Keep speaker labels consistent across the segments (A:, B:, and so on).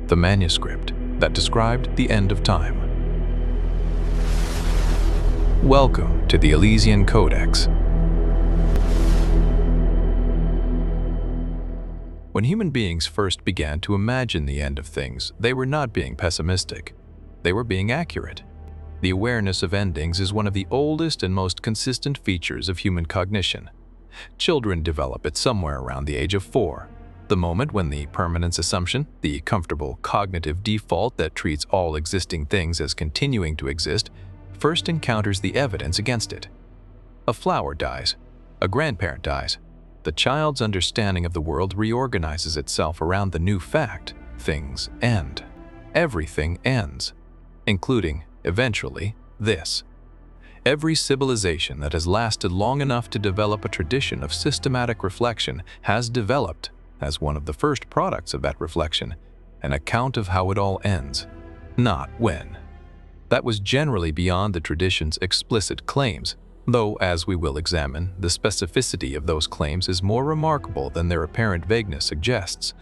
A: the manuscript that described the end of time. Welcome to the Elysian Codex. When human beings first began to imagine the end of things, they were not being pessimistic. They were being accurate. The awareness of endings is one of the oldest and most consistent features of human cognition. Children develop it somewhere around the age of 4, the moment when the permanence assumption, the comfortable cognitive default that treats all existing things as continuing to exist, first encounters the evidence against it. A flower dies. A grandparent dies. The child's understanding of the world reorganizes itself around the new fact: things end. Everything ends, including, eventually, this. Every civilization that has lasted long enough to develop a tradition of systematic reflection has developed, as one of the first products of that reflection, an account of how it all ends, not when. That was generally beyond the tradition's explicit claims, though, as we will examine, the specificity of those claims is more remarkable than their apparent vagueness suggests.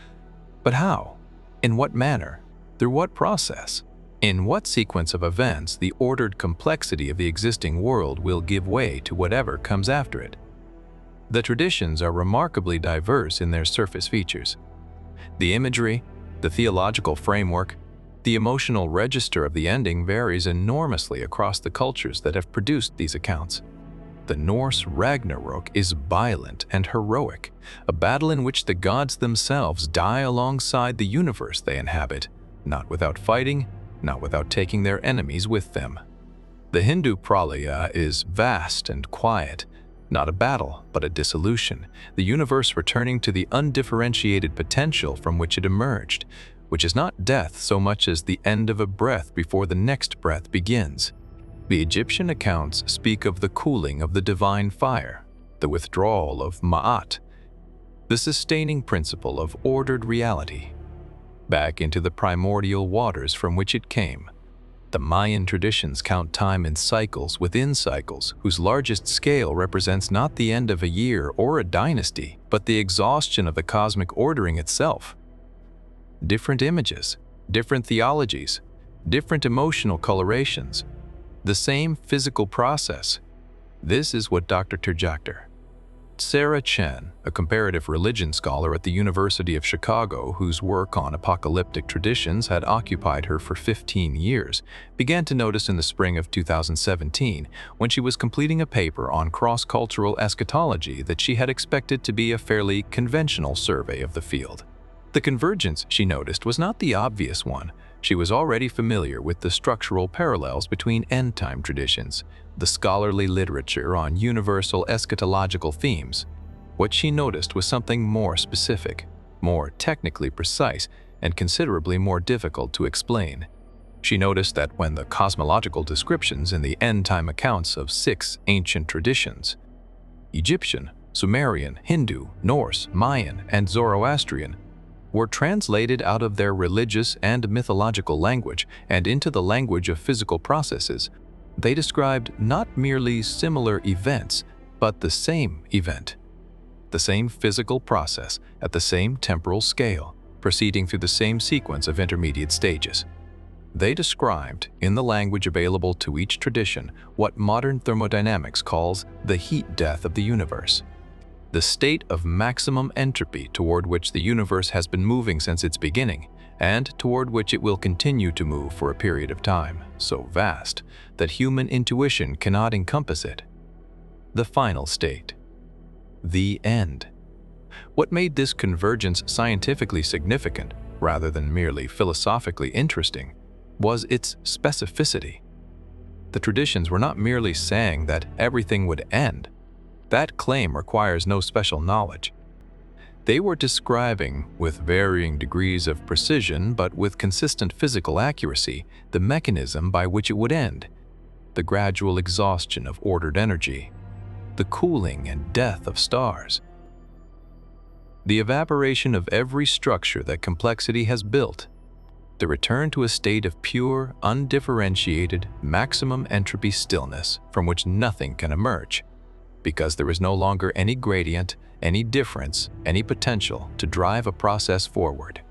A: But how? In what manner? Through what process? In what sequence of events the ordered complexity of the existing world will give way to whatever comes after it? The traditions are remarkably diverse in their surface features. The imagery, the theological framework, the emotional register of the ending varies enormously across the cultures that have produced these accounts. The Norse RAGNARÖK is violent and heroic, a battle in which the gods themselves die alongside the universe they inhabit, not without fighting, not without taking their enemies with them. The Hindu PRALAYA is vast and quiet, not a battle, but a dissolution, the universe returning to the undifferentiated potential from which it emerged, which is not death so much as the end of a breath before the next breath begins. The Egyptian accounts speak of the cooling of the divine fire, the withdrawal of Ma'at, the sustaining principle of ordered reality, back into the primordial waters from which it came. The Mayan traditions count time in cycles within cycles, whose largest scale represents not the end of a year or a dynasty, but the exhaustion of the cosmic ordering itself. Different images, different theologies, different emotional colorations, the same physical process. This is what Dr. Sarah Chen, a comparative religion scholar at the University of Chicago whose work on apocalyptic traditions had occupied her for 15 years, began to notice in the spring of 2017 when she was completing a paper on cross-cultural eschatology that she had expected to be a fairly conventional survey of the field. The convergence, she noticed, was not the obvious one. She was already familiar with the structural parallels between end-time traditions, the scholarly literature on universal eschatological themes. What she noticed was something more specific, more technically precise, and considerably more difficult to explain. She noticed that when the cosmological descriptions in the end-time accounts of 6 ancient traditions, Egyptian, Sumerian, Hindu, Norse, Mayan, and Zoroastrian, were translated out of their religious and mythological language and into the language of physical processes, they described not merely similar events, but the same event, the same physical process at the same temporal scale, proceeding through the same sequence of intermediate stages. They described, in the language available to each tradition, what modern thermodynamics calls the heat death of the universe, the state of maximum entropy toward which the universe has been moving since its beginning, and toward which it will continue to move for a period of time so vast that human intuition cannot encompass it. The final state. The end. What made this convergence scientifically significant, rather than merely philosophically interesting, was its specificity. The traditions were not merely saying that everything would end. That claim requires no special knowledge. They were describing, with varying degrees of precision but with consistent physical accuracy, the mechanism by which it would end, the gradual exhaustion of ordered energy, the cooling and death of stars, the evaporation of every structure that complexity has built, the return to a state of pure, undifferentiated, maximum entropy stillness from which nothing can emerge, because there is no longer any gradient, any difference, any potential to drive a process forward.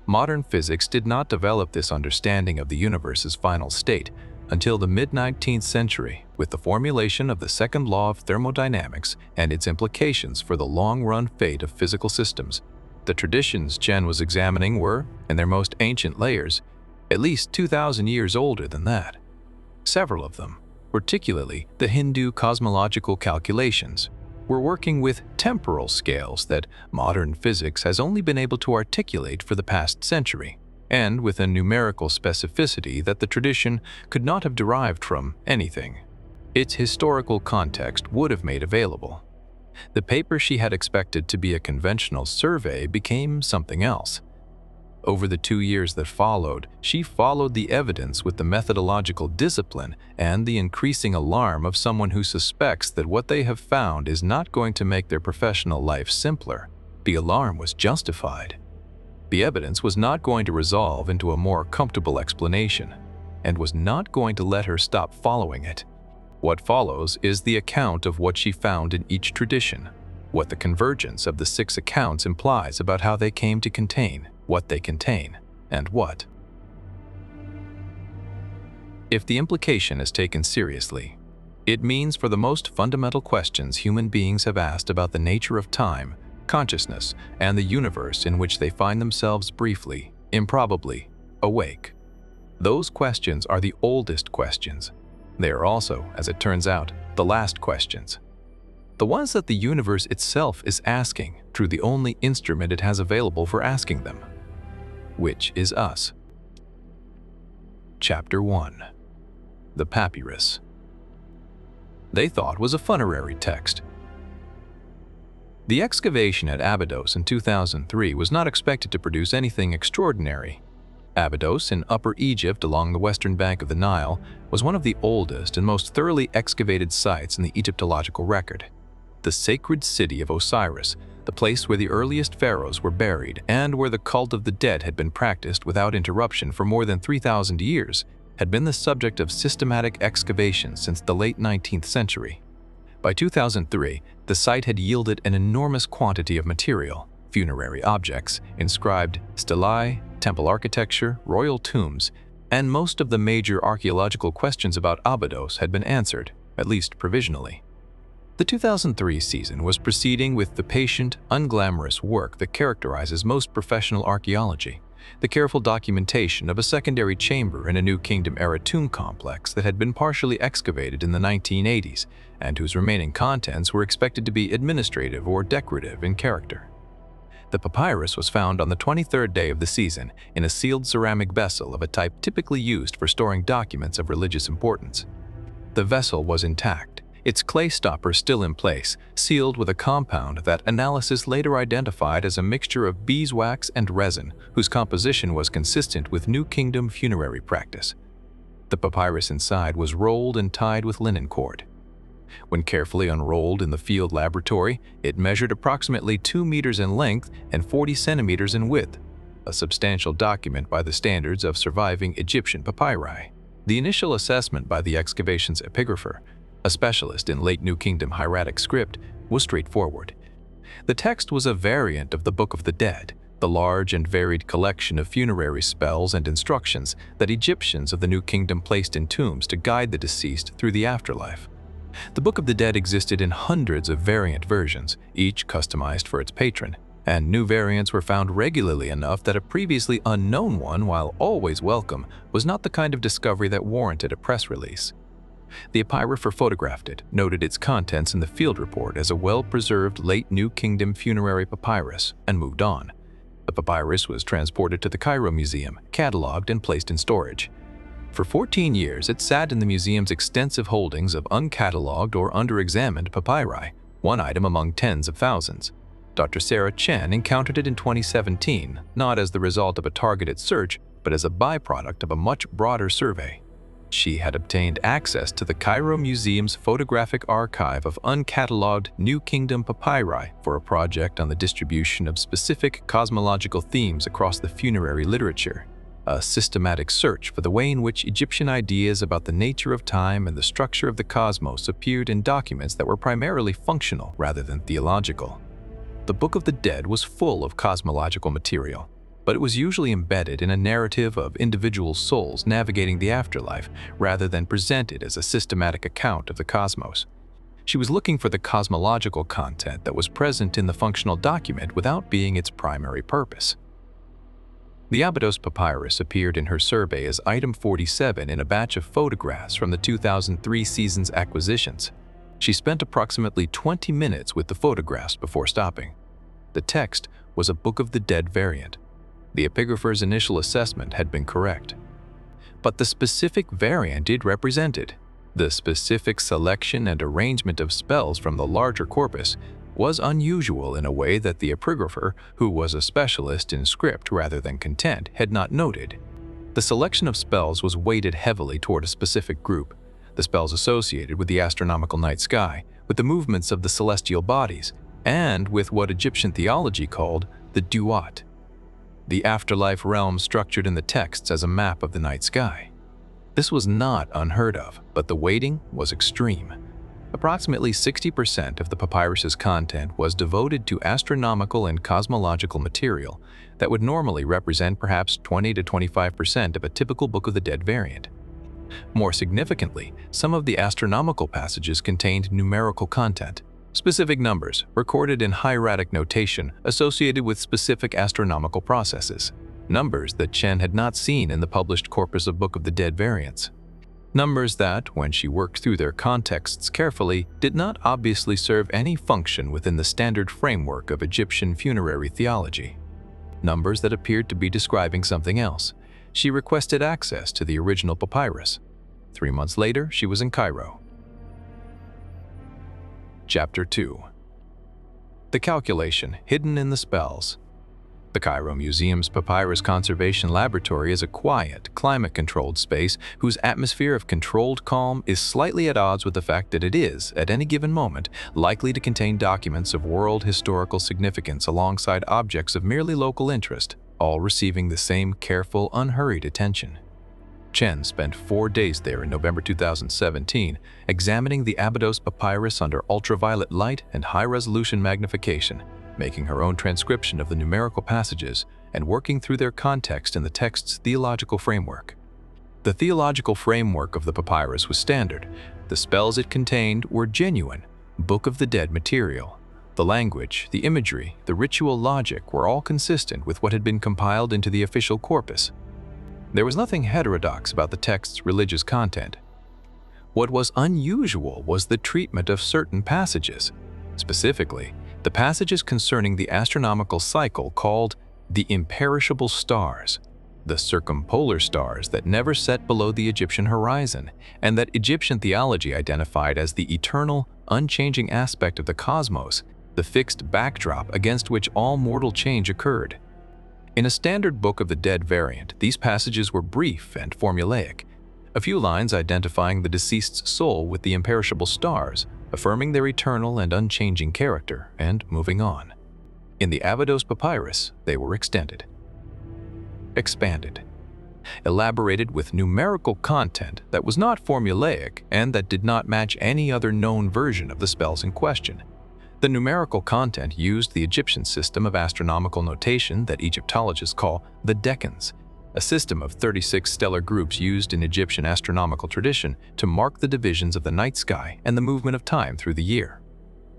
A: Modern physics did not develop this understanding of the universe's final state until the mid-19th century, with the formulation of the second law of thermodynamics and its implications for the long-run fate of physical systems. The traditions Chen was examining were, in their most ancient layers, at least 2,000 years older than that. Several of them, particularly the Hindu cosmological calculations, were working with temporal scales that modern physics has only been able to articulate for the past century, and with a numerical specificity that the tradition could not have derived from anything its historical context would have made available. The paper she had expected to be a conventional survey became something else. Over the 2 years that followed, she followed the evidence with the methodological discipline and the increasing alarm of someone who suspects that what they have found is not going to make their professional life simpler. The alarm was justified. The evidence was not going to resolve into a more comfortable explanation, and was not going to let her stop following it. What follows is the account of what she found in each tradition, what the convergence of the 6 accounts implies about how they came to contain what they contain, and what. If the implication is taken seriously, it means for the most fundamental questions human beings have asked about the nature of time, consciousness, and the universe in which they find themselves briefly, improbably, awake. Those questions are the oldest questions. They are also, as it turns out, the last questions. The ones that the universe itself is asking through the only instrument it has available for asking them, which is us. Chapter 1. The Papyrus. They thought was a funerary text. The excavation at Abydos in 2003 was not expected to produce anything extraordinary. Abydos in Upper Egypt along the western bank of the Nile was one of the oldest and most thoroughly excavated sites in the Egyptological record. The sacred city of Osiris, the place where the earliest pharaohs were buried and where the cult of the dead had been practiced without interruption for more than 3,000 years, had been the subject of systematic excavation since the late 19th century. By 2003, the site had yielded an enormous quantity of material, funerary objects, inscribed stelae, temple architecture, royal tombs, and most of the major archaeological questions about Abydos had been answered, at least provisionally. The 2003 season was proceeding with the patient, unglamorous work that characterizes most professional archaeology, the careful documentation of a secondary chamber in a New Kingdom-era tomb complex that had been partially excavated in the 1980s and whose remaining contents were expected to be administrative or decorative in character. The papyrus was found on the 23rd day of the season in a sealed ceramic vessel of a type typically used for storing documents of religious importance. The vessel was intact, its clay stopper still in place, sealed with a compound that analysis later identified as a mixture of beeswax and resin, whose composition was consistent with New Kingdom funerary practice. The papyrus inside was rolled and tied with linen cord. When carefully unrolled in the field laboratory, it measured approximately 2 meters in length and 40 centimeters in width, a substantial document by the standards of surviving Egyptian papyri. The initial assessment by the excavation's epigrapher, a specialist in late New Kingdom hieratic script, was straightforward. The text was a variant of the Book of the Dead, the large and varied collection of funerary spells and instructions that Egyptians of the New Kingdom placed in tombs to guide the deceased through the afterlife. The Book of the Dead existed in hundreds of variant versions, each customized for its patron, and new variants were found regularly enough that a previously unknown one, while always welcome, was not the kind of discovery that warranted a press release. The epigrapher photographed it, noted its contents in the field report as a well-preserved late New Kingdom funerary papyrus, and moved on. The papyrus was transported to the Cairo Museum, catalogued and placed in storage. For 14 years, it sat in the museum's extensive holdings of uncatalogued or under-examined papyri, one item among tens of thousands. Dr. Sarah Chen encountered it in 2017, not as the result of a targeted search, but as a byproduct of a much broader survey. She had obtained access to the Cairo Museum's photographic archive of uncatalogued New Kingdom papyri for a project on the distribution of specific cosmological themes across the funerary literature, a systematic search for the way in which Egyptian ideas about the nature of time and the structure of the cosmos appeared in documents that were primarily functional rather than theological. The Book of the Dead was full of cosmological material. but it was usually embedded in a narrative of individual souls navigating the afterlife rather than presented as a systematic account of the cosmos. She was looking for the cosmological content that was present in the functional document without being its primary purpose. The Abydos papyrus appeared in her survey as item 47 in a batch of photographs from the 2003 season's acquisitions. She spent approximately 20 minutes with the photographs before stopping. The text was a Book of the Dead variant. The epigrapher's initial assessment had been correct. But the specific variant it represented, the specific selection and arrangement of spells from the larger corpus, was unusual in a way that the epigrapher, who was a specialist in script rather than content, had not noted. The selection of spells was weighted heavily toward a specific group, the spells associated with the astronomical night sky, with the movements of the celestial bodies, and with what Egyptian theology called the duat, the afterlife realm structured in the texts as a map of the night sky. This was not unheard of, but the weighting was extreme. Approximately 60% of the papyrus's content was devoted to astronomical and cosmological material that would normally represent perhaps 20 to 25% of a typical Book of the Dead variant. More significantly, some of the astronomical passages contained numerical content, specific numbers recorded in hieratic notation associated with specific astronomical processes, numbers that Chen had not seen in the published corpus of Book of the Dead variants. Numbers that, when she worked through their contexts carefully, did not obviously serve any function within the standard framework of Egyptian funerary theology. Numbers that appeared to be describing something else. She requested access to the original papyrus. 3 months later, she was in Cairo. Chapter 2. The calculation hidden in the spells. The Cairo Museum's Papyrus Conservation Laboratory is a quiet, climate-controlled space whose atmosphere of controlled calm is slightly at odds with the fact that it is, at any given moment, likely to contain documents of world historical significance alongside objects of merely local interest, all receiving the same careful, unhurried attention. Chen spent 4 days there in November 2017, examining the Abydos papyrus under ultraviolet light and high-resolution magnification, making her own transcription of the numerical passages and working through their context in the text's theological framework. The theological framework of the papyrus was standard. The spells it contained were genuine, Book of the Dead material. The language, the imagery, the ritual logic were all consistent with what had been compiled into the official corpus. There was nothing heterodox about the text's religious content. What was unusual was the treatment of certain passages. Specifically, the passages concerning the astronomical cycle called the imperishable stars, the circumpolar stars that never set below the Egyptian horizon, and that Egyptian theology identified as the eternal, unchanging aspect of the cosmos, the fixed backdrop against which all mortal change occurred. In a standard Book of the Dead variant, these passages were brief and formulaic, a few lines identifying the deceased's soul with the imperishable stars, affirming their eternal and unchanging character, and moving on. In the Abydos papyrus, they were extended, expanded, elaborated with numerical content that was not formulaic and that did not match any other known version of the spells in question. The numerical content used the Egyptian system of astronomical notation that Egyptologists call the decans, a system of 36 stellar groups used in Egyptian astronomical tradition to mark the divisions of the night sky and the movement of time through the year.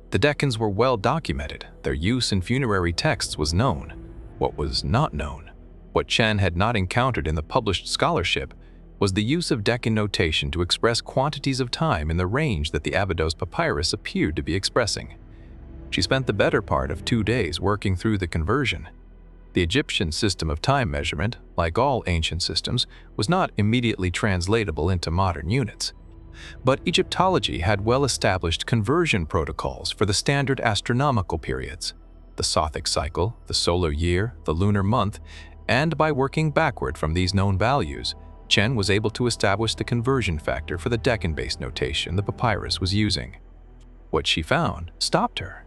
A: The decans were well documented. Their use in funerary texts was known. What was not known, what Chen had not encountered in the published scholarship, was the use of decan notation to express quantities of time in the range that the Abydos papyrus appeared to be expressing. She spent the better part of 2 days working through the conversion. The Egyptian system of time measurement, like all ancient systems, was not immediately translatable into modern units. But Egyptology had well-established conversion protocols for the standard astronomical periods, the Sothic cycle, the solar year, the lunar month, and by working backward from these known values, Chen was able to establish the conversion factor for the decan-based notation the papyrus was using. What she found stopped her.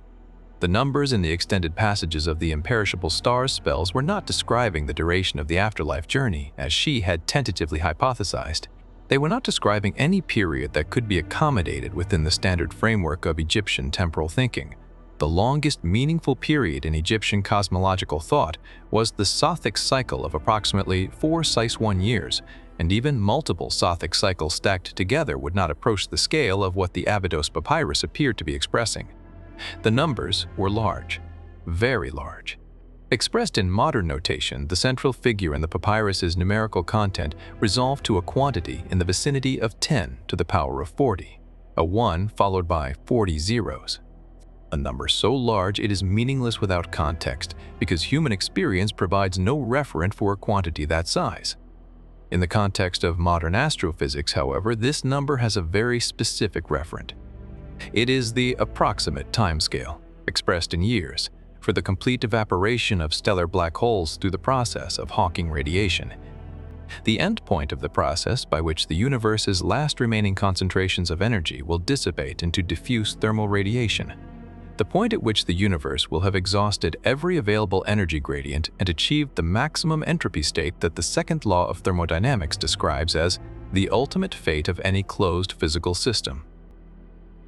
A: The numbers in the extended passages of the imperishable stars spells were not describing the duration of the afterlife journey, as she had tentatively hypothesized. They were not describing any period that could be accommodated within the standard framework of Egyptian temporal thinking. The longest meaningful period in Egyptian cosmological thought was the Sothic cycle of approximately 4-1 years, and even multiple Sothic cycles stacked together would not approach the scale of what the Abydos papyrus appeared to be expressing. The numbers were large, very large. Expressed in modern notation, the central figure in the papyrus's numerical content resolved to a quantity in the vicinity of 10 to the power of 40, a 1 followed by 40 zeros. A number so large it is meaningless without context, because human experience provides no referent for a quantity that size. In the context of modern astrophysics, however, this number has a very specific referent. It is the approximate timescale, expressed in years, for the complete evaporation of stellar black holes through the process of Hawking radiation. The endpoint of the process by which the universe's last remaining concentrations of energy will dissipate into diffuse thermal radiation. The point at which the universe will have exhausted every available energy gradient and achieved the maximum entropy state that the second law of thermodynamics describes as the ultimate fate of any closed physical system.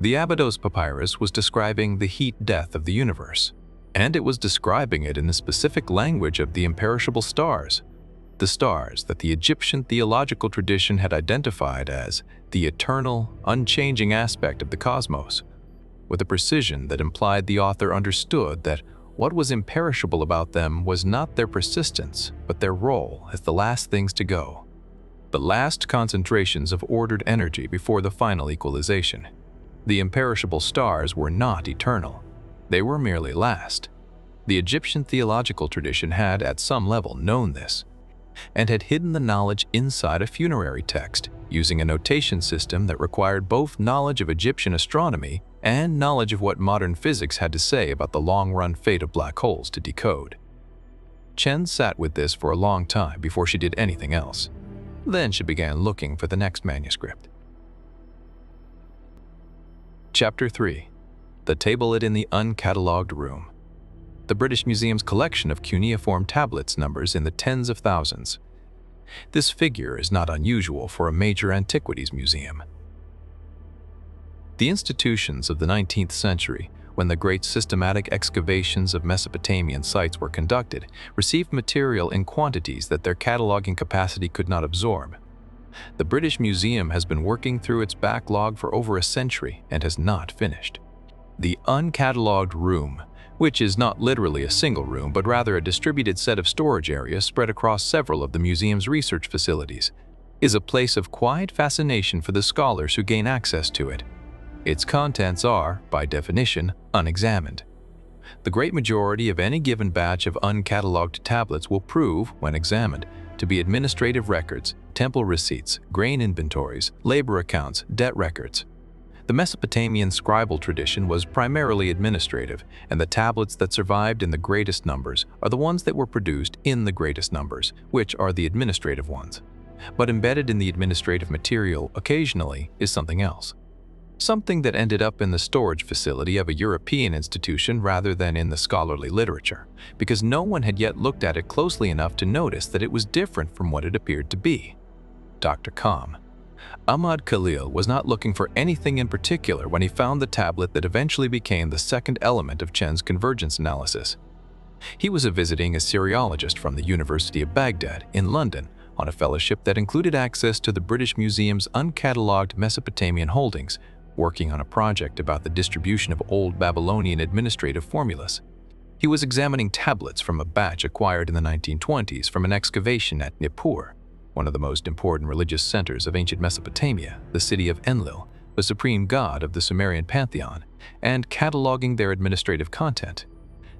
A: The Abydos papyrus was describing the heat death of the universe, and it was describing it in the specific language of the imperishable stars, the stars that the Egyptian theological tradition had identified as the eternal, unchanging aspect of the cosmos, with a precision that implied the author understood that what was imperishable about them was not their persistence, but their role as the last things to go, the last concentrations of ordered energy before the final equalization. The imperishable stars were not eternal. They were merely last. The Egyptian theological tradition had, at some level, known this, and had hidden the knowledge inside a funerary text, using a notation system that required both knowledge of Egyptian astronomy and knowledge of what modern physics had to say about the long-run fate of black holes to decode. Chen sat with this for a long time before she did anything else. Then she began looking for the next manuscript. Chapter 3. The tablet in the uncatalogued room. The British Museum's collection of cuneiform tablets numbers in the tens of thousands. This figure is not unusual for a major antiquities museum. The institutions of the 19th century, when the great systematic excavations of Mesopotamian sites were conducted, received material in quantities that their cataloging capacity could not absorb. The British Museum has been working through its backlog for over a century and has not finished. The uncatalogued room, which is not literally a single room but rather a distributed set of storage areas spread across several of the museum's research facilities, is a place of quiet fascination for the scholars who gain access to it. Its contents are, by definition, unexamined. The great majority of any given batch of uncatalogued tablets will prove, when examined, to be administrative records, temple receipts, grain inventories, labor accounts, debt records. The Mesopotamian scribal tradition was primarily administrative, and the tablets that survived in the greatest numbers are the ones that were produced in the greatest numbers, which are the administrative ones. But embedded in the administrative material occasionally is something else. Something that ended up in the storage facility of a European institution rather than in the scholarly literature, because no one had yet looked at it closely enough to notice that it was different from what it appeared to be. Dr. Com. Ahmad Khalil was not looking for anything in particular when he found the tablet that eventually became the second element of Chen's convergence analysis. He was a visiting Assyriologist from the University of Baghdad in London on a fellowship that included access to the British Museum's uncatalogued Mesopotamian holdings, working on a project about the distribution of old Babylonian administrative formulas. He was examining tablets from a batch acquired in the 1920s from an excavation at Nippur, one of the most important religious centers of ancient Mesopotamia, the city of Enlil, the supreme god of the Sumerian pantheon, and cataloging their administrative content.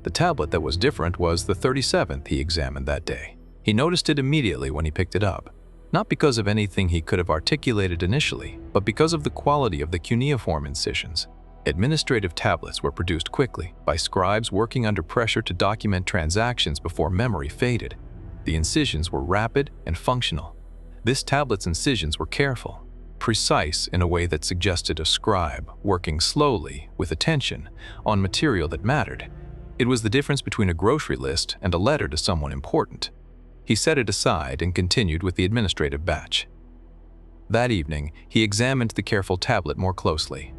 A: The tablet that was different was the 37th he examined that day. He noticed it immediately when he picked it up, not because of anything he could have articulated initially, but because of the quality of the cuneiform incisions. Administrative tablets were produced quickly by scribes working under pressure to document transactions before memory faded. The incisions were rapid and functional. This tablet's incisions were careful, precise in a way that suggested a scribe working slowly, with attention, on material that mattered. It was the difference between a grocery list and a letter to someone important. He set it aside and continued with the administrative batch. That evening, he examined the careful tablet more closely.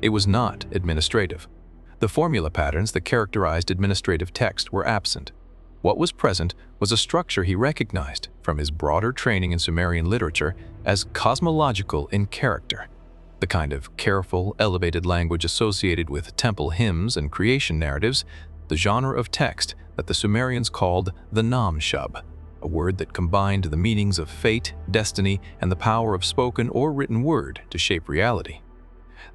A: It was not administrative. The formula patterns that characterized administrative text were absent. What was present was a structure he recognized from his broader training in Sumerian literature as cosmological in character, the kind of careful, elevated language associated with temple hymns and creation narratives, the genre of text that the Sumerians called the Nam-shub, a word that combined the meanings of fate, destiny, and the power of spoken or written word to shape reality.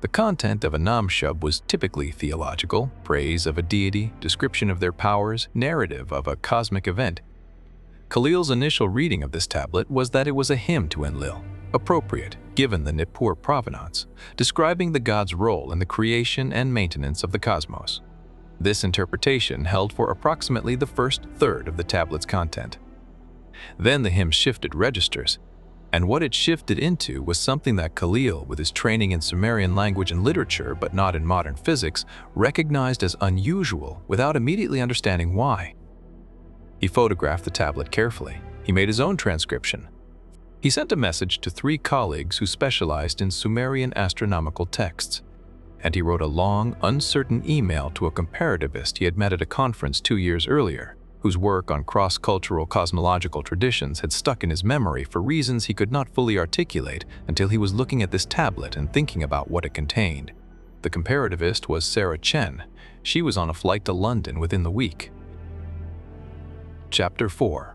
A: The content of a Nam-shub was typically theological, praise of a deity, description of their powers, narrative of a cosmic event. Khalil's initial reading of this tablet was that it was a hymn to Enlil, appropriate given the Nippur provenance, describing the god's role in the creation and maintenance of the cosmos. This interpretation held for approximately the first third of the tablet's content. Then the hymn shifted registers, and what it shifted into was something that Khalil, with his training in Sumerian language and literature but not in modern physics, recognized as unusual without immediately understanding why. He photographed the tablet carefully. He made his own transcription. He sent a message to 3 colleagues who specialized in Sumerian astronomical texts, and he wrote a long, uncertain email to a comparativist he had met at a conference 2 years earlier, whose work on cross-cultural cosmological traditions had stuck in his memory for reasons he could not fully articulate until he was looking at this tablet and thinking about what it contained. The comparativist was Sarah Chen. She was on a flight to London within the week. Chapter 4.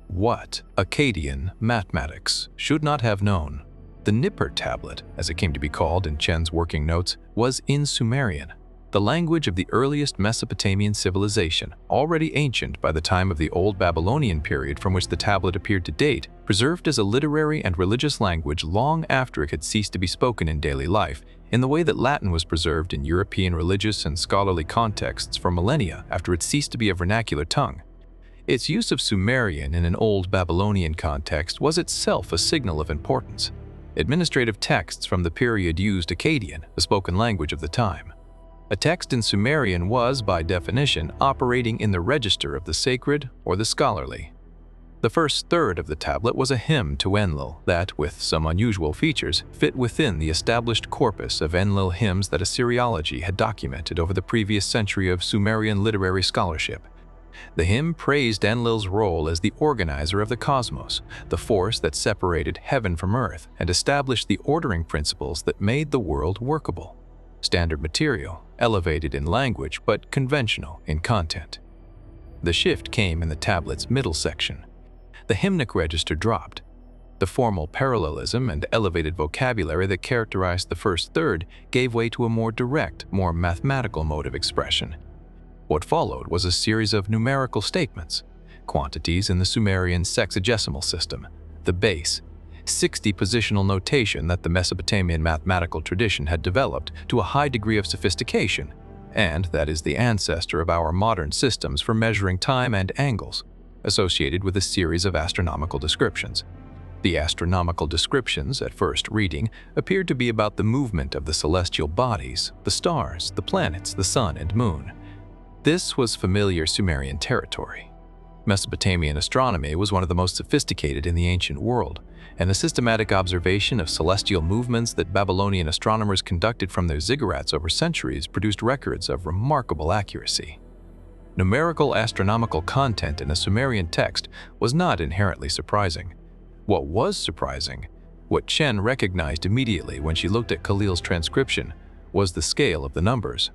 A: What Akkadian mathematics should not have known. The Nippur tablet, as it came to be called in Chen's working notes, was in Sumerian, the language of the earliest Mesopotamian civilization, already ancient by the time of the Old Babylonian period from which the tablet appeared to date, preserved as a literary and religious language long after it had ceased to be spoken in daily life, in the way that Latin was preserved in European religious and scholarly contexts for millennia after it ceased to be a vernacular tongue. Its use of Sumerian in an Old Babylonian context was itself a signal of importance. Administrative texts from the period used Akkadian, the spoken language of the time. A text in Sumerian was, by definition, operating in the register of the sacred or the scholarly. The first third of the tablet was a hymn to Enlil that, with some unusual features, fit within the established corpus of Enlil hymns that Assyriology had documented over the previous century of Sumerian literary scholarship. The hymn praised Enlil's role as the organizer of the cosmos, the force that separated heaven from earth and established the ordering principles that made the world workable. Standard material, elevated in language but conventional in content. The shift came in the tablet's middle section. The hymnic register dropped. The formal parallelism and elevated vocabulary that characterized the first third gave way to a more direct, more mathematical mode of expression. What followed was a series of numerical statements, quantities in the Sumerian sexagesimal system, the base, 60 positional notation that the Mesopotamian mathematical tradition had developed to a high degree of sophistication, and that is the ancestor of our modern systems for measuring time and angles, associated with a series of astronomical descriptions. The astronomical descriptions, at first reading, appeared to be about the movement of the celestial bodies, the stars, the planets, the sun and moon. This was familiar Sumerian territory. Mesopotamian astronomy was one of the most sophisticated in the ancient world, and the systematic observation of celestial movements that Babylonian astronomers conducted from their ziggurats over centuries produced records of remarkable accuracy. Numerical astronomical content in a Sumerian text was not inherently surprising. What was surprising, what Chen recognized immediately when she looked at Khalil's transcription, was the scale of the numbers.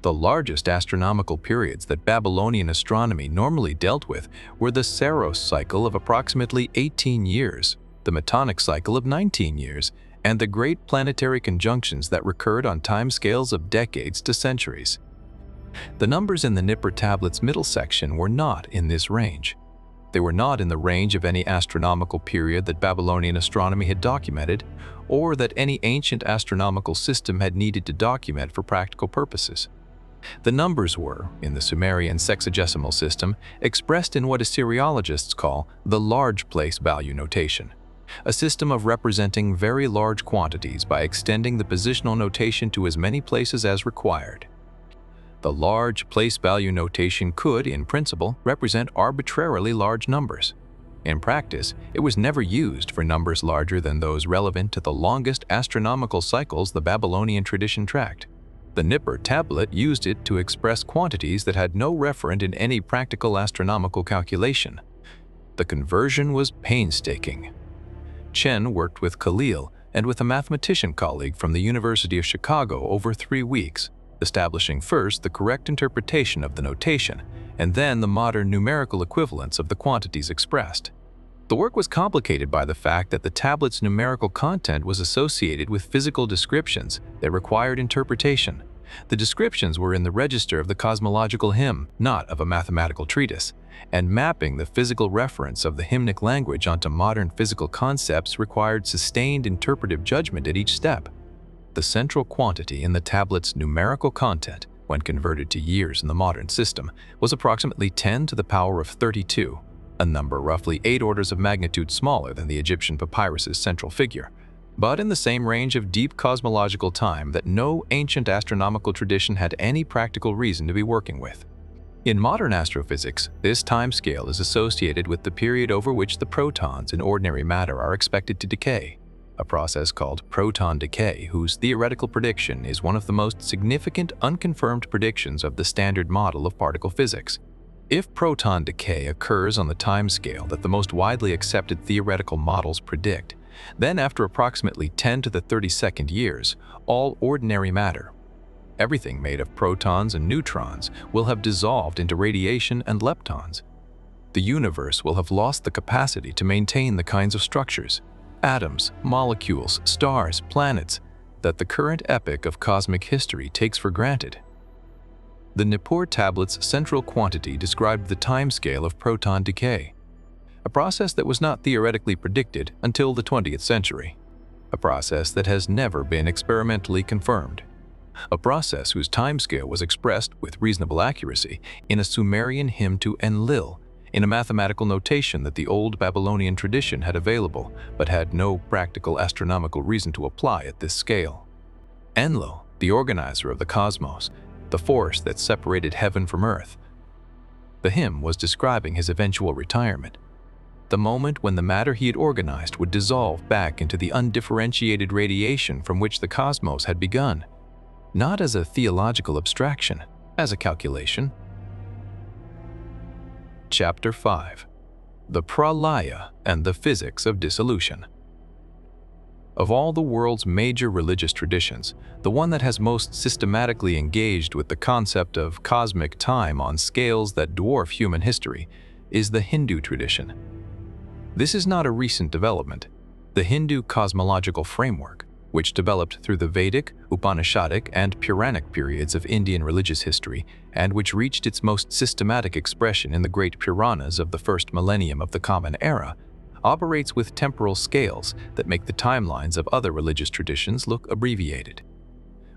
A: The largest astronomical periods that Babylonian astronomy normally dealt with were the Saros cycle of approximately 18 years, the Metonic cycle of 19 years, and the great planetary conjunctions that recurred on timescales of decades to centuries. The numbers in the Nippur tablet's middle section were not in this range. They were not in the range of any astronomical period that Babylonian astronomy had documented, or that any ancient astronomical system had needed to document for practical purposes. The numbers were, in the Sumerian sexagesimal system, expressed in what Assyriologists call the large place value notation, a system of representing very large quantities by extending the positional notation to as many places as required. The large place value notation could, in principle, represent arbitrarily large numbers. In practice, it was never used for numbers larger than those relevant to the longest astronomical cycles the Babylonian tradition tracked. The Nippur tablet used it to express quantities that had no referent in any practical astronomical calculation. The conversion was painstaking. Chen worked with Khalil and with a mathematician colleague from the University of Chicago over 3 weeks, establishing first the correct interpretation of the notation, and then the modern numerical equivalents of the quantities expressed. The work was complicated by the fact that the tablet's numerical content was associated with physical descriptions that required interpretation. The descriptions were in the register of the cosmological hymn, not of a mathematical treatise, and mapping the physical reference of the hymnic language onto modern physical concepts required sustained interpretive judgment at each step. The central quantity in the tablet's numerical content, when converted to years in the modern system, was approximately 10 to the power of 32, a number roughly 8 orders of magnitude smaller than the Egyptian papyrus's central figure, but in the same range of deep cosmological time that no ancient astronomical tradition had any practical reason to be working with. In modern astrophysics, this timescale is associated with the period over which the protons in ordinary matter are expected to decay, a process called proton decay, whose theoretical prediction is one of the most significant unconfirmed predictions of the standard model of particle physics. If proton decay occurs on the timescale that the most widely accepted theoretical models predict, then after approximately 10 to the 32nd years, all ordinary matter, everything made of protons and neutrons, will have dissolved into radiation and leptons. The universe will have lost the capacity to maintain the kinds of structures, atoms, molecules, stars, planets, that the current epoch of cosmic history takes for granted. The Nippur tablet's central quantity described the timescale of proton decay, a process that was not theoretically predicted until the 20th century, a process that has never been experimentally confirmed, a process whose timescale was expressed with reasonable accuracy in a Sumerian hymn to Enlil, in a mathematical notation that the old Babylonian tradition had available but had no practical astronomical reason to apply at this scale. Enlil, the organizer of the cosmos, the force that separated heaven from earth. The hymn was describing his eventual retirement, the moment when the matter he had organized would dissolve back into the undifferentiated radiation from which the cosmos had begun, not as a theological abstraction, as a calculation. Chapter 5. The PRALAYA and the Physics of Dissolution. Of all the world's major religious traditions, the one that has most systematically engaged with the concept of cosmic time on scales that dwarf human history is the Hindu tradition. This is not a recent development. The Hindu cosmological framework, which developed through the Vedic, Upanishadic, and Puranic periods of Indian religious history, and which reached its most systematic expression in the great Puranas of the first millennium of the Common Era, operates with temporal scales that make the timelines of other religious traditions look abbreviated.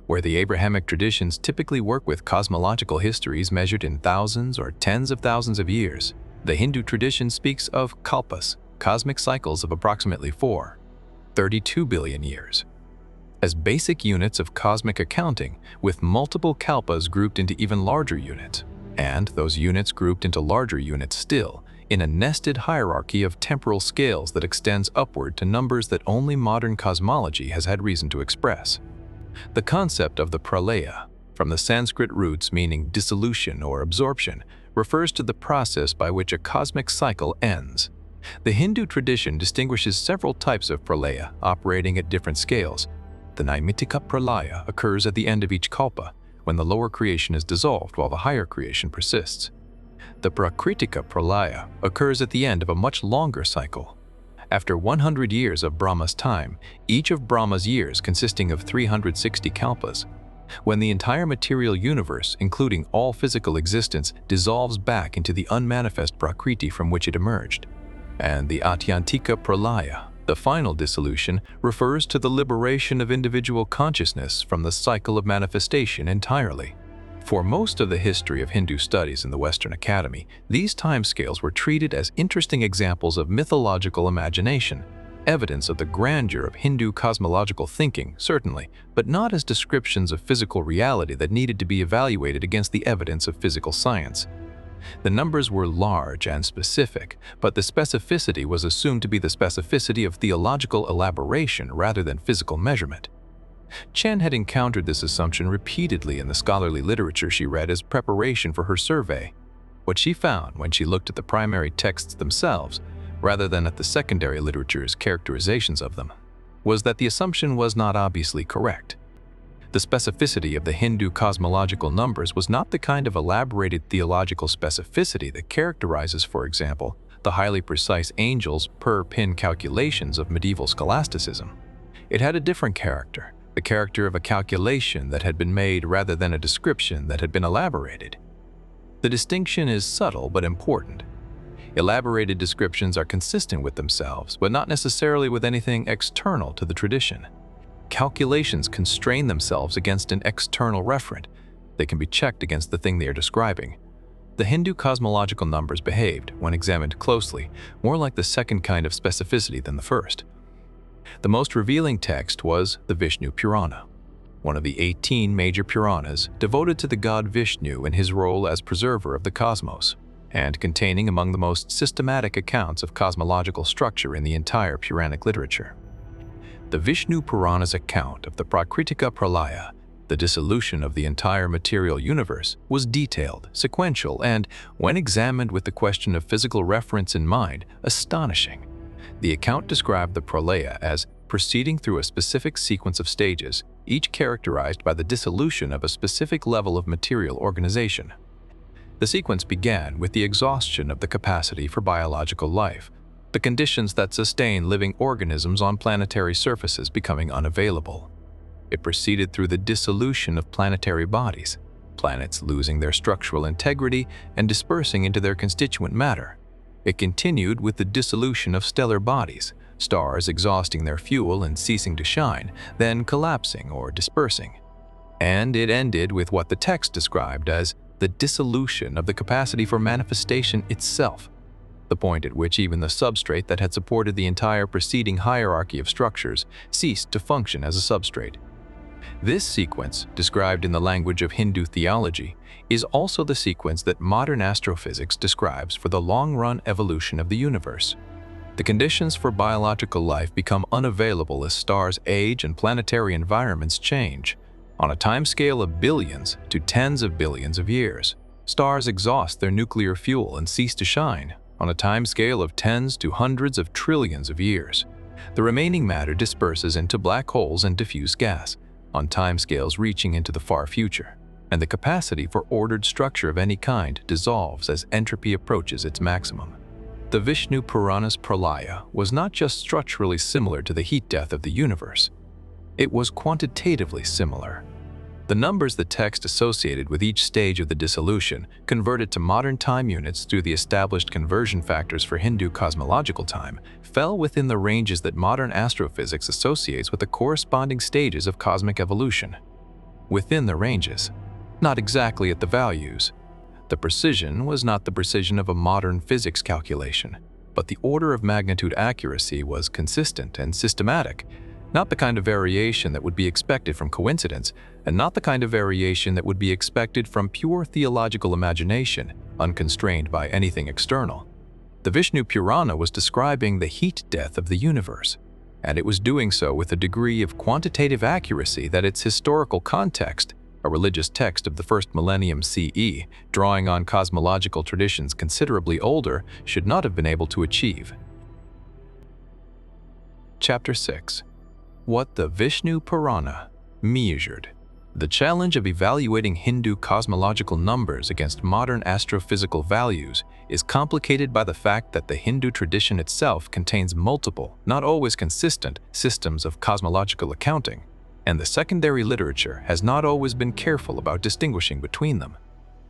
A: Where the Abrahamic traditions typically work with cosmological histories measured in thousands or tens of thousands of years, the Hindu tradition speaks of kalpas, cosmic cycles of approximately 32 billion years, as basic units of cosmic accounting, with multiple kalpas grouped into even larger units, and those units grouped into larger units still, in a nested hierarchy of temporal scales that extends upward to numbers that only modern cosmology has had reason to express. The concept of the PRALAYA, from the Sanskrit roots meaning dissolution or absorption, refers to the process by which a cosmic cycle ends. The Hindu tradition distinguishes several types of PRALAYA operating at different scales. The Naimittika PRALAYA occurs at the end of each kalpa, when the lower creation is dissolved while the higher creation persists. The Prakritika PRALAYA occurs at the end of a much longer cycle. After 100 years of Brahma's time, each of Brahma's years consisting of 360 kalpas, when the entire material universe, including all physical existence, dissolves back into the unmanifest Prakriti from which it emerged. And the Atyantika PRALAYA, the final dissolution, refers to the liberation of individual consciousness from the cycle of manifestation entirely. For most of the history of Hindu studies in the Western Academy, these timescales were treated as interesting examples of mythological imagination, evidence of the grandeur of Hindu cosmological thinking, certainly, but not as descriptions of physical reality that needed to be evaluated against the evidence of physical science. The numbers were large and specific, but the specificity was assumed to be the specificity of theological elaboration rather than physical measurement. Chen had encountered this assumption repeatedly in the scholarly literature she read as preparation for her survey. What she found when she looked at the primary texts themselves, rather than at the secondary literature's characterizations of them, was that the assumption was not obviously correct. The specificity of the Hindu cosmological numbers was not the kind of elaborated theological specificity that characterizes, for example, the highly precise angels per pin calculations of medieval scholasticism. It had a different character, the character of a calculation that had been made rather than a description that had been elaborated. The distinction is subtle but important. Elaborated descriptions are consistent with themselves, but not necessarily with anything external to the tradition. Calculations constrain themselves against an external referent. They can be checked against the thing they are describing. The Hindu cosmological numbers behaved, when examined closely, more like the second kind of specificity than the first. The most revealing text was the Vishnu Purana, one of the 18 major Puranas devoted to the god Vishnu in his role as preserver of the cosmos, and containing among the most systematic accounts of cosmological structure in the entire Puranic literature. The Vishnu Purana's account of the Prakritika Pralaya, the dissolution of the entire material universe, was detailed, sequential, and, when examined with the question of physical reference in mind, astonishing. The account described the Pralaya as proceeding through a specific sequence of stages, each characterized by the dissolution of a specific level of material organization. The sequence began with the exhaustion of the capacity for biological life, the conditions that sustain living organisms on planetary surfaces becoming unavailable. It proceeded through the dissolution of planetary bodies, planets losing their structural integrity and dispersing into their constituent matter. It continued with the dissolution of stellar bodies, stars exhausting their fuel and ceasing to shine, then collapsing or dispersing. And it ended with what the text described as the dissolution of the capacity for manifestation itself, the point at which even the substrate that had supported the entire preceding hierarchy of structures ceased to function as a substrate. This sequence, described in the language of Hindu theology, is also the sequence that modern astrophysics describes for the long-run evolution of the universe. The conditions for biological life become unavailable as stars age and planetary environments change. On a timescale of billions to tens of billions of years, stars exhaust their nuclear fuel and cease to shine. On a timescale of tens to hundreds of trillions of years, the remaining matter disperses into black holes and diffuse gas, on timescales reaching into the far future, and the capacity for ordered structure of any kind dissolves as entropy approaches its maximum. The Vishnu Purana's Pralaya was not just structurally similar to the heat death of the universe, it was quantitatively similar. The numbers the text associated with each stage of the dissolution, converted to modern time units through the established conversion factors for Hindu cosmological time, fell within the ranges that modern astrophysics associates with the corresponding stages of cosmic evolution. Within the ranges, not exactly at the values. The precision was not the precision of a modern physics calculation, but the order of magnitude accuracy was consistent and systematic, not the kind of variation that would be expected from coincidence, and not the kind of variation that would be expected from pure theological imagination, unconstrained by anything external. The Vishnu Purana was describing the heat death of the universe, and it was doing so with a degree of quantitative accuracy that its historical context, a religious text of the first millennium CE, drawing on cosmological traditions considerably older, should not have been able to achieve. Chapter 6. What the Vishnu Purana measured. The challenge of evaluating Hindu cosmological numbers against modern astrophysical values is complicated by the fact that the Hindu tradition itself contains multiple, not always consistent, systems of cosmological accounting, and the secondary literature has not always been careful about distinguishing between them.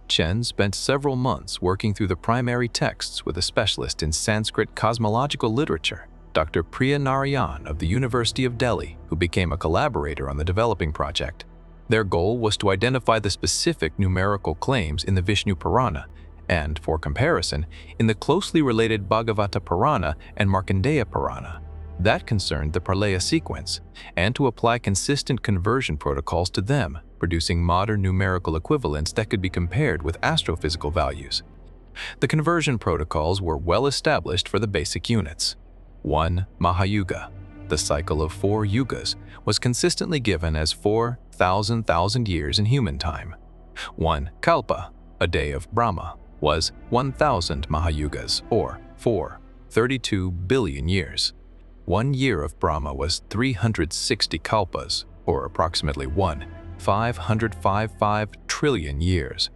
A: Chen spent several months working through the primary texts with a specialist in Sanskrit cosmological literature, Dr. Priya Narayan of the University of Delhi, who became a collaborator on the developing project. Their goal was to identify the specific numerical claims in the Vishnu Purana and, for comparison, in the closely related Bhagavata Purana and Markandeya Purana. That concerned the Pralaya sequence, and to apply consistent conversion protocols to them, producing modern numerical equivalents that could be compared with astrophysical values. The conversion protocols were well established for the basic units. 1. Mahayuga, The cycle of 4 yugas was consistently given as 4,000 years in human time. 1 kalpa, a day of Brahma, was 1,000 mahayugas, or 432 billion years. 1 year of Brahma was 360 kalpas, or approximately 1,555 trillion years.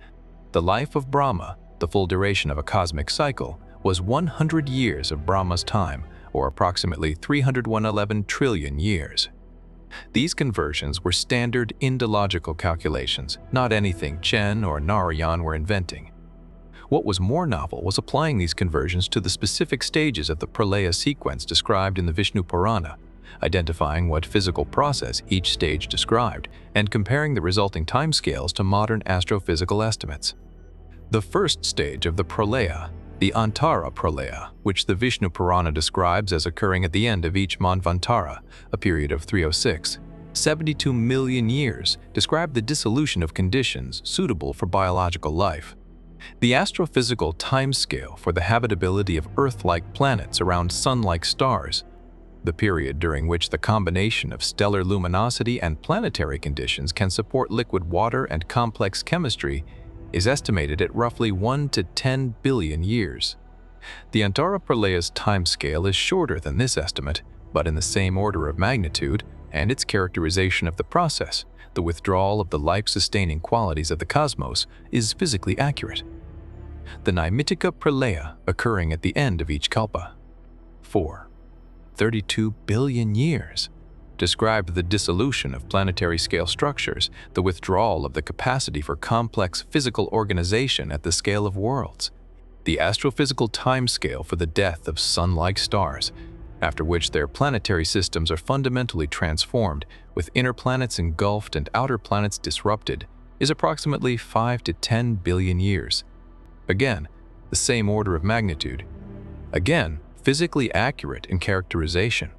A: The life of Brahma, the full duration of a cosmic cycle, was 100 years of Brahma's time, or approximately 311 trillion years. These conversions were standard Indological calculations, not anything Chen or Narayan were inventing. What was more novel was applying these conversions to the specific stages of the PRALAYA sequence described in the VISHNU PURANA, identifying what physical process each stage described, and comparing the resulting timescales to modern astrophysical estimates. The first stage of the PRALAYA, the Antara PRALAYA, which the VISHNU PURANA describes as occurring at the end of each Manvantara, a period of 306, 72 million years, described the dissolution of conditions suitable for biological life. The astrophysical timescale for the habitability of Earth-like planets around Sun-like stars, the period during which the combination of stellar luminosity and planetary conditions can support liquid water and complex chemistry, is estimated at roughly 1 to 10 billion years. The Antara PRALAYA's timescale is shorter than this estimate, but in the same order of magnitude, and its characterization of the process, the withdrawal of the life-sustaining qualities of the cosmos, is physically accurate. The Naimitika PRALAYA, occurring at the end of each kalpa, 32 billion years, described the dissolution of planetary-scale structures, the withdrawal of the capacity for complex physical organization at the scale of worlds, the astrophysical timescale for the death of sun-like stars, after which their planetary systems are fundamentally transformed, with inner planets engulfed and outer planets disrupted, is approximately 5 to 10 billion years. Again, the same order of magnitude. Again, physically accurate in characterization.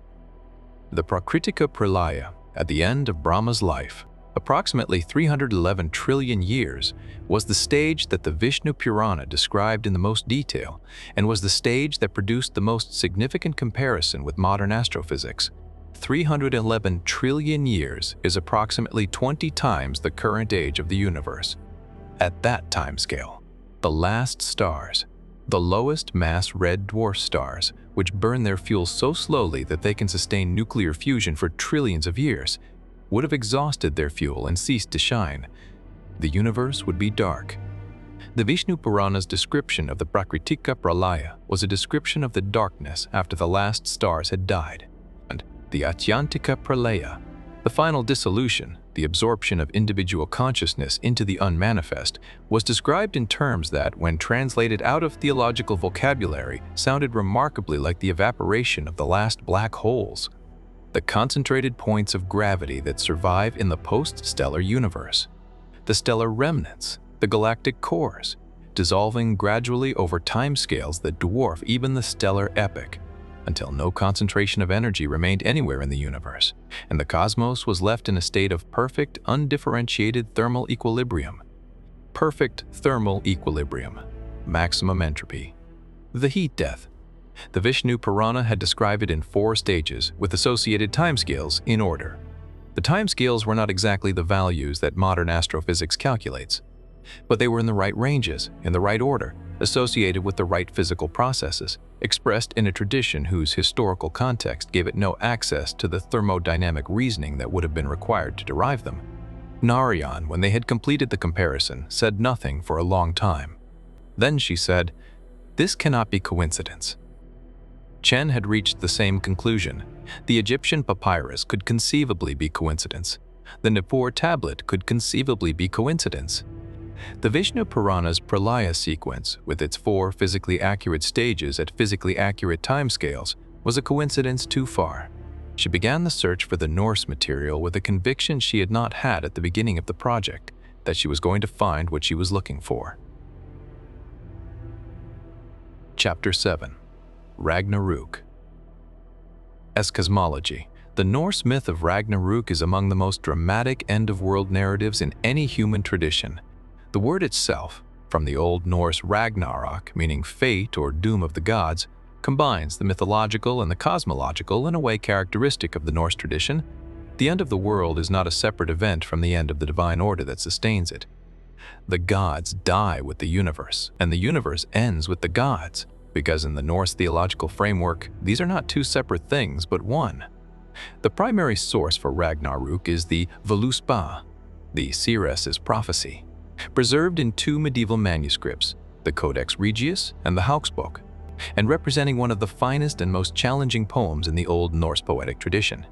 A: The Prakritika Pralaya, at the end of Brahma's life, approximately 311 trillion years, was the stage that the VISHNU Purana described in the most detail, and was the stage that produced the most significant comparison with modern astrophysics. 311 trillion years is approximately 20 times the current age of the universe. At that timescale, the last stars, the lowest mass red dwarf stars, which burn their fuel so slowly that they can sustain nuclear fusion for trillions of years, would have exhausted their fuel and ceased to shine. The universe would be dark. The Vishnu Purana's description of the Prakritika Pralaya was a description of the darkness after the last stars had died. And the Atyantika Pralaya, the final dissolution, the absorption of individual consciousness into the unmanifest, was described in terms that, when translated out of theological vocabulary, sounded remarkably like the evaporation of the last black holes, the concentrated points of gravity that survive in the post-stellar universe, the stellar remnants, the galactic cores, dissolving gradually over timescales that dwarf even the stellar epoch, until no concentration of energy remained anywhere in the universe, and the cosmos was left in a state of perfect, undifferentiated thermal equilibrium. Perfect thermal equilibrium, maximum entropy. The heat death. The Vishnu Purana had described it in 4 stages, with associated timescales in order. The timescales were not exactly the values that modern astrophysics calculates, but they were in the right ranges, in the right order, associated with the right physical processes, expressed in a tradition whose historical context gave it no access to the thermodynamic reasoning that would have been required to derive them. Narayan, when they had completed the comparison, said nothing for a long time. Then she said, "This cannot be coincidence." Chen had reached the same conclusion. The Egyptian papyrus could conceivably be coincidence. The Nippur tablet could conceivably be coincidence. The Vishnu Purana's Pralaya sequence, with its 4 physically accurate stages at physically accurate timescales, was a coincidence too far. She began the search for the Norse material with a conviction she had not had at the beginning of the project, that she was going to find what she was looking for. Chapter 7. RAGNARÖK. As cosmology, the Norse myth of RAGNARÖK is among the most dramatic end-of-world narratives in any human tradition. The word itself, from the Old Norse RAGNARÖK, meaning fate or doom of the gods, combines the mythological and the cosmological in a way characteristic of the Norse tradition. The end of the world is not a separate event from the end of the divine order that sustains it. The gods die with the universe, and the universe ends with the gods, because in the Norse theological framework, these are not two separate things but one. The primary source for RAGNARÖK is the Völuspá, the SEERESS' prophecy, preserved in two medieval manuscripts, the Codex Regius and the Hauksbok, and representing one of the finest and most challenging poems in the Old Norse poetic tradition.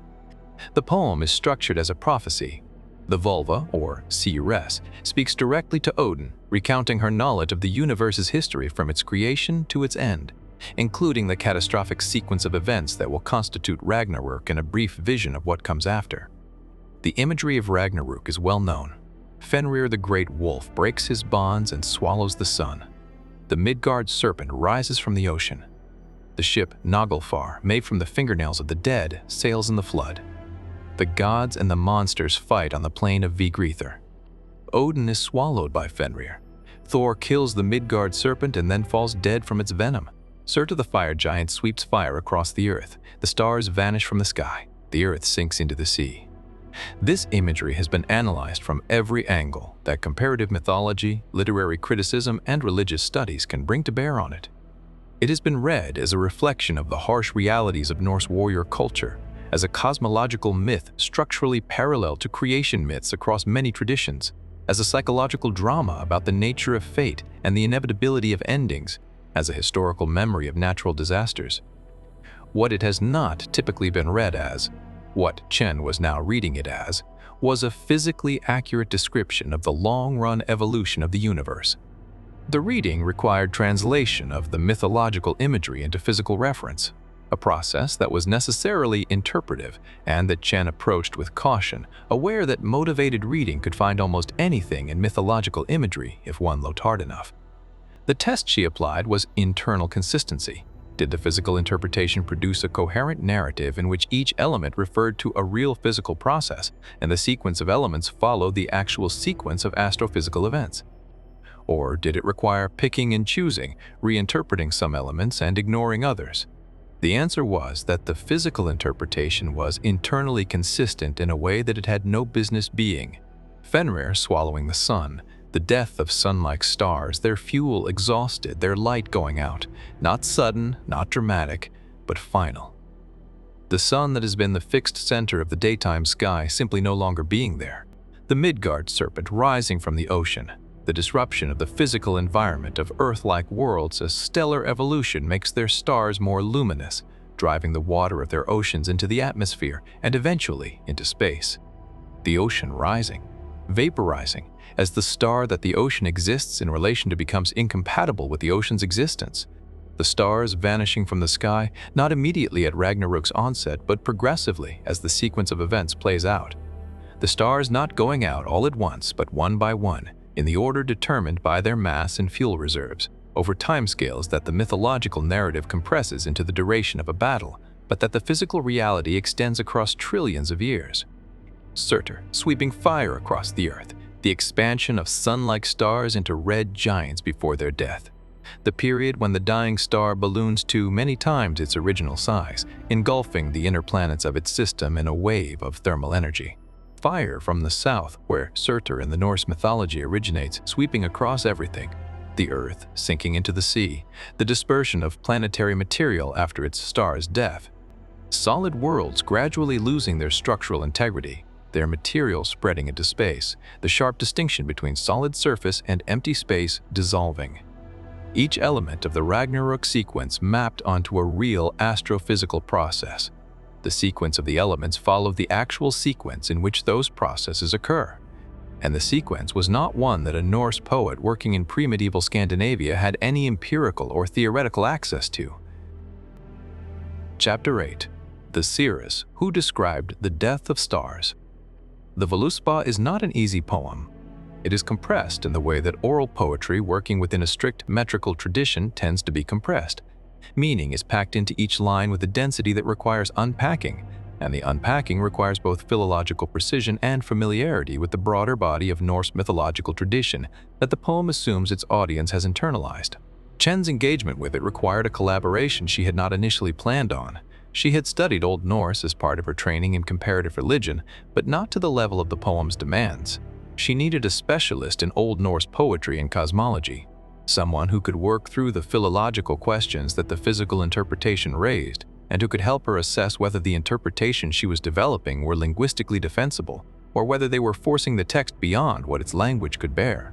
A: The poem is structured as a prophecy. The vulva, or SEERESS, speaks directly to Odin, recounting her knowledge of the universe's history from its creation to its end, including the catastrophic sequence of events that will constitute Ragnarök and a brief vision of what comes after. The imagery of Ragnarök is well known. Fenrir the great wolf breaks his bonds and swallows the sun. The Midgard serpent rises from the ocean. The ship Naglfar, made from the fingernails of the dead, sails in the flood. The gods and the monsters fight on the plain of Vigrithr. Odin is swallowed by Fenrir. Thor kills the Midgard serpent and then falls dead from its venom. Surtur the fire giant sweeps fire across the earth. The stars vanish from the sky. The earth sinks into the sea. This imagery has been analyzed from every angle that comparative mythology, literary criticism, and religious studies can bring to bear on it. It has been read as a reflection of the harsh realities of Norse warrior culture, as a cosmological myth structurally parallel to creation myths across many traditions, as a psychological drama about the nature of fate and the inevitability of endings, as a historical memory of natural disasters. What it has not typically been read as, what Chen was now reading it as, was a physically accurate description of the long-run evolution of the universe. The reading required translation of the mythological imagery into physical reference, a process that was necessarily interpretive and that Chen approached with caution, aware that motivated reading could find almost anything in mythological imagery if one looked hard enough. The test she applied was internal consistency. Did the physical interpretation produce a coherent narrative in which each element referred to a real physical process and the sequence of elements followed the actual sequence of astrophysical events? Or did it require picking and choosing, reinterpreting some elements and ignoring others? The answer was that the physical interpretation was internally consistent in a way that it had no business being. Fenrir swallowing the sun, the death of sun-like stars, their fuel exhausted, their light going out, not sudden, not dramatic, but final. The sun that has been the fixed center of the daytime sky simply no longer being there. The Midgard serpent rising from the ocean, the disruption of the physical environment of Earth-like worlds as stellar evolution makes their stars more luminous, driving the water of their oceans into the atmosphere and eventually into space. The ocean rising, vaporizing, as the star that the ocean exists in relation to becomes incompatible with the ocean's existence. The stars vanishing from the sky, not immediately at Ragnarök's onset, but progressively as the sequence of events plays out. The stars not going out all at once, but one by one, in the order determined by their mass and fuel reserves, over timescales that the mythological narrative compresses into the duration of a battle, but that the physical reality extends across trillions of years. Surtur, sweeping fire across the earth, the expansion of sun-like stars into red giants before their death. The period when the dying star balloons to many times its original size, engulfing the inner planets of its system in a wave of thermal energy. Fire from the south, where Surtur in the Norse mythology originates, sweeping across everything. The earth sinking into the sea, the dispersion of planetary material after its star's death. Solid worlds gradually losing their structural integrity, their material spreading into space, the sharp distinction between solid surface and empty space dissolving. Each element of the Ragnarök sequence mapped onto a real astrophysical process. The sequence of the elements followed the actual sequence in which those processes occur. And the sequence was not one that a Norse poet working in pre-medieval Scandinavia had any empirical or theoretical access to. Chapter 8. The Seeress, who described the death of stars. The Völuspá is not an easy poem. It is compressed in the way that oral poetry working within a strict metrical tradition tends to be compressed. Meaning is packed into each line with a density that requires unpacking, and the unpacking requires both philological precision and familiarity with the broader body of Norse mythological tradition that the poem assumes its audience has internalized. Chen's engagement with it required a collaboration she had not initially planned on. She had studied Old Norse as part of her training in comparative religion, but not to the level of the poem's demands. She needed a specialist in Old Norse poetry and cosmology, someone who could work through the philological questions that the physical interpretation raised, and who could help her assess whether the interpretations she was developing were linguistically defensible, or whether they were forcing the text beyond what its language could bear.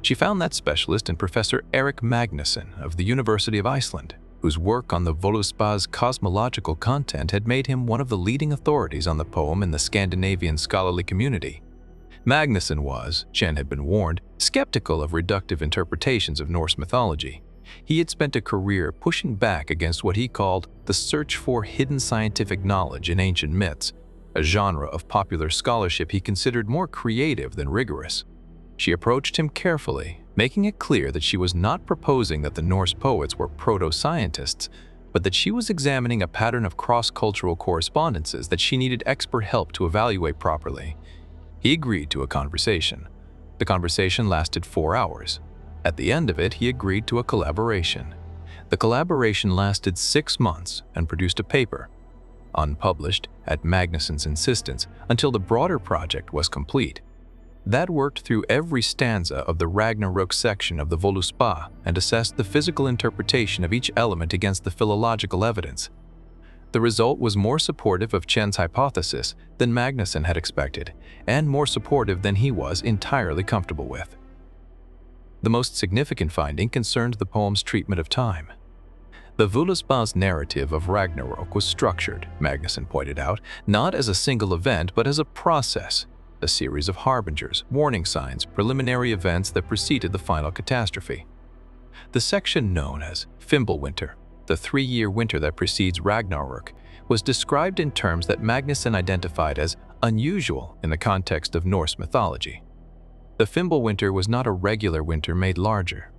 A: She found that specialist in Professor Erik Magnusson of the University of Iceland, whose work on the Voluspa's cosmological content had made him one of the leading authorities on the poem in the Scandinavian scholarly community. Magnusson was, Chen had been warned, skeptical of reductive interpretations of Norse mythology. He had spent a career pushing back against what he called the search for hidden scientific knowledge in ancient myths, a genre of popular scholarship he considered more creative than rigorous. She approached him carefully, making it clear that she was not proposing that the Norse poets were proto-scientists, but that she was examining a pattern of cross-cultural correspondences that she needed expert help to evaluate properly. He agreed to a conversation. The conversation lasted 4 hours. At the end of it, he agreed to a collaboration. The collaboration lasted 6 months and produced a paper, unpublished at Magnusson's insistence, until the broader project was complete. That worked through every stanza of the RAGNARÖK section of the Voluspa and assessed the physical interpretation of each element against the philological evidence. The result was more supportive of Chen's hypothesis than Magnusson had expected, and more supportive than he was entirely comfortable with. The most significant finding concerned the poem's treatment of time. The Voluspa's narrative of Ragnarök was structured, Magnusson pointed out, not as a single event but as a process, a series of harbingers, warning signs, preliminary events that preceded the final catastrophe. The section known as Fimbulwinter, the 3-year winter that precedes Ragnarök, was described in terms that Magnusson identified as unusual in the context of Norse mythology. The Fimbulwinter was not a regular winter made larger.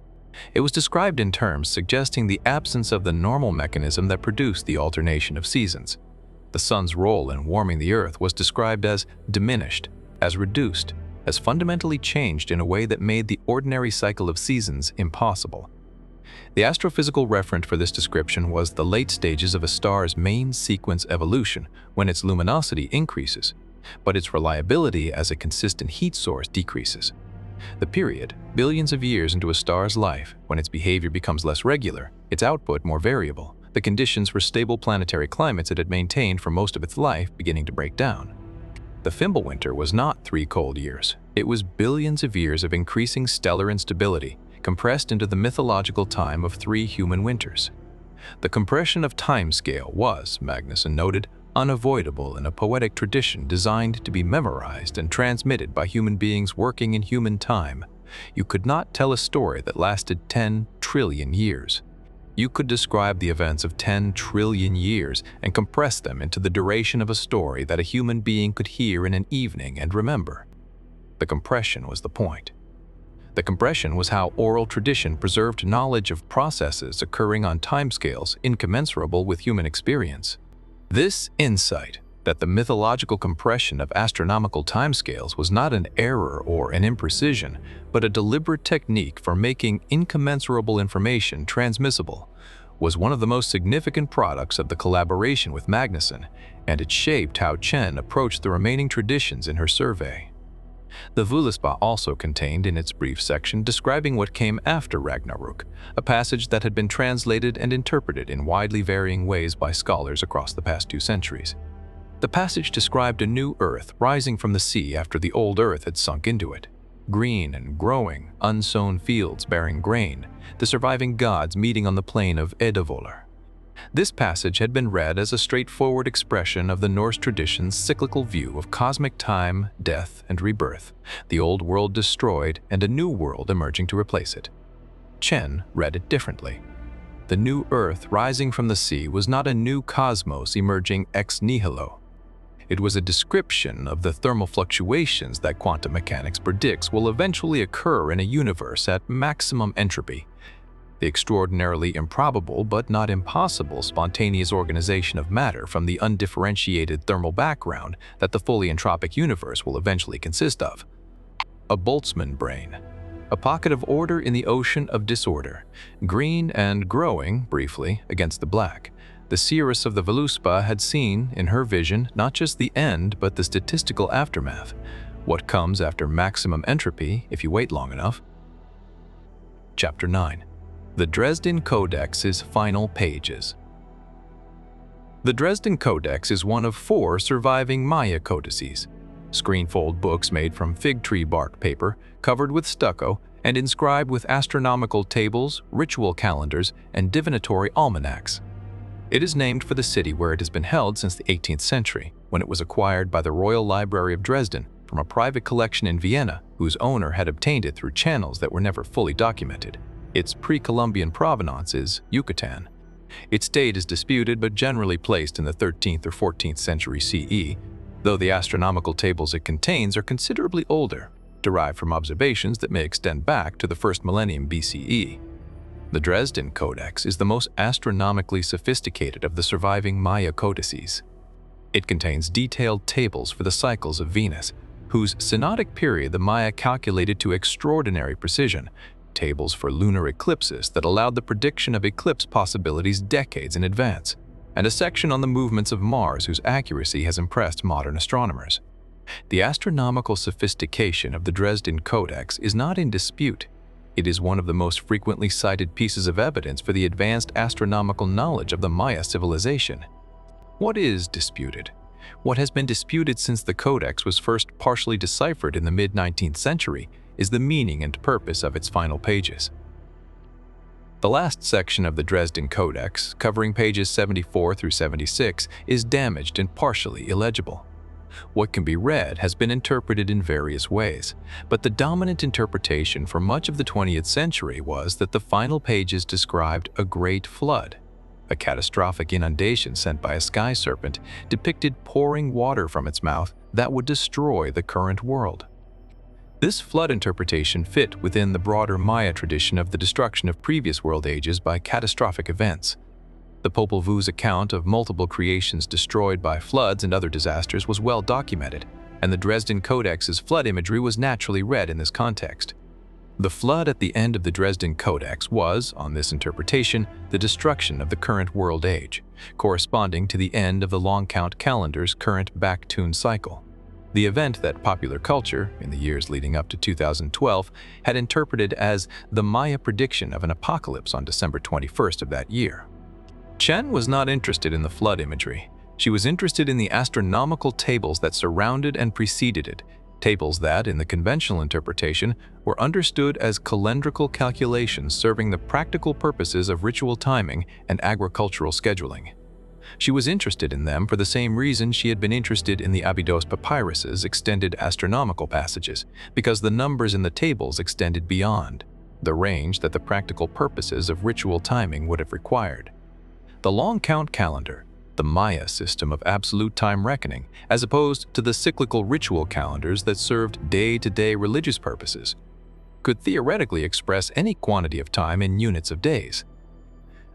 A: It was described in terms suggesting the absence of the normal mechanism that produced the alternation of seasons. The sun's role in warming the earth was described as diminished, as reduced, as fundamentally changed in a way that made the ordinary cycle of seasons impossible. The astrophysical referent for this description was the late stages of a star's main sequence evolution, when its luminosity increases, but its reliability as a consistent heat source decreases. The period, billions of years into a star's life, when its behavior becomes less regular, its output more variable, the conditions for stable planetary climates it had maintained for most of its life beginning to break down. The Fimbulwinter was not 3 cold years. It was billions of years of increasing stellar instability, compressed into the mythological time of 3 human winters. The compression of timescale was, Magnusson noted, unavoidable in a poetic tradition designed to be memorized and transmitted by human beings working in human time. You could not tell a story that lasted 10 trillion years. You could describe the events of 10 trillion years and compress them into the duration of a story that a human being could hear in an evening and remember. The compression was the point. The compression was how oral tradition preserved knowledge of processes occurring on timescales incommensurable with human experience. This insight that the mythological compression of astronomical timescales was not an error or an imprecision, but a deliberate technique for making incommensurable information transmissible, was one of the most significant products of the collaboration with Magnusson, and it shaped how Chen approached the remaining traditions in her survey. The Voluspa also contained in its brief section describing what came after Ragnarök, a passage that had been translated and interpreted in widely varying ways by scholars across the past 2 centuries. The passage described a new earth rising from the sea after the old earth had sunk into it. Green and growing, unsown fields bearing grain, the surviving gods meeting on the plain of Edavolur. This passage had been read as a straightforward expression of the Norse tradition's cyclical view of cosmic time, death, and rebirth, the old world destroyed and a new world emerging to replace it. Chen read it differently. The new earth rising from the sea was not a new cosmos emerging ex nihilo. It was a description of the thermal fluctuations that quantum mechanics predicts will eventually occur in a universe at maximum entropy. The extraordinarily improbable but not impossible spontaneous organization of matter from the undifferentiated thermal background that the fully entropic universe will eventually consist of. A Boltzmann brain. a pocket of order in the ocean of disorder, green and growing, briefly, against the black. The seeress of the Voluspa had seen, in her vision, not just the end, but the statistical aftermath. What comes after maximum entropy if you wait long enough. Chapter 9. The Dresden Codex's Final Pages. The Dresden Codex is one of 4 surviving Maya codices, screenfold books made from fig tree bark paper, covered with stucco, and inscribed with astronomical tables, ritual calendars, and divinatory almanacs. It is named for the city where it has been held since the 18th century, when it was acquired by the Royal Library of Dresden from a private collection in Vienna, whose owner had obtained it through channels that were never fully documented. Its pre-Columbian provenance is Yucatan. Its date is disputed but generally placed in the 13th or 14th century CE, though the astronomical tables it contains are considerably older, derived from observations that may extend back to the first millennium BCE. The Dresden Codex is the most astronomically sophisticated of the surviving Maya codices. It contains detailed tables for the cycles of Venus, whose synodic period the Maya calculated to extraordinary precision, tables for lunar eclipses that allowed the prediction of eclipse possibilities decades in advance, and a section on the movements of Mars whose accuracy has impressed modern astronomers. The astronomical sophistication of the Dresden Codex is not in dispute. It is one of the most frequently cited pieces of evidence for the advanced astronomical knowledge of the Maya civilization. What is disputed? What has been disputed since the Codex was first partially deciphered in the mid-19th century is the meaning and purpose of its final pages. The last section of the Dresden Codex, covering pages 74 through 76, is damaged and partially illegible. What can be read has been interpreted in various ways, but the dominant interpretation for much of the 20th century was that the final pages described a great flood. A catastrophic inundation sent by a sky serpent depicted pouring water from its mouth that would destroy the current world. This flood interpretation fit within the broader Maya tradition of the destruction of previous world ages by catastrophic events. The Popol Vuh's account of multiple creations destroyed by floods and other disasters was well documented, and the Dresden Codex's flood imagery was naturally read in this context. The flood at the end of the Dresden Codex was, on this interpretation, the destruction of the current world age, corresponding to the end of the long count calendar's current back-tune cycle. The event that popular culture, in the years leading up to 2012, had interpreted as the Maya prediction of an apocalypse on December 21st of that year. Chen was not interested in the flood imagery. She was interested in the astronomical tables that surrounded and preceded it, tables that, in the conventional interpretation, were understood as calendrical calculations serving the practical purposes of ritual timing and agricultural scheduling. She was interested in them for the same reason she had been interested in the Abydos papyrus's extended astronomical passages, because the numbers in the tables extended beyond the range that the practical purposes of ritual timing would have required. The long count calendar, the Maya system of absolute time reckoning, as opposed to the cyclical ritual calendars that served day-to-day religious purposes, could theoretically express any quantity of time in units of days.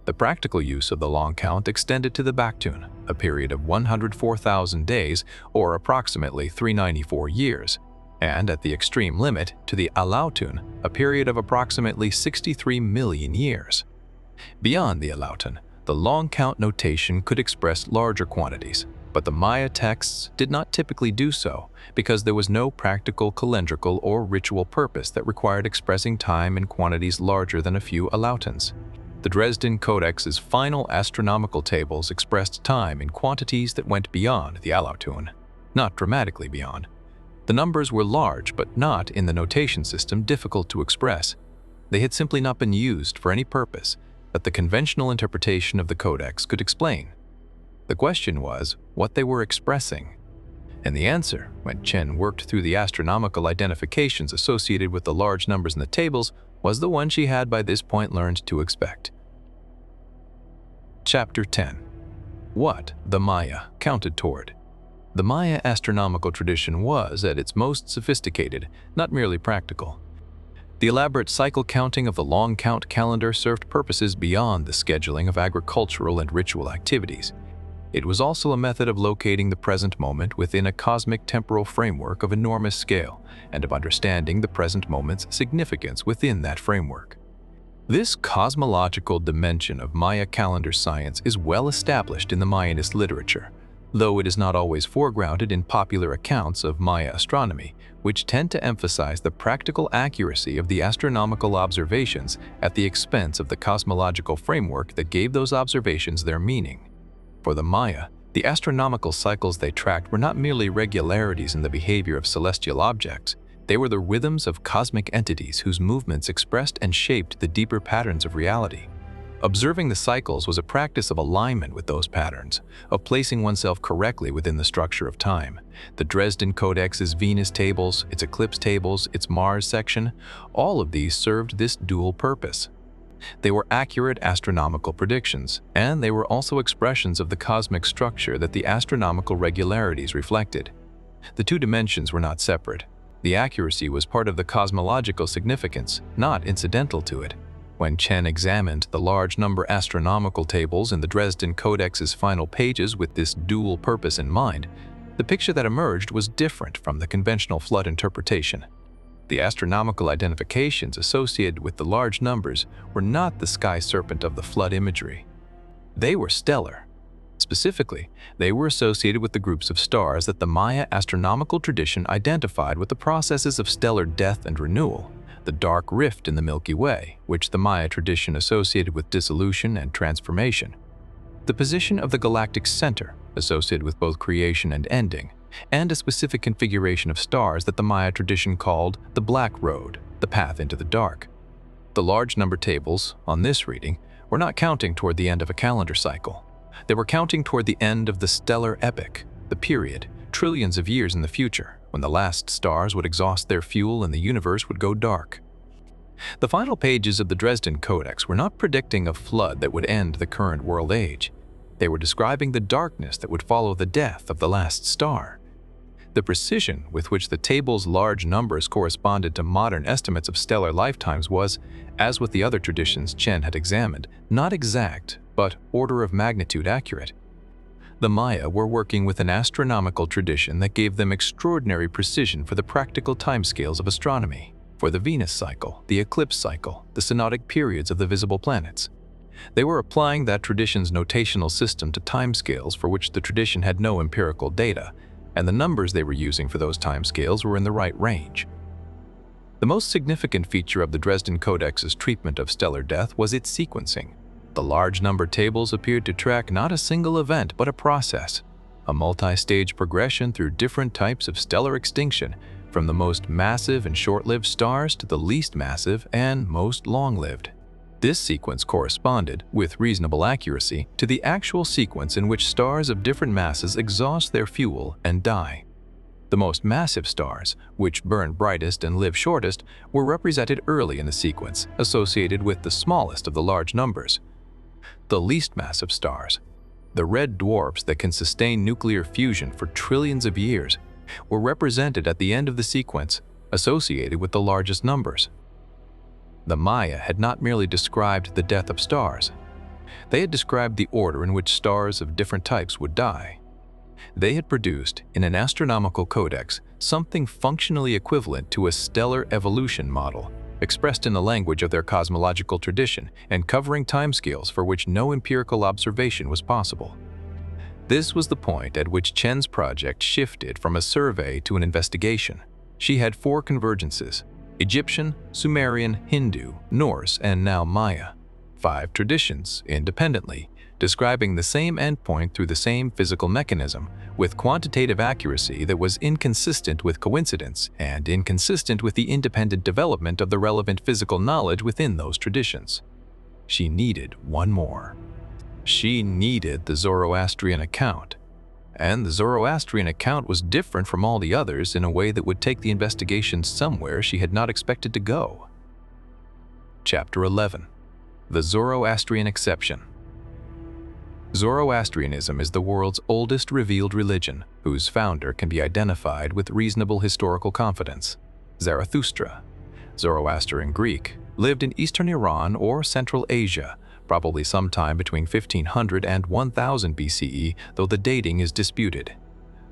A: The practical use of the long count extended to the Baktun, a period of 104,000 days, or approximately 394 years, and at the extreme limit to the Alautun, a period of approximately 63 million years. Beyond the Alautun, the long count notation could express larger quantities, but the Maya texts did not typically do so because there was no practical calendrical or ritual purpose that required expressing time in quantities larger than a few Alautuns. The Dresden Codex's final astronomical tables expressed time in quantities that went beyond the Alautun, not dramatically beyond. The numbers were large, but not, in the notation system, difficult to express. They had simply not been used for any purpose that the conventional interpretation of the Codex could explain. The question was what they were expressing. And the answer, when Chen worked through the astronomical identifications associated with the large numbers in the tables, was the one she had by this point learned to expect. Chapter 10. What the Maya counted toward. The Maya astronomical tradition was, at its most sophisticated, not merely practical. The elaborate cycle counting of the long count calendar served purposes beyond the scheduling of agricultural and ritual activities. It was also a method of locating the present moment within a cosmic temporal framework of enormous scale and of understanding the present moment's significance within that framework. This cosmological dimension of Maya calendar science is well established in the Mayanist literature, though it is not always foregrounded in popular accounts of Maya astronomy, which tend to emphasize the practical accuracy of the astronomical observations at the expense of the cosmological framework that gave those observations their meaning. For the Maya, the astronomical cycles they tracked were not merely regularities in the behavior of celestial objects. They were the rhythms of cosmic entities whose movements expressed and shaped the deeper patterns of reality. Observing the cycles was a practice of alignment with those patterns, of placing oneself correctly within the structure of time. The Dresden Codex's Venus tables, its eclipse tables, its Mars section, all of these served this dual purpose. They were accurate astronomical predictions, and they were also expressions of the cosmic structure that the astronomical regularities reflected. The two dimensions were not separate. The accuracy was part of the cosmological significance, not incidental to it. When Chen examined the large number astronomical tables in the Dresden Codex's final pages with this dual purpose in mind, the picture that emerged was different from the conventional flood interpretation. The astronomical identifications associated with the large numbers were not the sky serpent of the flood imagery. They were stellar. Specifically, they were associated with the groups of stars that the Maya astronomical tradition identified with the processes of stellar death and renewal, the dark rift in the Milky Way, which the Maya tradition associated with dissolution and transformation, the position of the galactic center, associated with both creation and ending, and a specific configuration of stars that the Maya tradition called the Black Road, the path into the dark. The large number tables, on this reading, were not counting toward the end of a calendar cycle. They were counting toward the end of the stellar epoch, the period, trillions of years in the future, when the last stars would exhaust their fuel and the universe would go dark. The final pages of the Dresden Codex were not predicting a flood that would end the current world age. They were describing the darkness that would follow the death of the last star. The precision with which the table's large numbers corresponded to modern estimates of stellar lifetimes was, as with the other traditions Chen had examined, not exact, but order of magnitude accurate. The Maya were working with an astronomical tradition that gave them extraordinary precision for the practical timescales of astronomy, for the Venus cycle, the eclipse cycle, the synodic periods of the visible planets. They were applying that tradition's notational system to timescales for which the tradition had no empirical data, and the numbers they were using for those timescales were in the right range. The most significant feature of the Dresden Codex's treatment of stellar death was its sequencing. The large number tables appeared to track not a single event but a process, a multi-stage progression through different types of stellar extinction, from the most massive and short-lived stars to the least massive and most long-lived. This sequence corresponded, with reasonable accuracy, to the actual sequence in which stars of different masses exhaust their fuel and die. The most massive stars, which burn brightest and live shortest, were represented early in the sequence, associated with the smallest of the large numbers. The least massive stars, the red dwarfs that can sustain nuclear fusion for trillions of years, were represented at the end of the sequence, associated with the largest numbers. The Maya had not merely described the death of stars. They had described the order in which stars of different types would die. They had produced, in an astronomical codex, something functionally equivalent to a stellar evolution model, expressed in the language of their cosmological tradition and covering timescales for which no empirical observation was possible. This was the point at which Chen's project shifted from a survey to an investigation. She had 4 convergences: Egyptian, Sumerian, Hindu, Norse, and now Maya. 5 traditions, independently, describing the same endpoint through the same physical mechanism, with quantitative accuracy that was inconsistent with coincidence and inconsistent with the independent development of the relevant physical knowledge within those traditions. She needed one more. She needed the Zoroastrian account. And the Zoroastrian account was different from all the others in a way that would take the investigation somewhere she had not expected to go. Chapter 11. The Zoroastrian Exception. Zoroastrianism is the world's oldest revealed religion, whose founder can be identified with reasonable historical confidence: Zarathustra. Zoroaster in Greek lived in eastern Iran or Central Asia, probably sometime between 1500 and 1000 BCE, though the dating is disputed.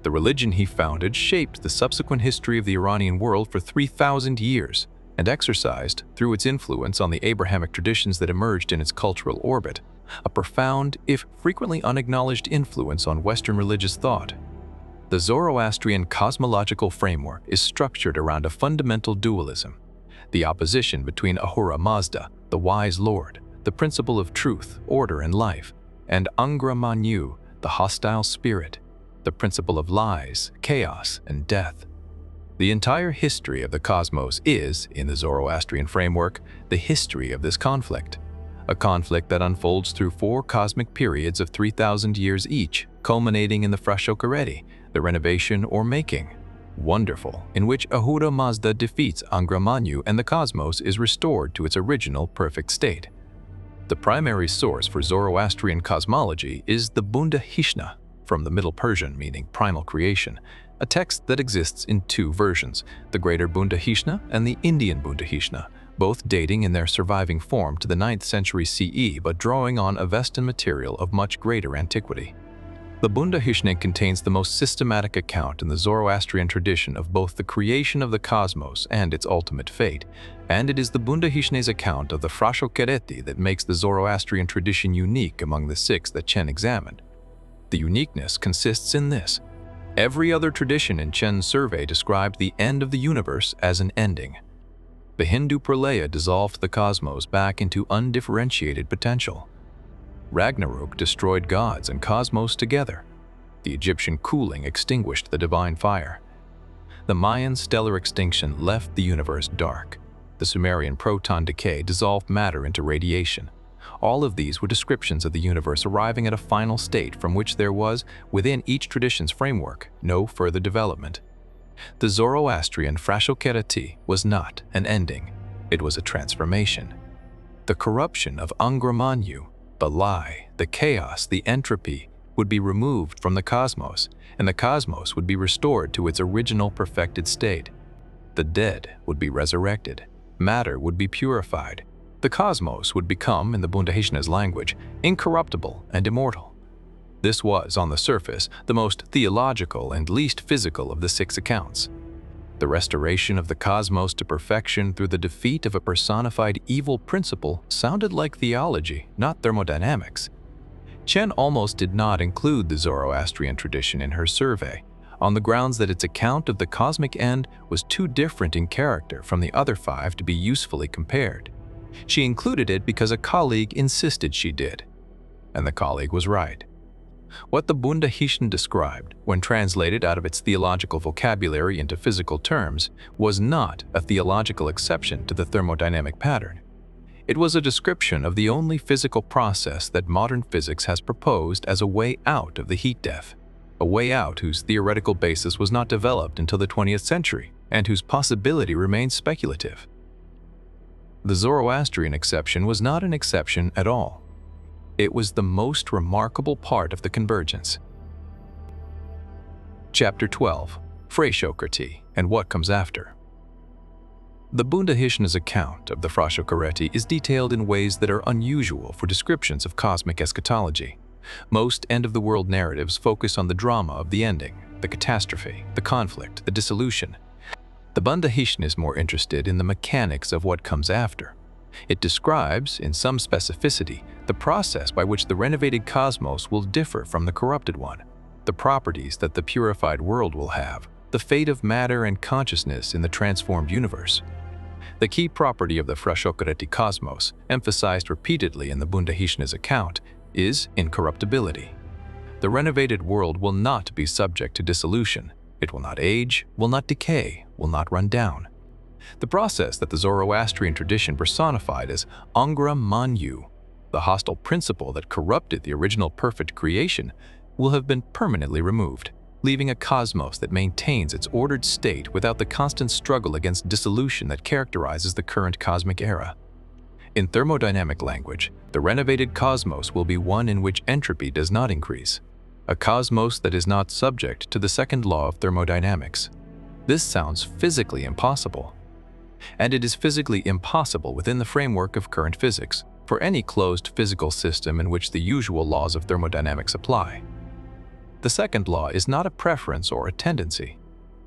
A: The religion he founded shaped the subsequent history of the Iranian world for 3,000 years and exercised, through its influence on the Abrahamic traditions that emerged in its cultural orbit, a profound, if frequently unacknowledged influence on Western religious thought. The Zoroastrian cosmological framework is structured around a fundamental dualism: the opposition between Ahura Mazda, the wise lord, the principle of truth, order, and life, and Angra Mainyu, the hostile spirit, the principle of lies, chaos, and death. The entire history of the cosmos is, in the Zoroastrian framework, the history of this conflict, a conflict that unfolds through 4 cosmic periods of 3,000 years each, culminating in the FRASHOKERETI, the renovation or making, wonderful, in which Ahura Mazda defeats Angra Mainyu and the cosmos is restored to its original perfect state. The primary source for Zoroastrian cosmology is the Bunda-Hishna, from the Middle Persian meaning primal creation, a text that exists in 2 versions, the Greater Bunda-Hishna and the Indian Bunda-Hishna, both dating in their surviving form to the 9th century CE but drawing on Avestan material of much greater antiquity. The Bunda-Hishna contains the most systematic account in the Zoroastrian tradition of both the creation of the cosmos and its ultimate fate, and it is the Bunda-Hishna's account of the FRASHOKERETI that makes the Zoroastrian tradition unique among the 6 that Chen examined. The uniqueness consists in this: every other tradition in Chen's survey described the end of the universe as an ending. The Hindu PRALAYA dissolved the cosmos back into undifferentiated potential. RAGNARÖK destroyed gods and cosmos together. The Egyptian cooling extinguished the divine fire. The Mayan stellar extinction left the universe dark. The Sumerian proton decay dissolved matter into radiation. All of these were descriptions of the universe arriving at a final state from which there was, within each tradition's framework, no further development. The Zoroastrian FRASHOKERETI was not an ending, it was a transformation. The corruption of Angra Mainyu, the lie, the chaos, the entropy, would be removed from the cosmos, and the cosmos would be restored to its original perfected state. The dead would be resurrected, matter would be purified. The cosmos would become, in the Bunda-Hishna's language, incorruptible and immortal. This was, on the surface, the most theological and least physical of the 6 accounts. The restoration of the cosmos to perfection through the defeat of a personified evil principle sounded like theology, not thermodynamics. Chen almost did not include the Zoroastrian tradition in her survey, on the grounds that its account of the cosmic end was too different in character from the other 5 to be usefully compared. She included it because a colleague insisted she did, and the colleague was right. What the Bunda-Hishna described, when translated out of its theological vocabulary into physical terms, was not a theological exception to the thermodynamic pattern. It was a description of the only physical process that modern physics has proposed as a way out of the heat death, a way out whose theoretical basis was not developed until the 20th century and whose possibility remains speculative. The Zoroastrian exception was not an exception at all. It was the most remarkable part of the convergence. Chapter 12. FRASHOKERETI and what comes after. The Bunda-Hishna's account of the FRASHOKERETI is detailed in ways that are unusual for descriptions of cosmic eschatology. Most end-of-the-world narratives focus on the drama of the ending, the catastrophe, the conflict, the dissolution. The Bunda-Hishna is more interested in the mechanics of what comes after. It describes, in some specificity, the process by which the renovated cosmos will differ from the corrupted one, the properties that the purified world will have, the fate of matter and consciousness in the transformed universe. The key property of the FRASHOKERETI cosmos, emphasized repeatedly in the Bunda-Hishna's account, is incorruptibility. The renovated world will not be subject to dissolution. It will not age, will not decay, will not run down. The process that the Zoroastrian tradition personified as Angra Mainyu, the hostile principle that corrupted the original perfect creation, will have been permanently removed, leaving a cosmos that maintains its ordered state without the constant struggle against dissolution that characterizes the current cosmic era. In thermodynamic language, the renovated cosmos will be one in which entropy does not increase, a cosmos that is not subject to the second law of thermodynamics. This sounds physically impossible. And it is physically impossible within the framework of current physics, for any closed physical system in which the usual laws of thermodynamics apply. The second law is not a preference or a tendency.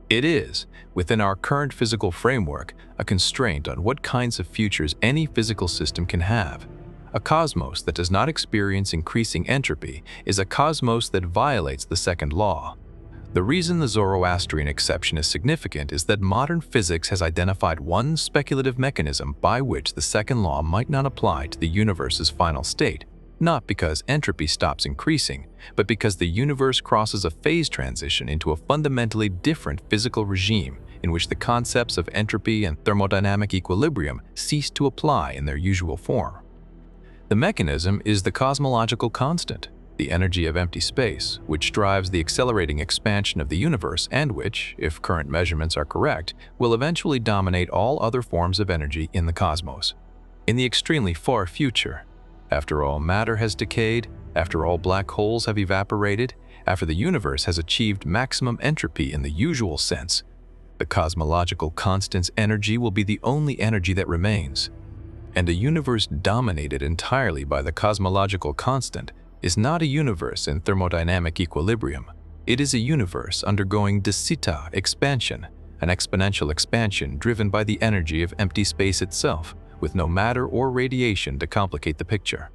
A: It is, within our current physical framework, a constraint on what kinds of futures any physical system can have. A cosmos that does not experience increasing entropy is a cosmos that violates the second law. The reason the Zoroastrian exception is significant is that modern physics has identified one speculative mechanism by which the second law might not apply to the universe's final state, not because entropy stops increasing, but because the universe crosses a phase transition into a fundamentally different physical regime in which the concepts of entropy and thermodynamic equilibrium cease to apply in their usual form. The mechanism is the cosmological constant, the energy of empty space, which drives the accelerating expansion of the universe and which, if current measurements are correct, will eventually dominate all other forms of energy in the cosmos. In the extremely far future, after all matter has decayed, after all black holes have evaporated, after the universe has achieved maximum entropy in the usual sense, the cosmological constant's energy will be the only energy that remains. And a universe dominated entirely by the cosmological constant is not a universe in thermodynamic equilibrium. It is a universe undergoing de situ expansion, an exponential expansion driven by the energy of empty space itself, with no matter or radiation to complicate the picture.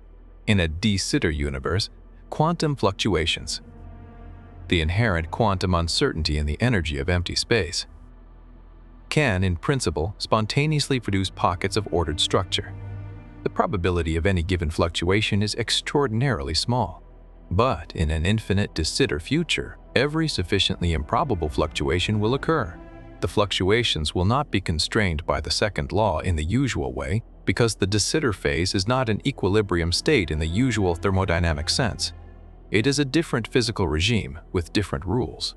A: In a de situ universe, quantum fluctuations, the inherent quantum uncertainty in the energy of empty space, can, in principle, spontaneously produce pockets of ordered structure. The probability of any given fluctuation is extraordinarily small. But in an infinite de situ future, every sufficiently improbable fluctuation will occur. The fluctuations will not be constrained by the second law in the usual way, because the de situ phase is not an equilibrium state in the usual thermodynamic sense. It is a different physical regime with different rules.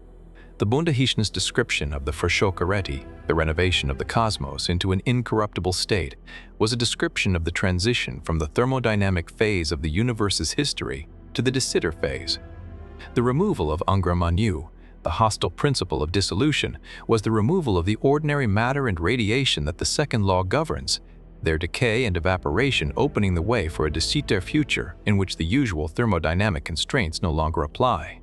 A: The Bundahishna's description of the FRASHOKERETI, the renovation of the cosmos into an incorruptible state, was a description of the transition from the thermodynamic phase of the universe's history to the de situ phase. The removal of Angra Mainyu, the hostile principle of dissolution, was the removal of the ordinary matter and radiation that the second law governs, their decay and evaporation opening the way for a de situ future in which the usual thermodynamic constraints no longer apply.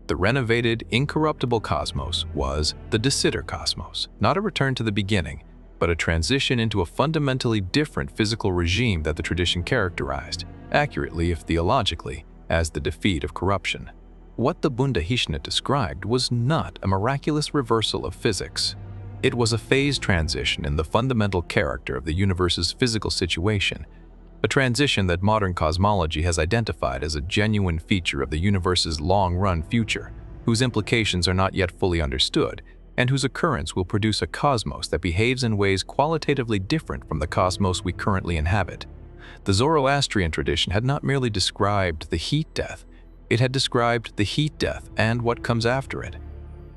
A: The renovated, incorruptible cosmos was the de situ cosmos, not a return to the beginning, but a transition into a fundamentally different physical regime that the tradition characterized, accurately if theologically, as the defeat of corruption. What the Bundahishna described was not a miraculous reversal of physics. It was a phase transition in the fundamental character of the universe's physical situation, a transition that modern cosmology has identified as a genuine feature of the universe's long-run future, whose implications are not yet fully understood, and whose occurrence will produce a cosmos that behaves in ways qualitatively different from the cosmos we currently inhabit. The Zoroastrian tradition had not merely described the heat death, it had described the heat death and what comes after it.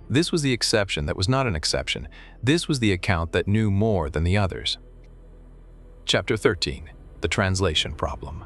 A: This was the exception that was not an exception. This was the account that knew more than the others. Chapter 13. The Translation Problem.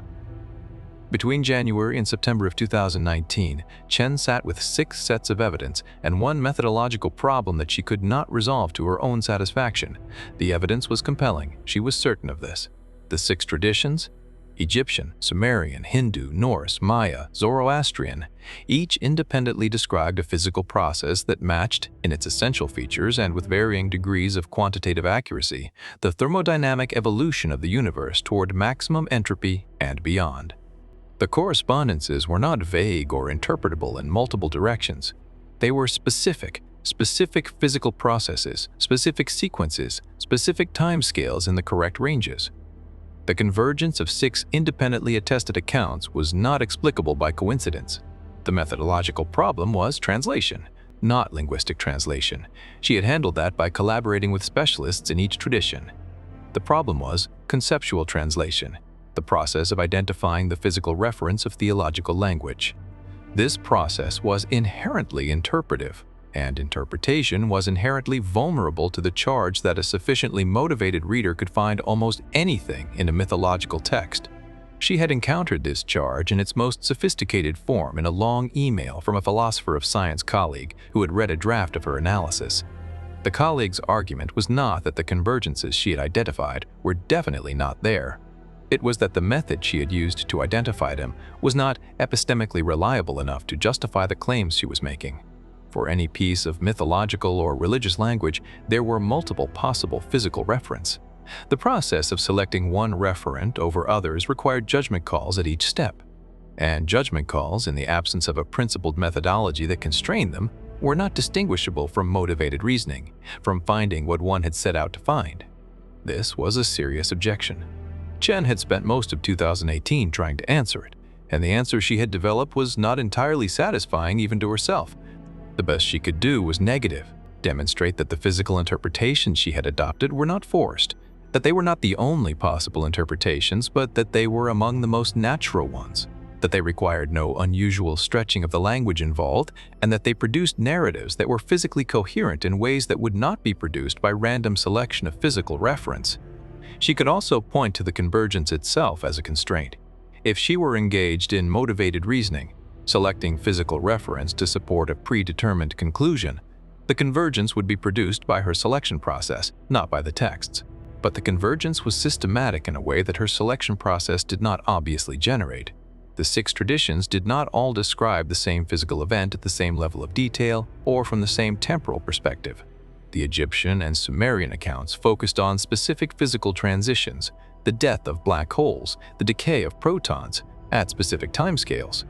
A: Between January and September of 2019, Chen sat with 6 sets of evidence and one methodological problem that she could not resolve to her own satisfaction. The evidence was compelling, she was certain of this. The 6 traditions, Egyptian, Sumerian, Hindu, Norse, Maya, Zoroastrian, each independently described a physical process that matched, in its essential features and with varying degrees of quantitative accuracy, the thermodynamic evolution of the universe toward maximum entropy and beyond. The correspondences were not vague or interpretable in multiple directions. They were specific physical processes, specific sequences, specific timescales in the correct ranges. The convergence of 6 independently attested accounts was not explicable by coincidence. The methodological problem was translation, not linguistic translation. She had handled that by collaborating with specialists in each tradition. The problem was conceptual translation, the process of identifying the physical reference of theological language. This process was inherently interpretive, and interpretation was inherently vulnerable to the charge that a sufficiently motivated reader could find almost anything in a mythological text. She had encountered this charge in its most sophisticated form in a long email from a philosopher of science colleague who had read a draft of her analysis. The colleague's argument was not that the convergences she had identified were definitely not there. It was that the method she had used to identify them was not epistemically reliable enough to justify the claims she was making. For any piece of mythological or religious language, there were multiple possible physical referents. The process of selecting one referent over others required judgment calls at each step. And judgment calls, in the absence of a principled methodology that constrained them, were not distinguishable from motivated reasoning, from finding what one had set out to find. This was a serious objection. Chen had spent most of 2018 trying to answer it, and the answer she had developed was not entirely satisfying even to herself. The best she could do was negative, demonstrate that the physical interpretations she had adopted were not forced, that they were not the only possible interpretations, but that they were among the most natural ones, that they required no unusual stretching of the language involved, and that they produced narratives that were physically coherent in ways that would not be produced by random selection of physical reference. She could also point to the convergence itself as a constraint. If she were engaged in motivated reasoning, selecting physical reference to support a predetermined conclusion, the convergence would be produced by her selection process, not by the texts. But the convergence was systematic in a way that her selection process did not obviously generate. The 6 traditions did not all describe the same physical event at the same level of detail or from the same temporal perspective. The Egyptian and Sumerian accounts focused on specific physical transitions, the death of black holes, the decay of protons, at specific timescales.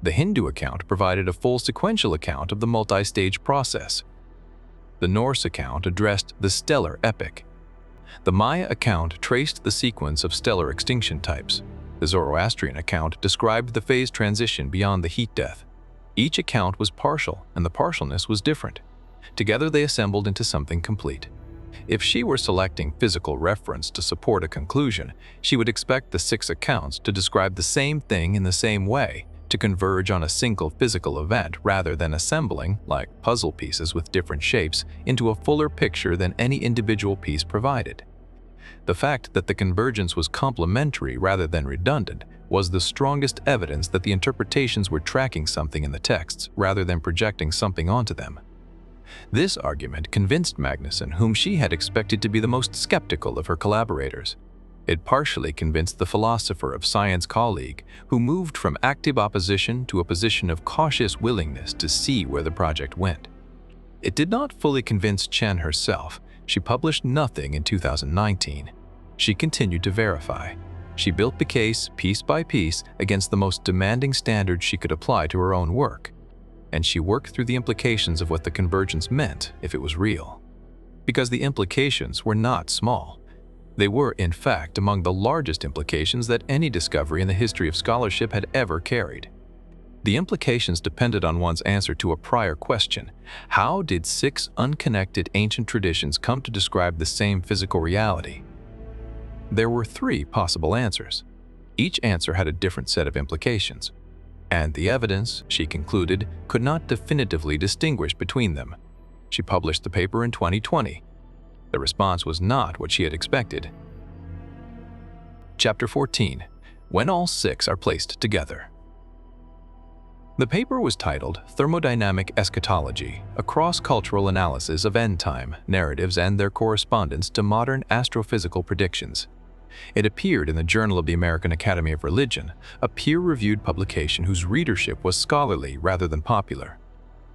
A: The Hindu account provided a full sequential account of the multi-stage process. The Norse account addressed the stellar epoch. The Maya account traced the sequence of stellar extinction types. The Zoroastrian account described the phase transition beyond the heat death. Each account was partial, and the partialness was different. Together they assembled into something complete. If she were selecting physical reference to support a conclusion, she would expect the 6 accounts to describe the same thing in the same way, to converge on a single physical event rather than assembling, like puzzle pieces with different shapes, into a fuller picture than any individual piece provided. The fact that the convergence was complementary rather than redundant was the strongest evidence that the interpretations were tracking something in the texts rather than projecting something onto them. This argument convinced Magnuson, whom she had expected to be the most skeptical of her collaborators. It partially convinced the philosopher of science colleague, who moved from active opposition to a position of cautious willingness to see where the project went. It did not fully convince Chen herself. She published nothing in 2019. She continued to verify. She built the case piece by piece against the most demanding standards she could apply to her own work. And she worked through the implications of what the convergence meant if it was real. Because the implications were not small. They were, in fact, among the largest implications that any discovery in the history of scholarship had ever carried. The implications depended on one's answer to a prior question: how did 6 unconnected ancient traditions come to describe the same physical reality? There were 3 possible answers. Each answer had a different set of implications. And the evidence, she concluded, could not definitively distinguish between them. She published the paper in 2020. The response was not what she had expected. Chapter 14. When all 6 are placed together. The paper was titled Thermodynamic Eschatology, a cross-cultural analysis of end-time narratives and their correspondence to modern astrophysical predictions. It appeared in the Journal of the American Academy of Religion, a peer-reviewed publication whose readership was scholarly rather than popular.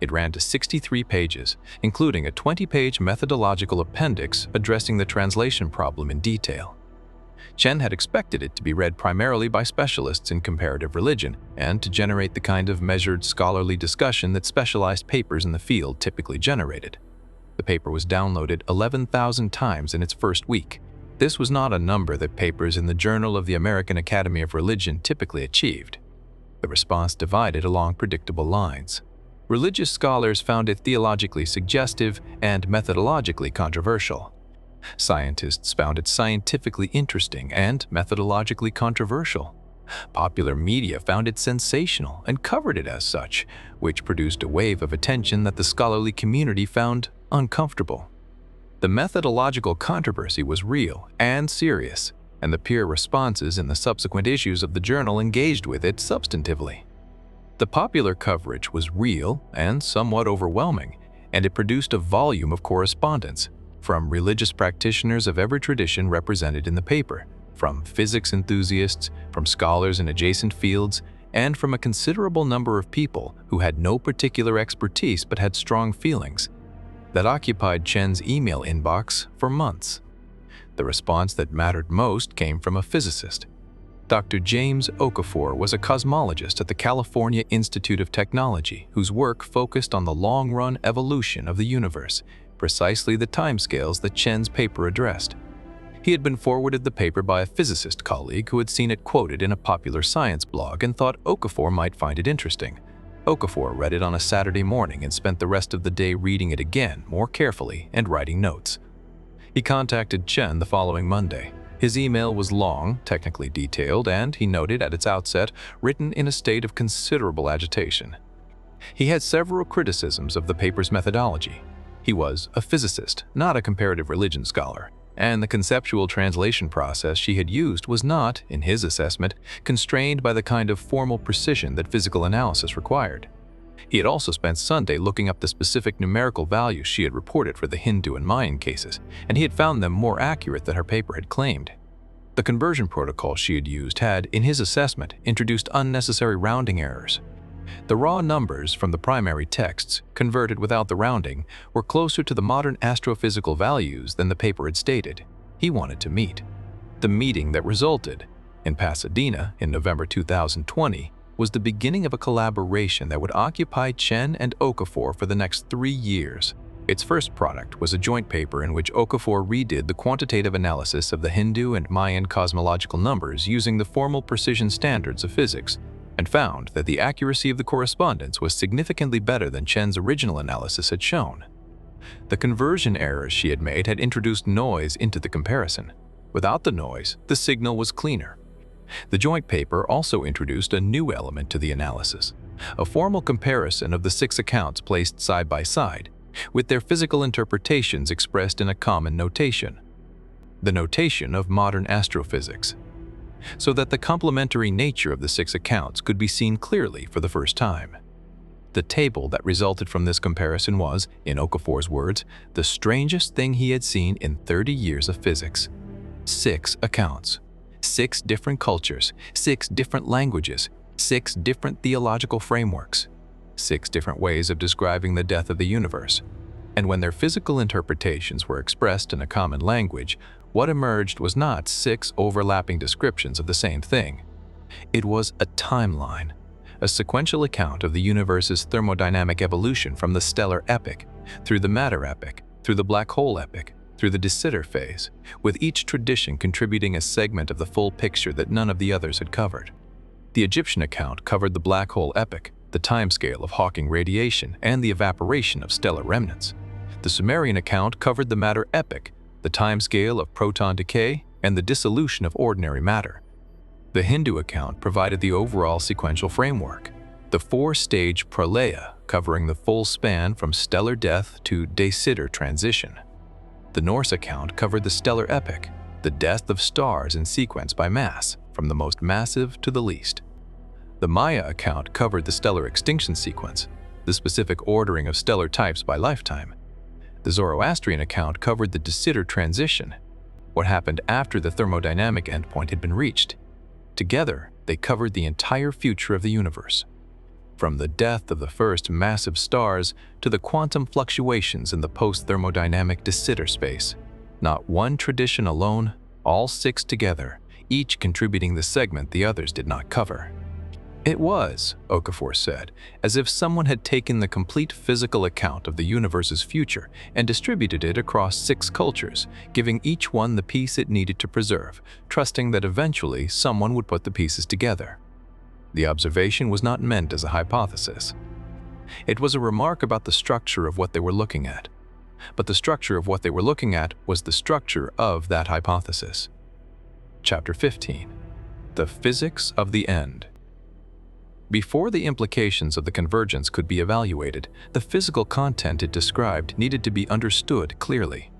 A: It ran to 63 pages, including a 20-page methodological appendix addressing the translation problem in detail. Chen had expected it to be read primarily by specialists in comparative religion and to generate the kind of measured scholarly discussion that specialized papers in the field typically generated. The paper was downloaded 11,000 times in its first week. This was not a number that papers in the Journal of the American Academy of Religion typically achieved. The response divided along predictable lines. Religious scholars found it theologically suggestive and methodologically controversial. Scientists found it scientifically interesting and methodologically controversial. Popular media found it sensational and covered it as such, which produced a wave of attention that the scholarly community found uncomfortable. The methodological controversy was real and serious, and the peer responses in the subsequent issues of the journal engaged with it substantively. The popular coverage was real and somewhat overwhelming, and it produced a volume of correspondence from religious practitioners of every tradition represented in the paper, from physics enthusiasts, from scholars in adjacent fields, and from a considerable number of people who had no particular expertise but had strong feelings, that occupied Chen's email inbox for months. The response that mattered most came from a physicist. Dr. James Okafor was a cosmologist at the California Institute of Technology whose work focused on the long-run evolution of the universe, precisely the timescales that Chen's paper addressed. He had been forwarded the paper by a physicist colleague who had seen it quoted in a popular science blog and thought Okafor might find it interesting. Okafor read it on a Saturday morning and spent the rest of the day reading it again more carefully and writing notes. He contacted Chen the following Monday. His email was long, technically detailed, and, he noted at its outset, written in a state of considerable agitation. He had several criticisms of the paper's methodology. He was a physicist, not a comparative religion scholar, and the conceptual translation process she had used was not, in his assessment, constrained by the kind of formal precision that physical analysis required. He had also spent Sunday looking up the specific numerical values she had reported for the Hindu and Mayan cases, and he had found them more accurate than her paper had claimed. The conversion protocol she had used had, in his assessment, introduced unnecessary rounding errors. The raw numbers from the primary texts, converted without the rounding, were closer to the modern astrophysical values than the paper had stated. He wanted to meet. The meeting that resulted, in Pasadena in November 2020, was the beginning of a collaboration that would occupy Chen and Okafor for the next 3 years. Its first product was a joint paper in which Okafor redid the quantitative analysis of the Hindu and Mayan cosmological numbers using the formal precision standards of physics, and found that the accuracy of the correspondence was significantly better than Chen's original analysis had shown. The conversion errors she had made had introduced noise into the comparison. Without the noise, the signal was cleaner. The joint paper also introduced a new element to the analysis, a formal comparison of the 6 accounts placed side by side, with their physical interpretations expressed in a common notation, the notation of modern astrophysics, so that the complementary nature of the 6 accounts could be seen clearly for the first time. The table that resulted from this comparison was, in Okafor's words, the strangest thing he had seen in 30 years of physics. 6 accounts. 6 different cultures, 6 different languages, 6 different theological frameworks, 6 different ways of describing the death of the universe. And when their physical interpretations were expressed in a common language, what emerged was not 6 overlapping descriptions of the same thing. It was a timeline, a sequential account of the universe's thermodynamic evolution from the stellar epoch, through the matter epoch, through the black hole epoch, through the de Sitter phase, with each tradition contributing a segment of the full picture that none of the others had covered. The Egyptian account covered the black hole epoch, the timescale of Hawking radiation, and the evaporation of stellar remnants. The Sumerian account covered the matter epoch, the timescale of proton decay, and the dissolution of ordinary matter. The Hindu account provided the overall sequential framework, the 4-stage PRALAYA covering the full span from stellar death to de Sitter transition. The Norse account covered the stellar epoch, the death of stars in sequence by mass, from the most massive to the least. The Maya account covered the stellar extinction sequence, the specific ordering of stellar types by lifetime. The Zoroastrian account covered the de Sitter transition, what happened after the thermodynamic endpoint had been reached. Together, they covered the entire future of the universe, from the death of the first massive stars to the quantum fluctuations in the post-thermodynamic de Sitter space. Not one tradition alone, all 6 together, each contributing the segment the others did not cover. It was, Okafor said, as if someone had taken the complete physical account of the universe's future and distributed it across 6 cultures, giving each one the piece it needed to preserve, trusting that eventually someone would put the pieces together. The observation was not meant as a hypothesis. It was a remark about the structure of what they were looking at. But the structure of what they were looking at was the structure of that hypothesis. Chapter 15. The Physics of the End. Before the implications of the convergence could be evaluated, the physical content it described needed to be understood clearly.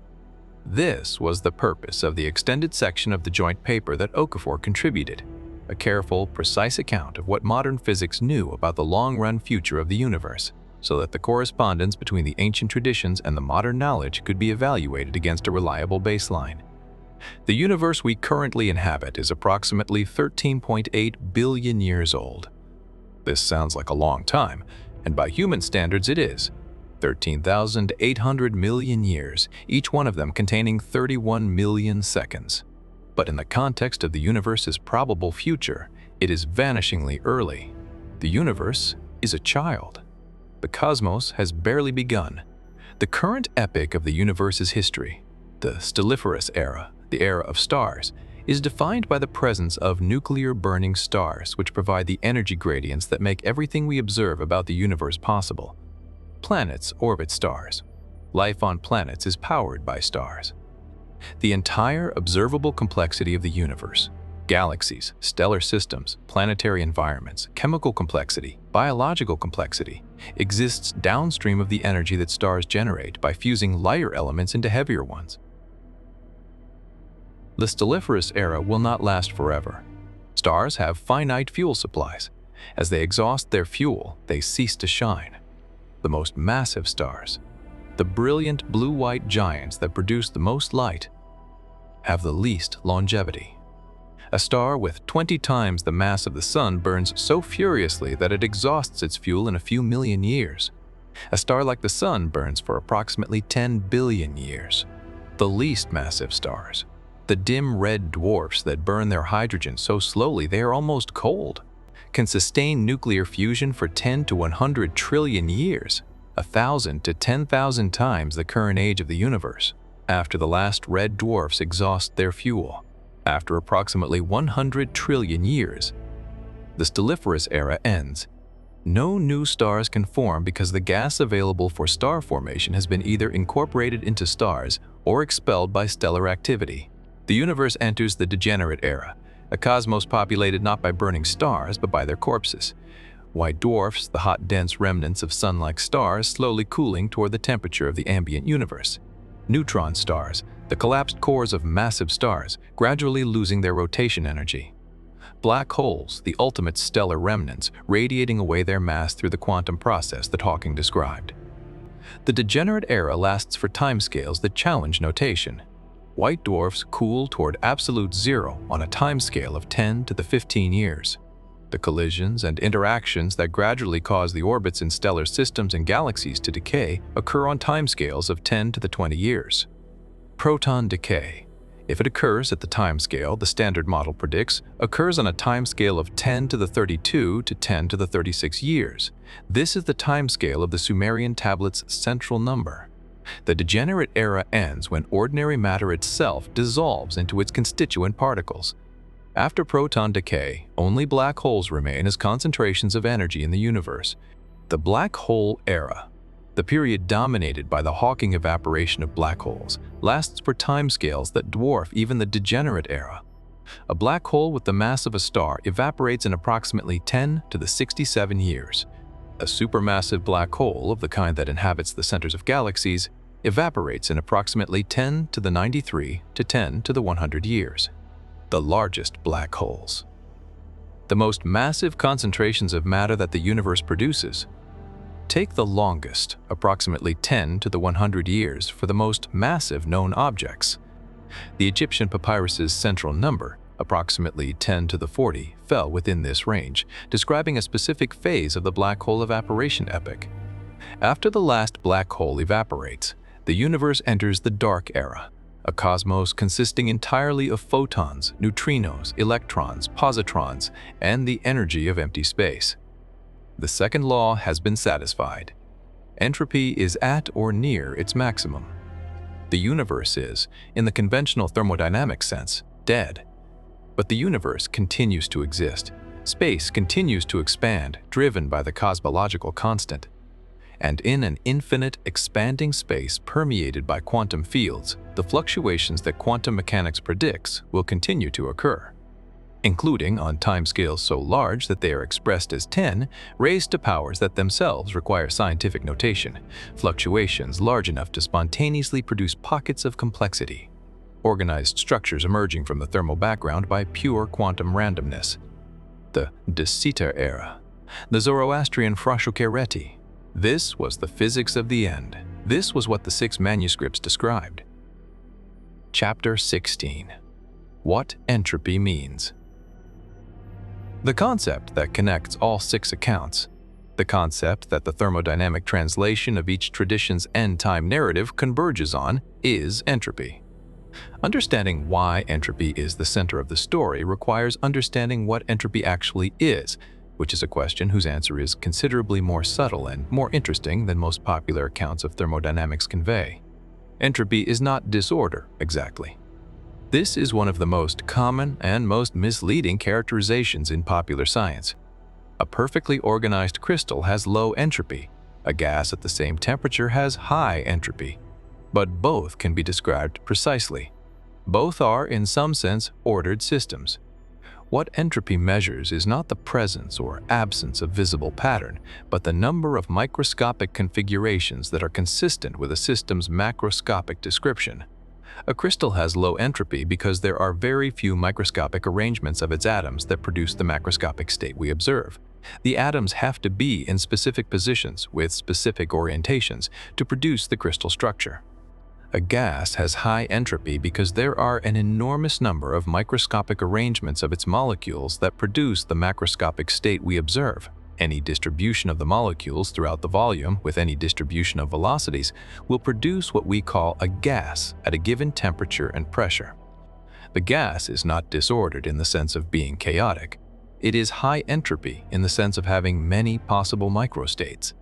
A: This was the purpose of the extended section of the joint paper that Okafor contributed, a careful, precise account of what modern physics knew about the long-run future of the universe, so that the correspondence between the ancient traditions and the modern knowledge could be evaluated against a reliable baseline. The universe we currently inhabit is approximately 13.8 billion years old. This sounds like a long time, and by human standards it is. 13,800 million years, each one of them containing 31 million seconds. But in the context of the universe's probable future, it is vanishingly early. The universe is a child. The cosmos has barely begun. The current epoch of the universe's history, the stelliferous era, the era of stars, is defined by the presence of nuclear burning stars which provide the energy gradients that make everything we observe about the universe possible. Planets orbit stars. Life on planets is powered by stars. The entire observable complexity of the universe, galaxies, stellar systems, planetary environments, chemical complexity, biological complexity, exists downstream of the energy that stars generate by fusing lighter elements into heavier ones. The stelliferous era will not last forever. Stars have finite fuel supplies. As they exhaust their fuel, they cease to shine. The most massive stars, the brilliant blue-white giants that produce the most light, have the least longevity. A star with 20 times the mass of the Sun burns so furiously that it exhausts its fuel in a few million years. A star like the Sun burns for approximately 10 billion years. The least massive stars, the dim red dwarfs that burn their hydrogen so slowly they are almost cold, can sustain nuclear fusion for 10 to 100 trillion years, 1,000 to 10,000 times the current age of the universe, after the last red dwarfs exhaust their fuel. After approximately 100 trillion years, the stelliferous era ends. No new stars can form because the gas available for star formation has been either incorporated into stars or expelled by stellar activity. The universe enters the degenerate era, a cosmos populated not by burning stars but by their corpses. White dwarfs, the hot dense remnants of sun-like stars slowly cooling toward the temperature of the ambient universe. Neutron stars, the collapsed cores of massive stars, gradually losing their rotation energy. Black holes, the ultimate stellar remnants, radiating away their mass through the quantum process that Hawking described. The degenerate era lasts for timescales that challenge notation. White dwarfs cool toward absolute zero on a timescale of 10 to the 15 years. The collisions and interactions that gradually cause the orbits in stellar systems and galaxies to decay occur on timescales of 10 to the 20 years. Proton decay, if it occurs at the timescale the standard model predicts, occurs on a timescale of 10 to the 32 to 10 to the 36 years. This is the timescale of the Sumerian tablet's central number. The degenerate era ends when ordinary matter itself dissolves into its constituent particles. After proton decay, only black holes remain as concentrations of energy in the universe. The black hole era, the period dominated by the Hawking evaporation of black holes, lasts for timescales that dwarf even the degenerate era. A black hole with the mass of a star evaporates in approximately 10 to the 67 years. A supermassive black hole of the kind that inhabits the centers of galaxies evaporates in approximately 10 to the 93 to 10 to the 100 years. The largest black holes, the most massive concentrations of matter that the universe produces, take the longest, approximately 10 to the 100 years, for the most massive known objects. The Egyptian papyrus's central number, approximately 10 to the 40, fell within this range, describing a specific phase of the black hole evaporation epoch. After the last black hole evaporates, the universe enters the dark era, a cosmos consisting entirely of photons, neutrinos, electrons, positrons, and the energy of empty space. The second law has been satisfied. Entropy is at or near its maximum. The universe is, in the conventional thermodynamic sense, dead. But the universe continues to exist. Space continues to expand, driven by the cosmological constant. And in an infinite, expanding space permeated by quantum fields, the fluctuations that quantum mechanics predicts will continue to occur, including on timescales so large that they are expressed as 10 raised to powers that themselves require scientific notation, fluctuations large enough to spontaneously produce pockets of complexity, organized structures emerging from the thermal background by pure quantum randomness. The DISSOLUTION era, the Zoroastrian FRASHOKERETI. This was the physics of the end. This was what the 6 manuscripts described. Chapter 16. What entropy means. The concept that connects all 6 accounts, the concept that the thermodynamic translation of each tradition's end-time narrative converges on, is entropy. Understanding why entropy is the center of the story requires understanding what entropy actually is, which is a question whose answer is considerably more subtle and more interesting than most popular accounts of thermodynamics convey. Entropy is not disorder, exactly. This is one of the most common and most misleading characterizations in popular science. A perfectly organized crystal has low entropy. A gas at the same temperature has high entropy. But both can be described precisely. Both are, in some sense, ordered systems. What entropy measures is not the presence or absence of visible pattern, but the number of microscopic configurations that are consistent with a system's macroscopic description. A crystal has low entropy because there are very few microscopic arrangements of its atoms that produce the macroscopic state we observe. The atoms have to be in specific positions with specific orientations to produce the crystal structure. A gas has high entropy because there are an enormous number of microscopic arrangements of its molecules that produce the macroscopic state we observe. Any distribution of the molecules throughout the volume with any distribution of velocities will produce what we call a gas at a given temperature and pressure. The gas is not disordered in the sense of being chaotic. It is high entropy in the sense of having many possible microstates.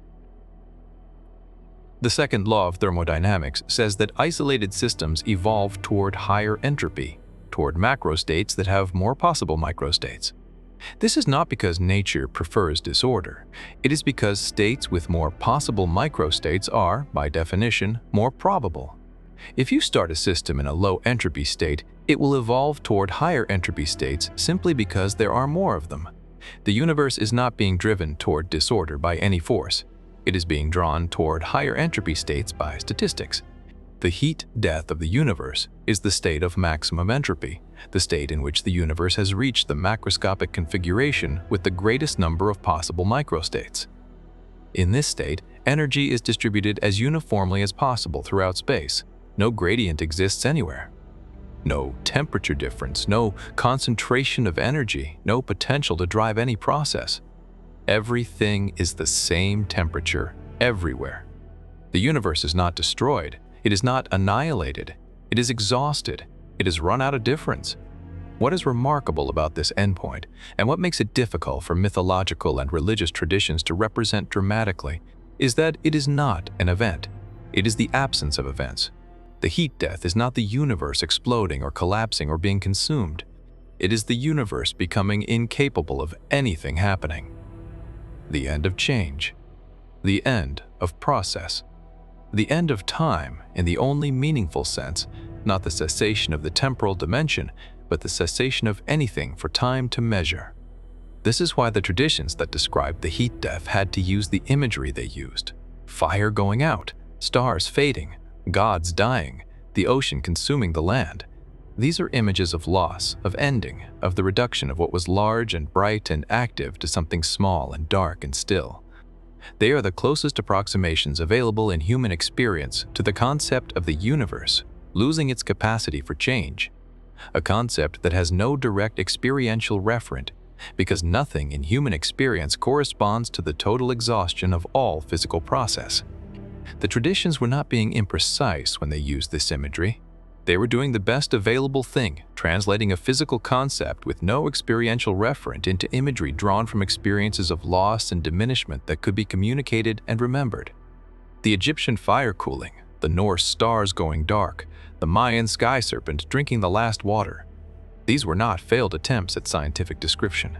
A: The second law of thermodynamics says that isolated systems evolve toward higher entropy, toward macrostates that have more possible microstates. This is not because nature prefers disorder. It is because states with more possible microstates are, by definition, more probable. If you start a system in a low entropy state, it will evolve toward higher entropy states simply because there are more of them. The universe is not being driven toward disorder by any force. It is being drawn toward higher entropy states by statistics. The heat death of the universe is the state of maximum entropy, the state in which the universe has reached the macroscopic configuration with the greatest number of possible microstates. In this state, energy is distributed as uniformly as possible throughout space. No gradient exists anywhere. No temperature difference, no concentration of energy, no potential to drive any process. Everything is the same temperature everywhere. The universe is not destroyed. It is not annihilated. It is exhausted. It has run out of difference. What is remarkable about this endpoint, and what makes it difficult for mythological and religious traditions to represent dramatically, is that it is not an event. It is the absence of events. The heat death is not the universe exploding or collapsing or being consumed. It is the universe becoming incapable of anything happening. The end of change. The end of process. The end of time in the only meaningful sense, not the cessation of the temporal dimension, but the cessation of anything for time to measure. This is why the traditions that described the heat death had to use the imagery they used. Fire going out, stars fading, gods dying, the ocean consuming the land. These are images of loss, of ending, of the reduction of what was large and bright and active to something small and dark and still. They are the closest approximations available in human experience to the concept of the universe losing its capacity for change, a concept that has no direct experiential referent because nothing in human experience corresponds to the total exhaustion of all physical process. The traditions were not being imprecise when they used this imagery. They were doing the best available thing, translating a physical concept with no experiential referent into imagery drawn from experiences of loss and diminishment that could be communicated and remembered. The Egyptian fire cooling, the Norse stars going dark, the Mayan sky serpent drinking the last water. These were not failed attempts at scientific description.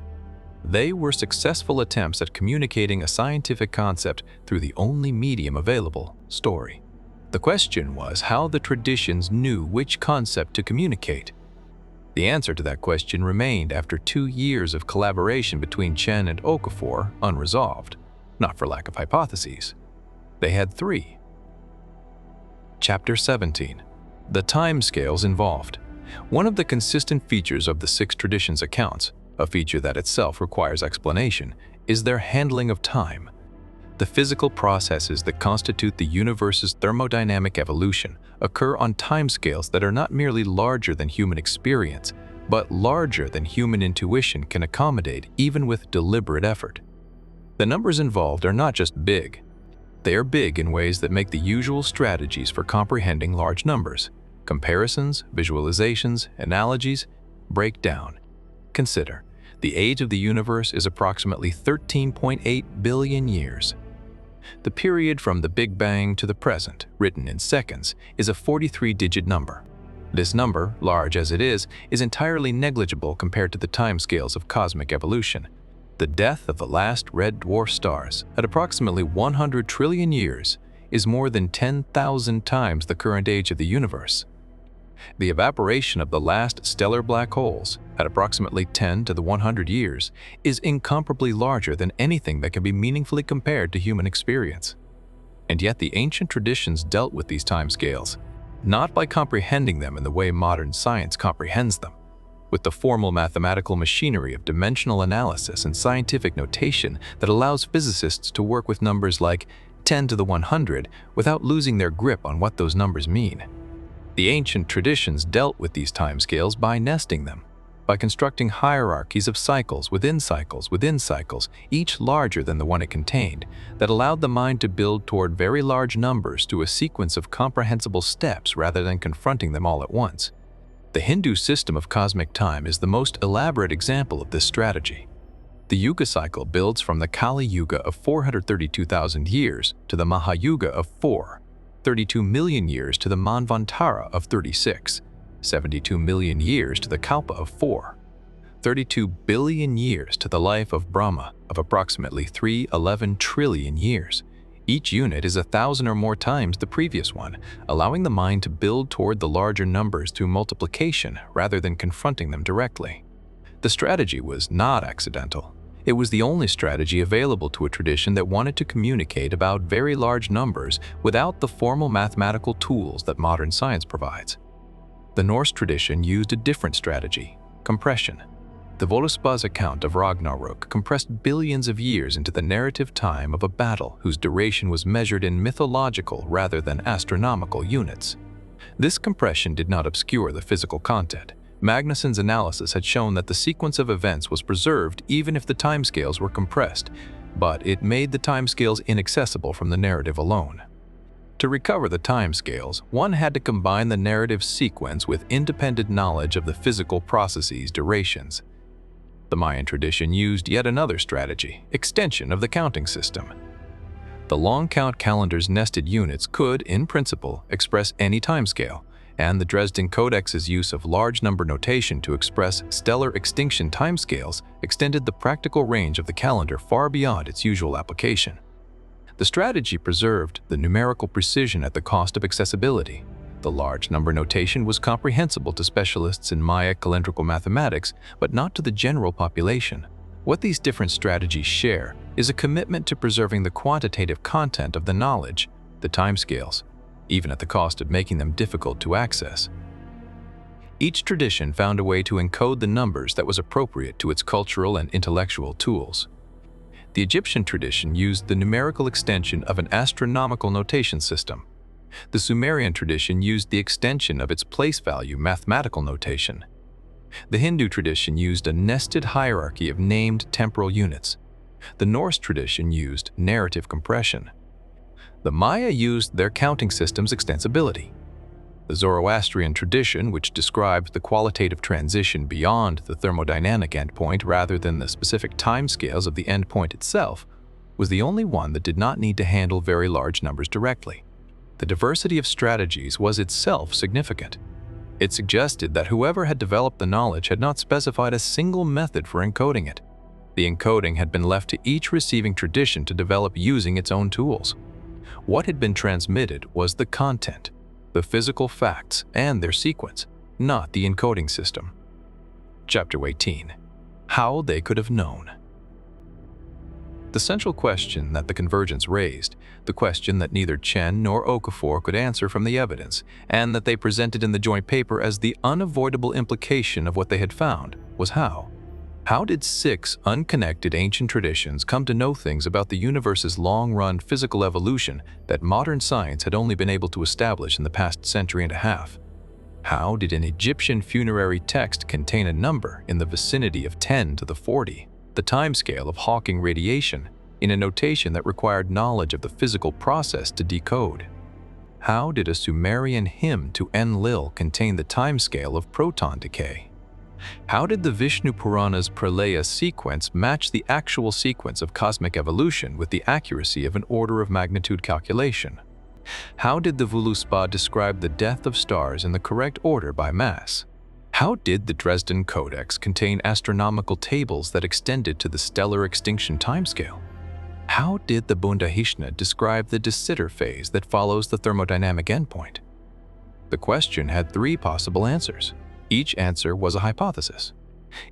A: They were successful attempts at communicating a scientific concept through the only medium available, story. The question was how the traditions knew which concept to communicate. The answer to that question remained after 2 years of collaboration between Chen and Okafor unresolved, not for lack of hypotheses. They had 3. Chapter 17. The timescales involved. One of the consistent features of the 6 traditions' accounts, a feature that itself requires explanation, is their handling of time. The physical processes that constitute the universe's thermodynamic evolution occur on timescales that are not merely larger than human experience, but larger than human intuition can accommodate even with deliberate effort. The numbers involved are not just big. They are big in ways that make the usual strategies for comprehending large numbers, comparisons, visualizations, analogies, break down. Consider, the age of the universe is approximately 13.8 billion years. The period from the Big Bang to the present, written in seconds, is a 43-digit number. This number, large as it is entirely negligible compared to the timescales of cosmic evolution. The death of the last red dwarf stars, at approximately 100 trillion years, is more than 10,000 times the current age of the universe. The evaporation of the last stellar black holes, at approximately 10 to the 100 years, is incomparably larger than anything that can be meaningfully compared to human experience. And yet the ancient traditions dealt with these timescales, not by comprehending them in the way modern science comprehends them, with the formal mathematical machinery of dimensional analysis and scientific notation that allows physicists to work with numbers like 10 to the 100 without losing their grip on what those numbers mean. The ancient traditions dealt with these timescales by nesting them, by constructing hierarchies of cycles within cycles within cycles, each larger than the one it contained, that allowed the mind to build toward very large numbers through a sequence of comprehensible steps rather than confronting them all at once. The Hindu system of cosmic time is the most elaborate example of this strategy. The Yuga cycle builds from the Kali Yuga of 432,000 years to the Mahayuga of 32 million years to the Manvantara of 36, 72 million years to the Kalpa of 32 billion years to the life of Brahma of approximately 311 trillion years. Each unit is 1,000 or more times the previous one, allowing the mind to build toward the larger numbers through multiplication rather than confronting them directly. The strategy was not accidental. It was the only strategy available to a tradition that wanted to communicate about very large numbers without the formal mathematical tools that modern science provides. The Norse tradition used a different strategy, compression. The Völuspá's account of RAGNARÖK compressed billions of years into the narrative time of a battle whose duration was measured in mythological rather than astronomical units. This compression did not obscure the physical content. Magnuson's analysis had shown that the sequence of events was preserved even if the timescales were compressed, but it made the timescales inaccessible from the narrative alone. To recover the timescales, one had to combine the narrative sequence with independent knowledge of the physical processes' durations. The Mayan tradition used yet another strategy, extension of the counting system. The long count calendar's nested units could, in principle, express any timescale, and the Dresden Codex's use of large number notation to express stellar extinction timescales extended the practical range of the calendar far beyond its usual application. The strategy preserved the numerical precision at the cost of accessibility. The large number notation was comprehensible to specialists in Maya calendrical mathematics, but not to the general population. What these different strategies share is a commitment to preserving the quantitative content of the knowledge, the timescales, even at the cost of making them difficult to access. Each tradition found a way to encode the numbers that was appropriate to its cultural and intellectual tools. The Egyptian tradition used the numerical extension of an astronomical notation system. The Sumerian tradition used the extension of its place value mathematical notation. The Hindu tradition used a nested hierarchy of named temporal units. The Norse tradition used narrative compression. The Maya used their counting system's extensibility. The Zoroastrian tradition, which described the qualitative transition beyond the thermodynamic endpoint rather than the specific timescales of the endpoint itself, was the only one that did not need to handle very large numbers directly. The diversity of strategies was itself significant. It suggested that whoever had developed the knowledge had not specified a single method for encoding it. The encoding had been left to each receiving tradition to develop using its own tools. What had been transmitted was the content, the physical facts and their sequence, not the encoding system. Chapter 18. How they could have known. The central question that the convergence raised, the question that neither Chen nor Okafor could answer from the evidence, and that they presented in the joint paper as the unavoidable implication of what they had found, was how. How did 6 unconnected ancient traditions come to know things about the universe's long-run physical evolution that modern science had only been able to establish in the past century and a half? How did an Egyptian funerary text contain a number in the vicinity of 10 to the 40, the timescale of Hawking radiation, in a notation that required knowledge of the physical process to decode? How did a Sumerian hymn to Enlil contain the timescale of proton decay? How did the VISHNU Purana's PRALAYA sequence match the actual sequence of cosmic evolution with the accuracy of an order of magnitude calculation? How did the Voluspa describe the death of stars in the correct order by mass? How did the Dresden Codex contain astronomical tables that extended to the stellar extinction timescale? How did the Bundahishna describe the de Sitter phase that follows the thermodynamic endpoint? The question had 3 possible answers. Each answer was a hypothesis.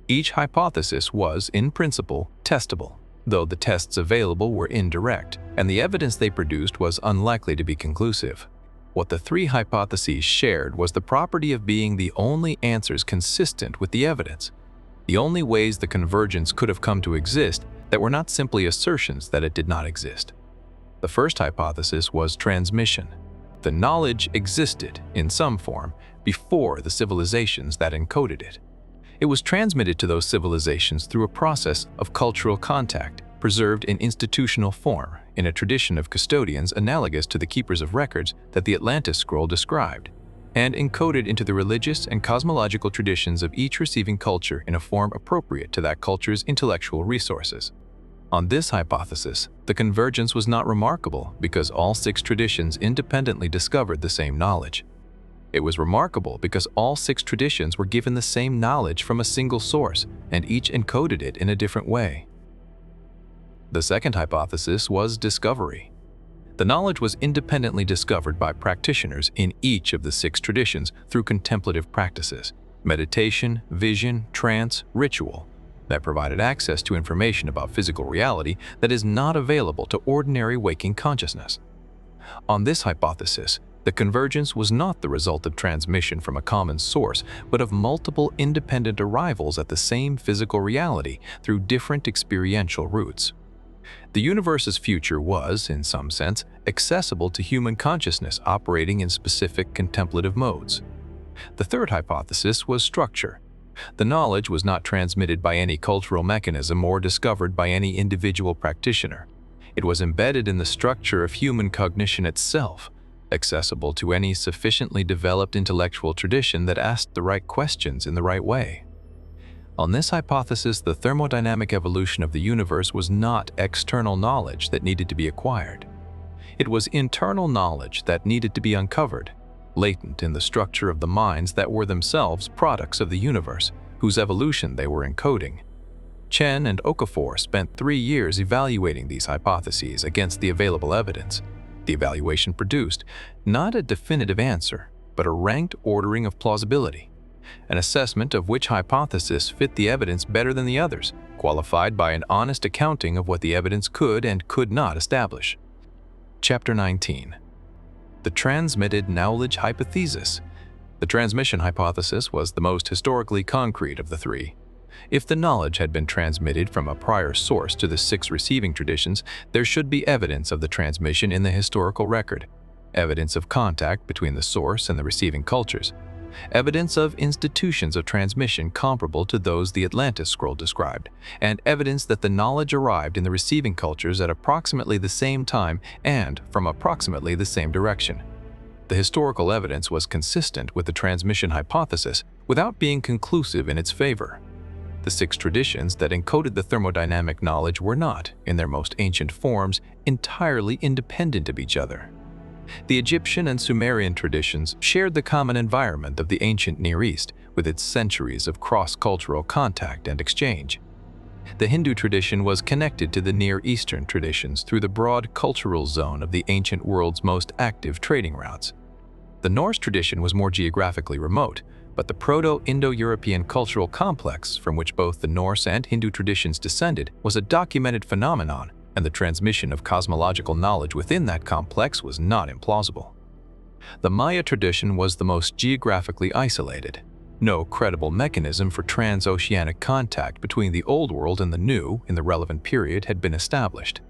A: Each hypothesis was, in principle, testable, though the tests available were indirect, and the evidence they produced was unlikely to be conclusive. What the 3 hypotheses shared was the property of being the only answers consistent with the evidence, the only ways the convergence could have come to exist that were not simply assertions that it did not exist. The first hypothesis was transmission. The knowledge existed, in some form, before the civilizations that encoded it. It was transmitted to those civilizations through a process of cultural contact, preserved in institutional form, in a tradition of custodians analogous to the keepers of records that the Atlantis scroll described, and encoded into the religious and cosmological traditions of each receiving culture in a form appropriate to that culture's intellectual resources. On this hypothesis, the convergence was not remarkable because all 6 traditions independently discovered the same knowledge. It was remarkable because all 6 traditions were given the same knowledge from a single source, and each encoded it in a different way. The second hypothesis was discovery. The knowledge was independently discovered by practitioners in each of the 6 traditions through contemplative practices, meditation, vision, trance, ritual, that provided access to information about physical reality that is not available to ordinary waking consciousness. On this hypothesis, the convergence was not the result of transmission from a common source, but of multiple independent arrivals at the same physical reality through different experiential routes. The universe's future was, in some sense, accessible to human consciousness operating in specific contemplative modes. The third hypothesis was structure. The knowledge was not transmitted by any cultural mechanism or discovered by any individual practitioner. It was embedded in the structure of human cognition itself, accessible to any sufficiently developed intellectual tradition that asked the right questions in the right way. On this hypothesis, the thermodynamic evolution of the universe was not external knowledge that needed to be acquired. It was internal knowledge that needed to be uncovered, latent in the structure of the minds that were themselves products of the universe, whose evolution they were encoding. Chen and Okafor spent 3 years evaluating these hypotheses against the available evidence. The evaluation produced not a definitive answer, but a ranked ordering of plausibility, an assessment of which hypothesis fit the evidence better than the others, qualified by an honest accounting of what the evidence could and could not establish. Chapter 19. The Transmitted Knowledge Hypothesis. The transmission hypothesis was the most historically concrete of the 3. If the knowledge had been transmitted from a prior source to the 6 receiving traditions, there should be evidence of the transmission in the historical record, evidence of contact between the source and the receiving cultures, evidence of institutions of transmission comparable to those the Atlantis scroll described, and evidence that the knowledge arrived in the receiving cultures at approximately the same time and from approximately the same direction. The historical evidence was consistent with the transmission hypothesis without being conclusive in its favor. The 6 traditions that encoded the thermodynamic knowledge were not, in their most ancient forms, entirely independent of each other. The Egyptian and Sumerian traditions shared the common environment of the ancient Near East, with its centuries of cross-cultural contact and exchange. The Hindu tradition was connected to the Near Eastern traditions through the broad cultural zone of the ancient world's most active trading routes. The Norse tradition was more geographically remote, but the Proto-Indo-European cultural complex from which both the Norse and Hindu traditions descended was a documented phenomenon, and the transmission of cosmological knowledge within that complex was not implausible. The Maya tradition was the most geographically isolated. No credible mechanism for transoceanic contact between the Old World and the New in the relevant period had been established,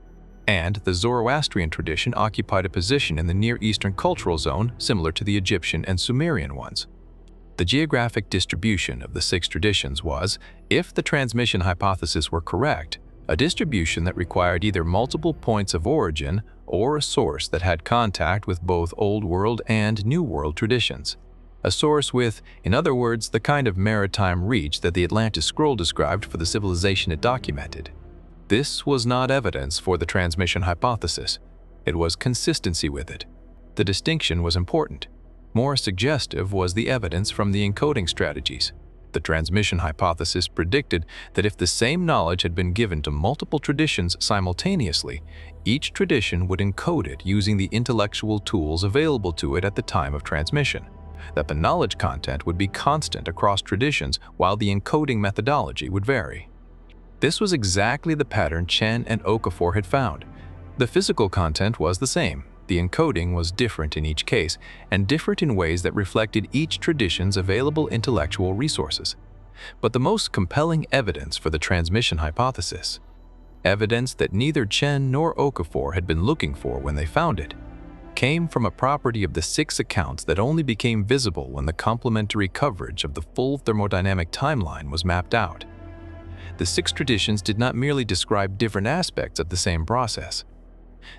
A: and the Zoroastrian tradition occupied a position in the Near Eastern cultural zone similar to the Egyptian and Sumerian ones. The geographic distribution of the 6 traditions was, if the transmission hypothesis were correct, a distribution that required either multiple points of origin or a source that had contact with both Old World and New World traditions. A source with, in other words, the kind of maritime reach that the Atlantis scroll described for the civilization it documented. This was not evidence for the transmission hypothesis. It was consistency with it. The distinction was important. More suggestive was the evidence from the encoding strategies. The transmission hypothesis predicted that if the same knowledge had been given to multiple traditions simultaneously, each tradition would encode it using the intellectual tools available to it at the time of transmission, that the knowledge content would be constant across traditions while the encoding methodology would vary. This was exactly the pattern Chen and Okafor had found. The physical content was the same. The encoding was different in each case, and different in ways that reflected each tradition's available intellectual resources. But the most compelling evidence for the transmission hypothesis, evidence that neither Chen nor Okafor had been looking for when they found it, came from a property of the 6 accounts that only became visible when the complementary coverage of the full thermodynamic timeline was mapped out. The 6 traditions did not merely describe different aspects of the same process.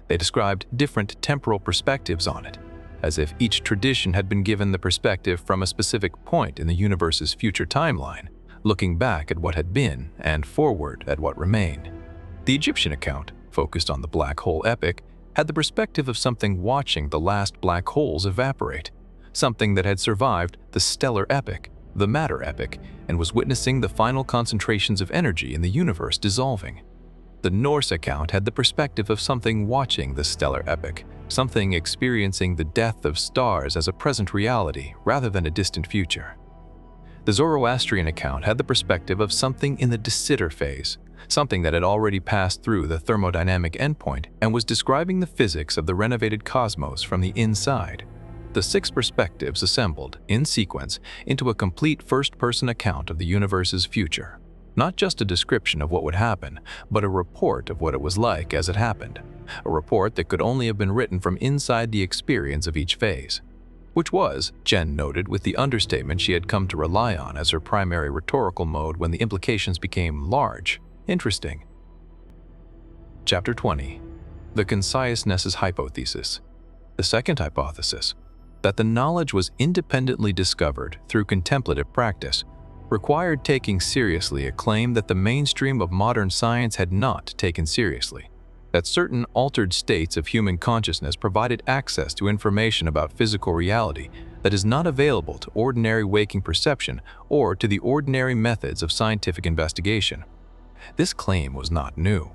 A: They described different temporal perspectives on it, as if each tradition had been given the perspective from a specific point in the universe's future timeline, looking back at what had been and forward at what remained. The Egyptian account, focused on the black hole epoch, had the perspective of something watching the last black holes evaporate, something that had survived the stellar epoch, the matter epoch, and was witnessing the final concentrations of energy in the universe dissolving. The Norse account had the perspective of something watching the stellar epoch, something experiencing the death of stars as a present reality rather than a distant future. The Zoroastrian account had the perspective of something in the de Sitter phase, something that had already passed through the thermodynamic endpoint and was describing the physics of the renovated cosmos from the inside. The 6 perspectives assembled, in sequence, into a complete first-person account of the universe's future. Not just a description of what would happen, but a report of what it was like as it happened. A report that could only have been written from inside the experience of each phase. Which was, Chen noted with the understatement she had come to rely on as her primary rhetorical mode when the implications became large. Interesting. Chapter 20. The conciseness hypothesis. The second hypothesis, that the knowledge was independently discovered through contemplative practice, required taking seriously a claim that the mainstream of modern science had not taken seriously, that certain altered states of human consciousness provided access to information about physical reality that is not available to ordinary waking perception or to the ordinary methods of scientific investigation. This claim was not new.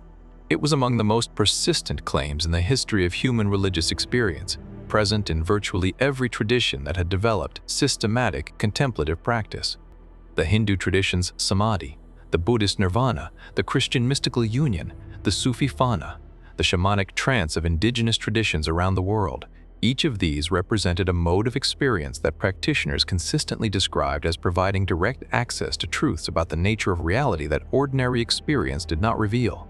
A: It was among the most persistent claims in the history of human religious experience, present in virtually every tradition that had developed systematic contemplative practice. The Hindu tradition's samadhi, the Buddhist nirvana, the Christian mystical union, the Sufi fana, the shamanic trance of indigenous traditions around the world. Each of these represented a mode of experience that practitioners consistently described as providing direct access to truths about the nature of reality that ordinary experience did not reveal.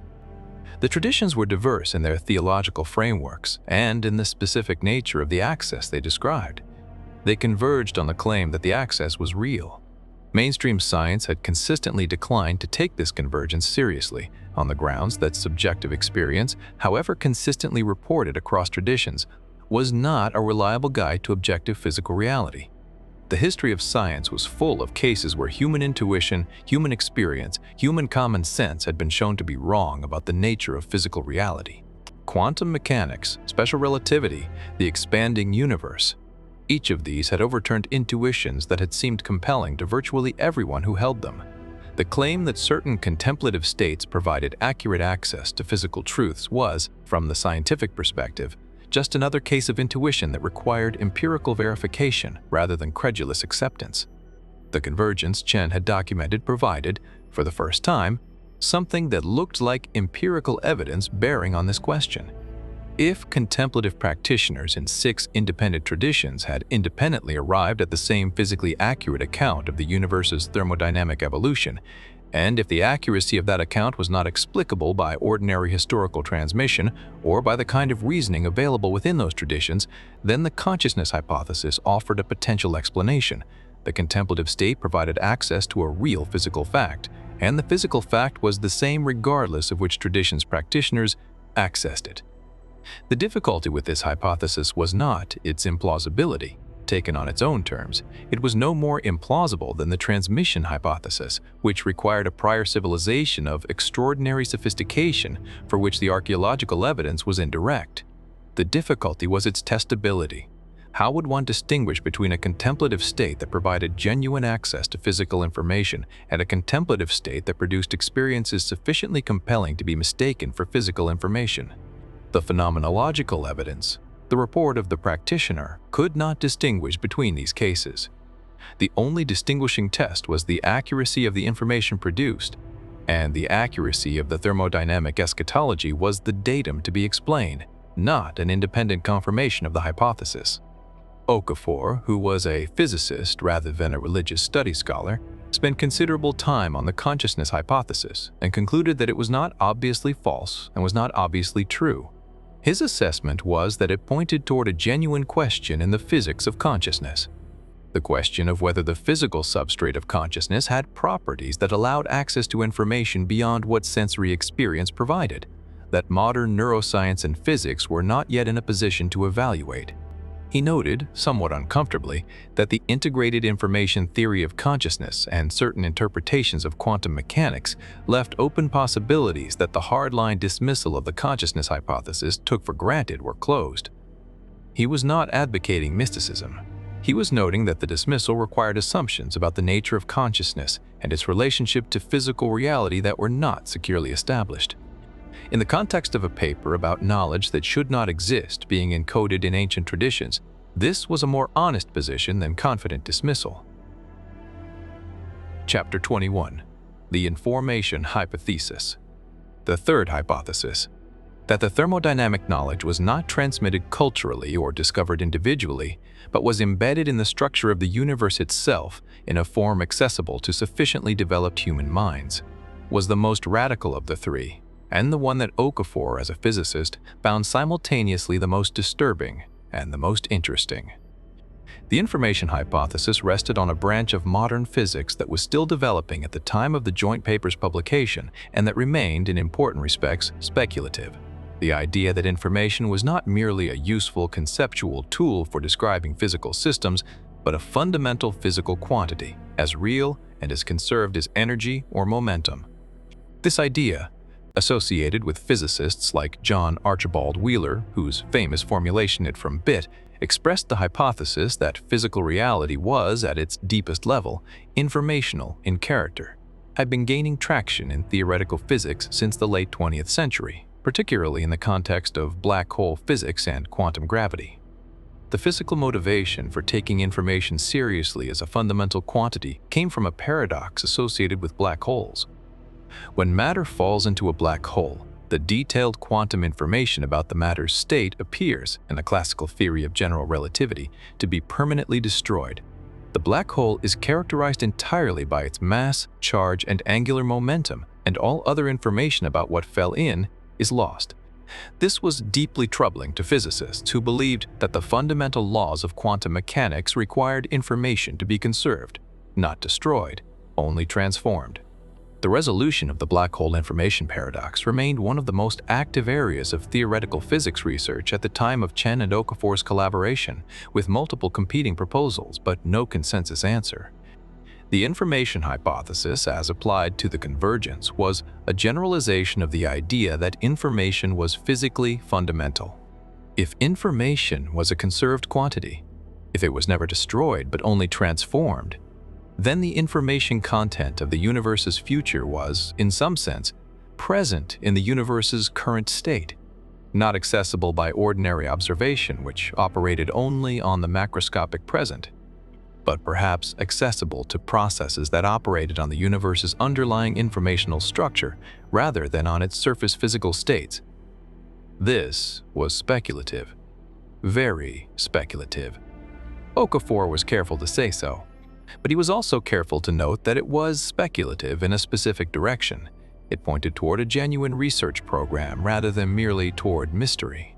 A: The traditions were diverse in their theological frameworks and in the specific nature of the access they described. They converged on the claim that the access was real. Mainstream science had consistently declined to take this convergence seriously, on the grounds that subjective experience, however consistently reported across traditions, was not a reliable guide to objective physical reality. The history of science was full of cases where human intuition, human experience, human common sense had been shown to be wrong about the nature of physical reality. Quantum mechanics, special relativity, the expanding universe. Each of these had overturned intuitions that had seemed compelling to virtually everyone who held them. The claim that certain contemplative states provided accurate access to physical truths was, from the scientific perspective, just another case of intuition that required empirical verification rather than credulous acceptance. The convergence Chen had documented provided, for the first time, something that looked like empirical evidence bearing on this question. If contemplative practitioners in 6 independent traditions had independently arrived at the same physically accurate account of the universe's thermodynamic evolution, and if the accuracy of that account was not explicable by ordinary historical transmission or by the kind of reasoning available within those traditions, then the consciousness hypothesis offered a potential explanation. The contemplative state provided access to a real physical fact, and the physical fact was the same regardless of which tradition's practitioners accessed it. The difficulty with this hypothesis was not its implausibility. Taken on its own terms, it was no more implausible than the transmission hypothesis, which required a prior civilization of extraordinary sophistication for which the archaeological evidence was indirect. The difficulty was its testability. How would one distinguish between a contemplative state that provided genuine access to physical information and a contemplative state that produced experiences sufficiently compelling to be mistaken for physical information? The phenomenological evidence, the report of the practitioner, could not distinguish between these cases. The only distinguishing test was the accuracy of the information produced, and the accuracy of the thermodynamic eschatology was the datum to be explained, not an independent confirmation of the hypothesis. Okafor, who was a physicist rather than a religious study scholar, spent considerable time on the consciousness hypothesis and concluded that it was not obviously false and was not obviously true. His assessment was that it pointed toward a genuine question in the physics of consciousness. The question of whether the physical substrate of consciousness had properties that allowed access to information beyond what sensory experience provided, that modern neuroscience and physics were not yet in a position to evaluate. He noted, somewhat uncomfortably, that the integrated information theory of consciousness and certain interpretations of quantum mechanics left open possibilities that the hardline dismissal of the consciousness hypothesis took for granted were closed. He was not advocating mysticism. He was noting that the dismissal required assumptions about the nature of consciousness and its relationship to physical reality that were not securely established. In the context of a paper about knowledge that should not exist being encoded in ancient traditions, this was a more honest position than confident dismissal. Chapter 21. The Information Hypothesis. The third hypothesis, that the thermodynamic knowledge was not transmitted culturally or discovered individually, but was embedded in the structure of the universe itself in a form accessible to sufficiently developed human minds, was the most radical of the three, and the one that Okafor, as a physicist, found simultaneously the most disturbing and the most interesting. The information hypothesis rested on a branch of modern physics that was still developing at the time of the joint paper's publication and that remained, in important respects, speculative. The idea that information was not merely a useful conceptual tool for describing physical systems, but a fundamental physical quantity, as real and as conserved as energy or momentum. This idea, associated with physicists like John Archibald Wheeler, whose famous formulation it from bit, expressed the hypothesis that physical reality was, at its deepest level, informational in character, had been gaining traction in theoretical physics since the late 20th century, particularly in the context of black hole physics and quantum gravity. The physical motivation for taking information seriously as a fundamental quantity came from a paradox associated with black holes. When matter falls into a black hole, the detailed quantum information about the matter's state appears, in the classical theory of general relativity, to be permanently destroyed. The black hole is characterized entirely by its mass, charge, and angular momentum, and all other information about what fell in is lost. This was deeply troubling to physicists who believed that the fundamental laws of quantum mechanics required information to be conserved, not destroyed, only transformed. The resolution of the black hole information paradox remained one of the most active areas of theoretical physics research at the time of Chen and Okafor's collaboration, with multiple competing proposals but no consensus answer. The information hypothesis, as applied to the convergence, was a generalization of the idea that information was physically fundamental. If information was a conserved quantity, if it was never destroyed but only transformed, then the information content of the universe's future was, in some sense, present in the universe's current state, not accessible by ordinary observation, which operated only on the macroscopic present, but perhaps accessible to processes that operated on the universe's underlying informational structure rather than on its surface physical states. This was speculative. Very speculative. Okafor was careful to say so, but he was also careful to note that it was speculative in a specific direction. It pointed toward a genuine research program rather than merely toward mystery.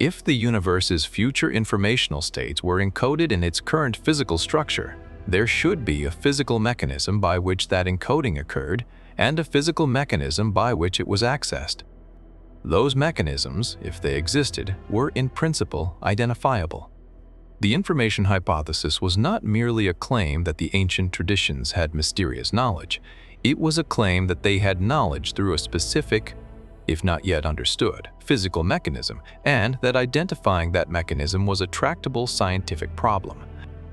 A: If the universe's future informational states were encoded in its current physical structure, there should be a physical mechanism by which that encoding occurred and a physical mechanism by which it was accessed. Those mechanisms, if they existed, were in principle identifiable. The information hypothesis was not merely a claim that the ancient traditions had mysterious knowledge. It was a claim that they had knowledge through a specific, if not yet understood, physical mechanism, and that identifying that mechanism was a tractable scientific problem.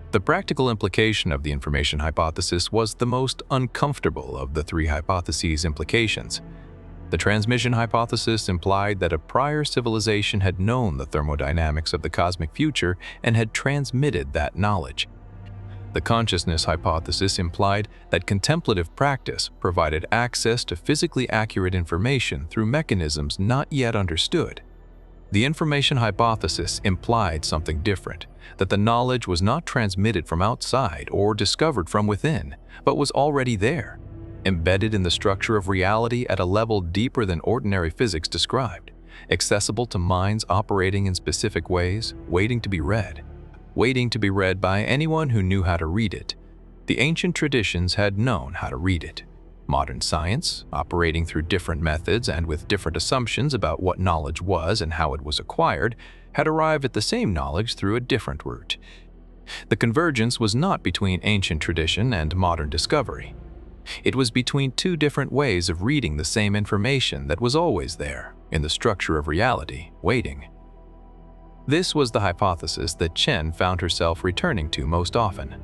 A: The practical implication of the information hypothesis was the most uncomfortable of the three hypotheses' implications. The transmission hypothesis implied that a prior civilization had known the thermodynamics of the cosmic future and had transmitted that knowledge. The consciousness hypothesis implied that contemplative practice provided access to physically accurate information through mechanisms not yet understood. The information hypothesis implied something different, that the knowledge was not transmitted from outside or discovered from within, but was already there, embedded in the structure of reality at a level deeper than ordinary physics described, accessible to minds operating in specific ways, waiting to be read by anyone who knew how to read it. The ancient traditions had known how to read it. Modern science, operating through different methods and with different assumptions about what knowledge was and how it was acquired, had arrived at the same knowledge through a different route. The convergence was not between ancient tradition and modern discovery. It was between two different ways of reading the same information that was always there, in the structure of reality, waiting. This was the hypothesis that Chen found herself returning to most often,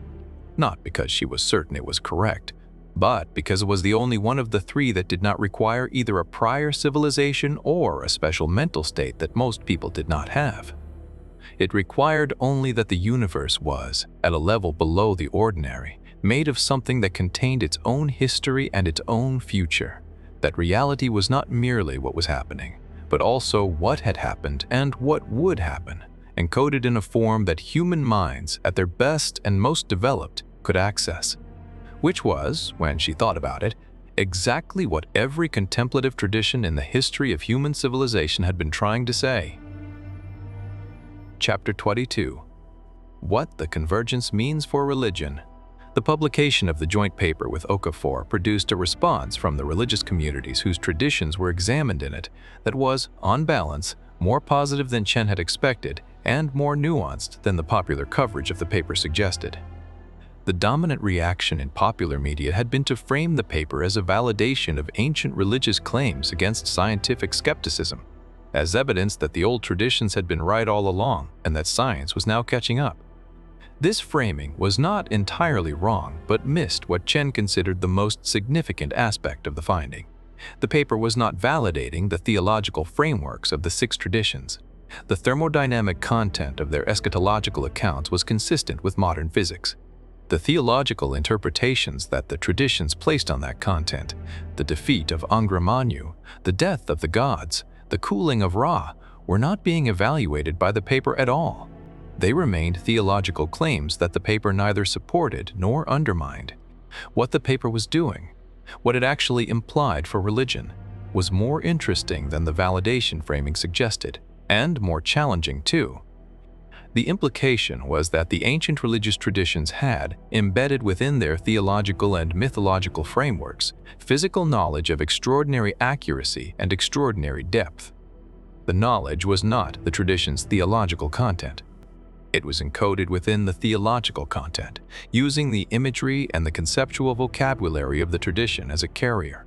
A: not because she was certain it was correct, but because it was the only one of the three that did not require either a prior civilization or a special mental state that most people did not have. It required only that the universe was, at a level below the ordinary, made of something that contained its own history and its own future, that reality was not merely what was happening, but also what had happened and what would happen, encoded in a form that human minds, at their best and most developed, could access. Which was, when she thought about it, exactly what every contemplative tradition in the history of human civilization had been trying to say. Chapter 22. What the Convergence Means for Religion. The publication of the joint paper with Okafor produced a response from the religious communities whose traditions were examined in it that was, on balance, more positive than Chen had expected and more nuanced than the popular coverage of the paper suggested. The dominant reaction in popular media had been to frame the paper as a validation of ancient religious claims against scientific skepticism, as evidence that the old traditions had been right all along and that science was now catching up. This framing was not entirely wrong, but missed what Chen considered the most significant aspect of the finding. The paper was not validating the theological frameworks of the six traditions. The thermodynamic content of their eschatological accounts was consistent with modern physics. The theological interpretations that the traditions placed on that content, the defeat of Angra Mainyu, the death of the gods, the cooling of Ra, were not being evaluated by the paper at all. They remained theological claims that the paper neither supported nor undermined. What the paper was doing, what it actually implied for religion, was more interesting than the validation framing suggested, and more challenging too. The implication was that the ancient religious traditions had, embedded within their theological and mythological frameworks, physical knowledge of extraordinary accuracy and extraordinary depth. The knowledge was not the tradition's theological content. It was encoded within the theological content, using the imagery and the conceptual vocabulary of the tradition as a carrier.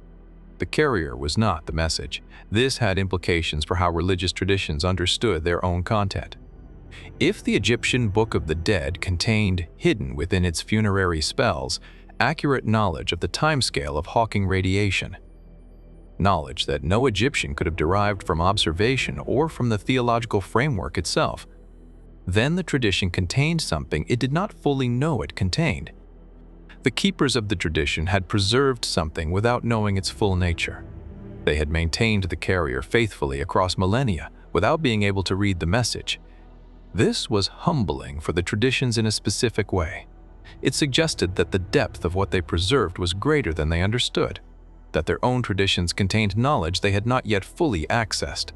A: The carrier was not the message. This had implications for how religious traditions understood their own content. If the Egyptian Book of the Dead contained, hidden within its funerary spells, accurate knowledge of the timescale of Hawking radiation, knowledge that no Egyptian could have derived from observation or from the theological framework itself, then the tradition contained something it did not fully know it contained. The keepers of the tradition had preserved something without knowing its full nature. They had maintained the carrier faithfully across millennia without being able to read the message. This was humbling for the traditions in a specific way. It suggested that the depth of what they preserved was greater than they understood, that their own traditions contained knowledge they had not yet fully accessed.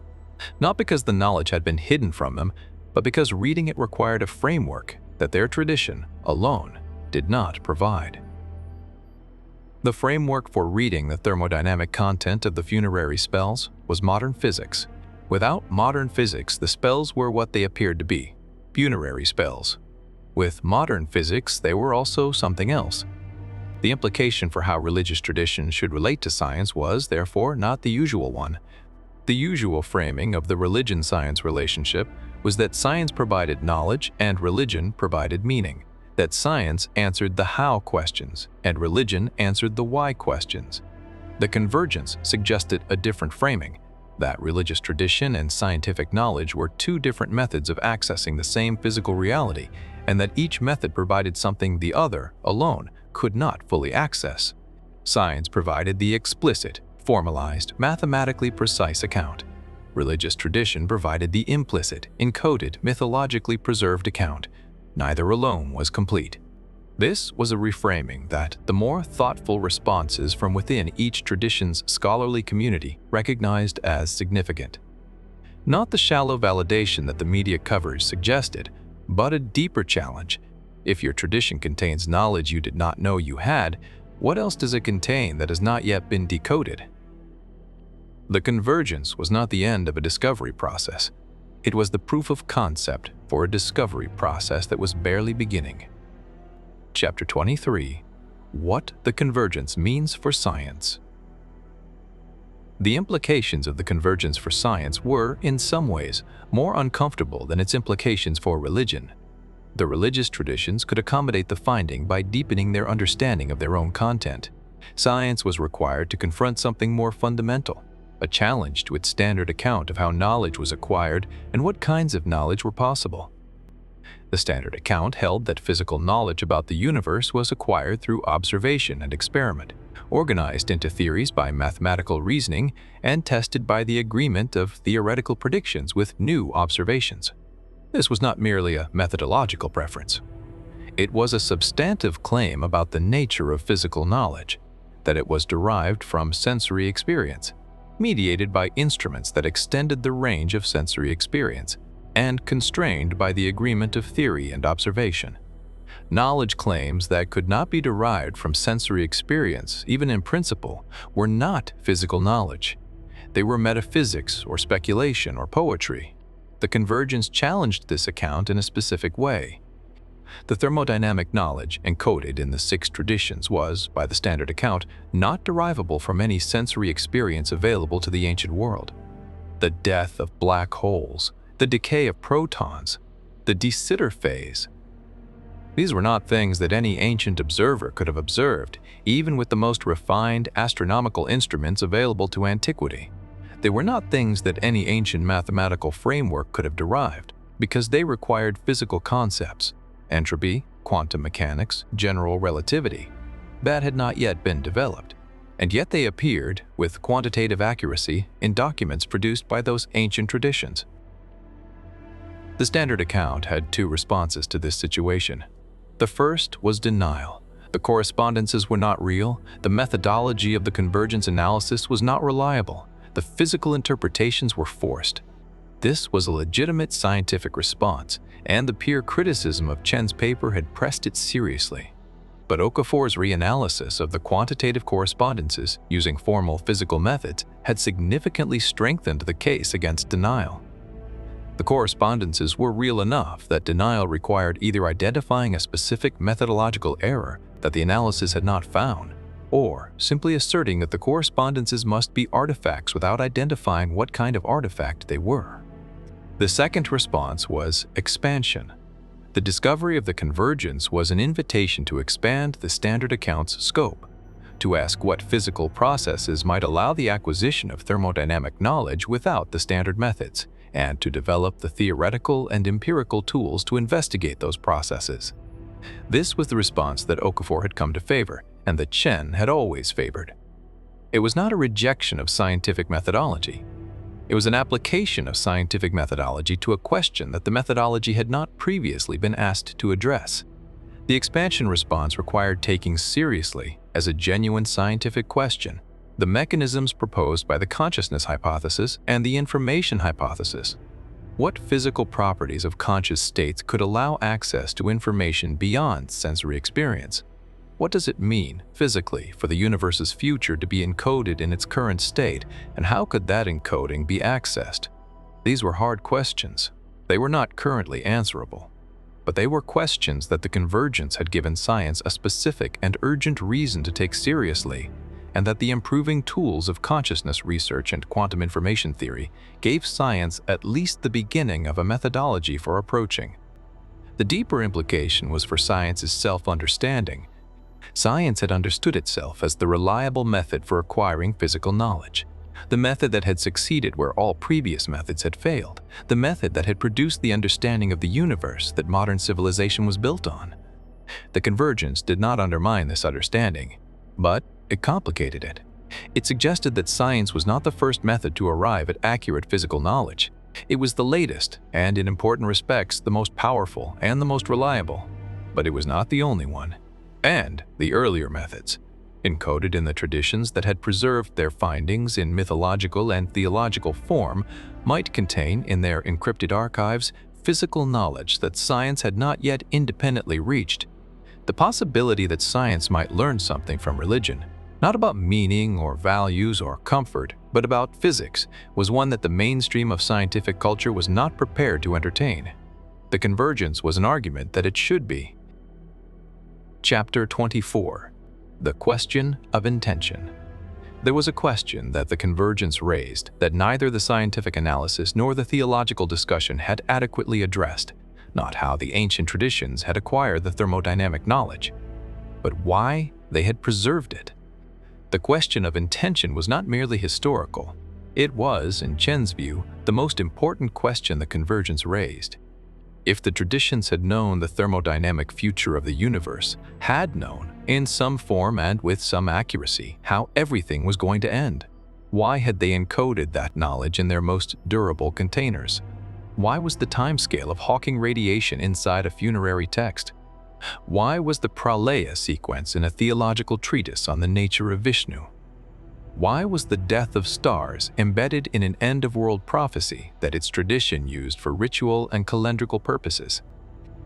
A: Not because the knowledge had been hidden from them, but because reading it required a framework that their tradition alone did not provide. The framework for reading the thermodynamic content of the funerary spells was modern physics. Without modern physics, the spells were what they appeared to be, funerary spells. With modern physics, they were also something else. The implication for how religious traditions should relate to science was, therefore, not the usual one. The usual framing of the religion-science relationship was that science provided knowledge and religion provided meaning, that science answered the how questions and religion answered the why questions. The convergence suggested a different framing, that religious tradition and scientific knowledge were two different methods of accessing the same physical reality, and that each method provided something the other, alone, could not fully access. Science provided the explicit, formalized, mathematically precise account. Religious tradition provided the implicit, encoded, mythologically preserved account. Neither alone was complete. This was a reframing that the more thoughtful responses from within each tradition's scholarly community recognized as significant. Not the shallow validation that the media coverage suggested, but a deeper challenge. If your tradition contains knowledge you did not know you had, what else does it contain that has not yet been decoded? The convergence was not the end of a discovery process. It was the proof of concept for a discovery process that was barely beginning. Chapter 23: What the Convergence Means for Science. The implications of the convergence for science were, in some ways, more uncomfortable than its implications for religion. The religious traditions could accommodate the finding by deepening their understanding of their own content. Science was required to confront something more fundamental, a challenge to its standard account of how knowledge was acquired and what kinds of knowledge were possible. The standard account held that physical knowledge about the universe was acquired through observation and experiment, organized into theories by mathematical reasoning, and tested by the agreement of theoretical predictions with new observations. This was not merely a methodological preference. It was a substantive claim about the nature of physical knowledge, that it was derived from sensory experience, mediated by instruments that extended the range of sensory experience, and constrained by the agreement of theory and observation. Knowledge claims that could not be derived from sensory experience, even in principle, were not physical knowledge. They were metaphysics or speculation or poetry. The convergence challenged this account in a specific way. The thermodynamic knowledge encoded in the 6 traditions was, by the standard account, not derivable from any sensory experience available to the ancient world. The death of black holes, the decay of protons, the de Sitter phase. These were not things that any ancient observer could have observed, even with the most refined astronomical instruments available to antiquity. They were not things that any ancient mathematical framework could have derived, because they required physical concepts, entropy, quantum mechanics, general relativity, that had not yet been developed, and yet they appeared, with quantitative accuracy, in documents produced by those ancient traditions. The standard account had 2 responses to this situation. The first was denial. The correspondences were not real, the methodology of the convergence analysis was not reliable, the physical interpretations were forced. This was a legitimate scientific response, and the peer criticism of Chen's paper had pressed it seriously. But Okafor's reanalysis of the quantitative correspondences using formal physical methods had significantly strengthened the case against denial. The correspondences were real enough that denial required either identifying a specific methodological error that the analysis had not found, or simply asserting that the correspondences must be artifacts without identifying what kind of artifact they were. The second response was expansion. The discovery of the convergence was an invitation to expand the standard account's scope, to ask what physical processes might allow the acquisition of thermodynamic knowledge without the standard methods, and to develop the theoretical and empirical tools to investigate those processes. This was the response that Okafor had come to favor, and that Chen had always favored. It was not a rejection of scientific methodology. It was an application of scientific methodology to a question that the methodology had not previously been asked to address. The expansion response required taking seriously, as a genuine scientific question, the mechanisms proposed by the consciousness hypothesis and the information hypothesis. What physical properties of conscious states could allow access to information beyond sensory experience? What does it mean, physically, for the universe's future to be encoded in its current state, and how could that encoding be accessed? These were hard questions. They were not currently answerable. But they were questions that the convergence had given science a specific and urgent reason to take seriously, and that the improving tools of consciousness research and quantum information theory gave science at least the beginning of a methodology for approaching. The deeper implication was for science's self-understanding. Science had understood itself as the reliable method for acquiring physical knowledge, the method that had succeeded where all previous methods had failed, the method that had produced the understanding of the universe that modern civilization was built on. The convergence did not undermine this understanding, but it complicated it. It suggested that science was not the first method to arrive at accurate physical knowledge. It was the latest, and in important respects, the most powerful and the most reliable. But it was not the only one. And the earlier methods, encoded in the traditions that had preserved their findings in mythological and theological form, might contain in their encrypted archives physical knowledge that science had not yet independently reached. The possibility that science might learn something from religion, not about meaning or values or comfort, but about physics, was one that the mainstream of scientific culture was not prepared to entertain. The convergence was an argument that it should be. Chapter 24. The Question of Intention. There was a question that the convergence raised that neither the scientific analysis nor the theological discussion had adequately addressed, not how the ancient traditions had acquired the thermodynamic knowledge, but why they had preserved it. The question of intention was not merely historical. It was, in Chen's view, the most important question the convergence raised. If the traditions had known the thermodynamic future of the universe, had known, in some form and with some accuracy, how everything was going to end, why had they encoded that knowledge in their most durable containers? Why was the timescale of Hawking radiation inside a funerary text? Why was the PRALAYA sequence in a theological treatise on the nature of VISHNU? Why was the death of stars embedded in an end-of-world prophecy that its tradition used for ritual and calendrical purposes?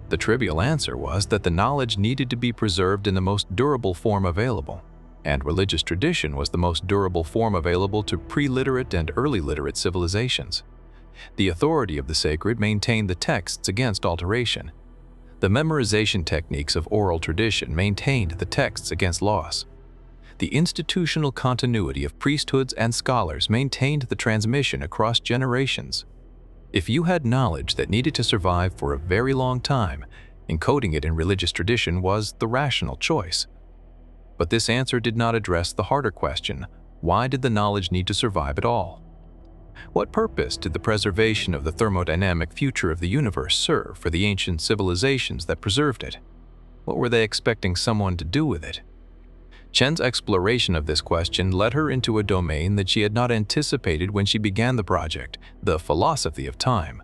A: The trivial answer was that the knowledge needed to be preserved in the most durable form available, and religious tradition was the most durable form available to pre-literate and early literate civilizations. The authority of the sacred maintained the texts against alteration. The memorization techniques of oral tradition maintained the texts against loss. The institutional continuity of priesthoods and scholars maintained the transmission across generations. If you had knowledge that needed to survive for a very long time, encoding it in religious tradition was the rational choice. But this answer did not address the harder question: why did the knowledge need to survive at all? What purpose did the preservation of the thermodynamic future of the universe serve for the ancient civilizations that preserved it? What were they expecting someone to do with it? Chen's exploration of this question led her into a domain that she had not anticipated when she began the project, the philosophy of time.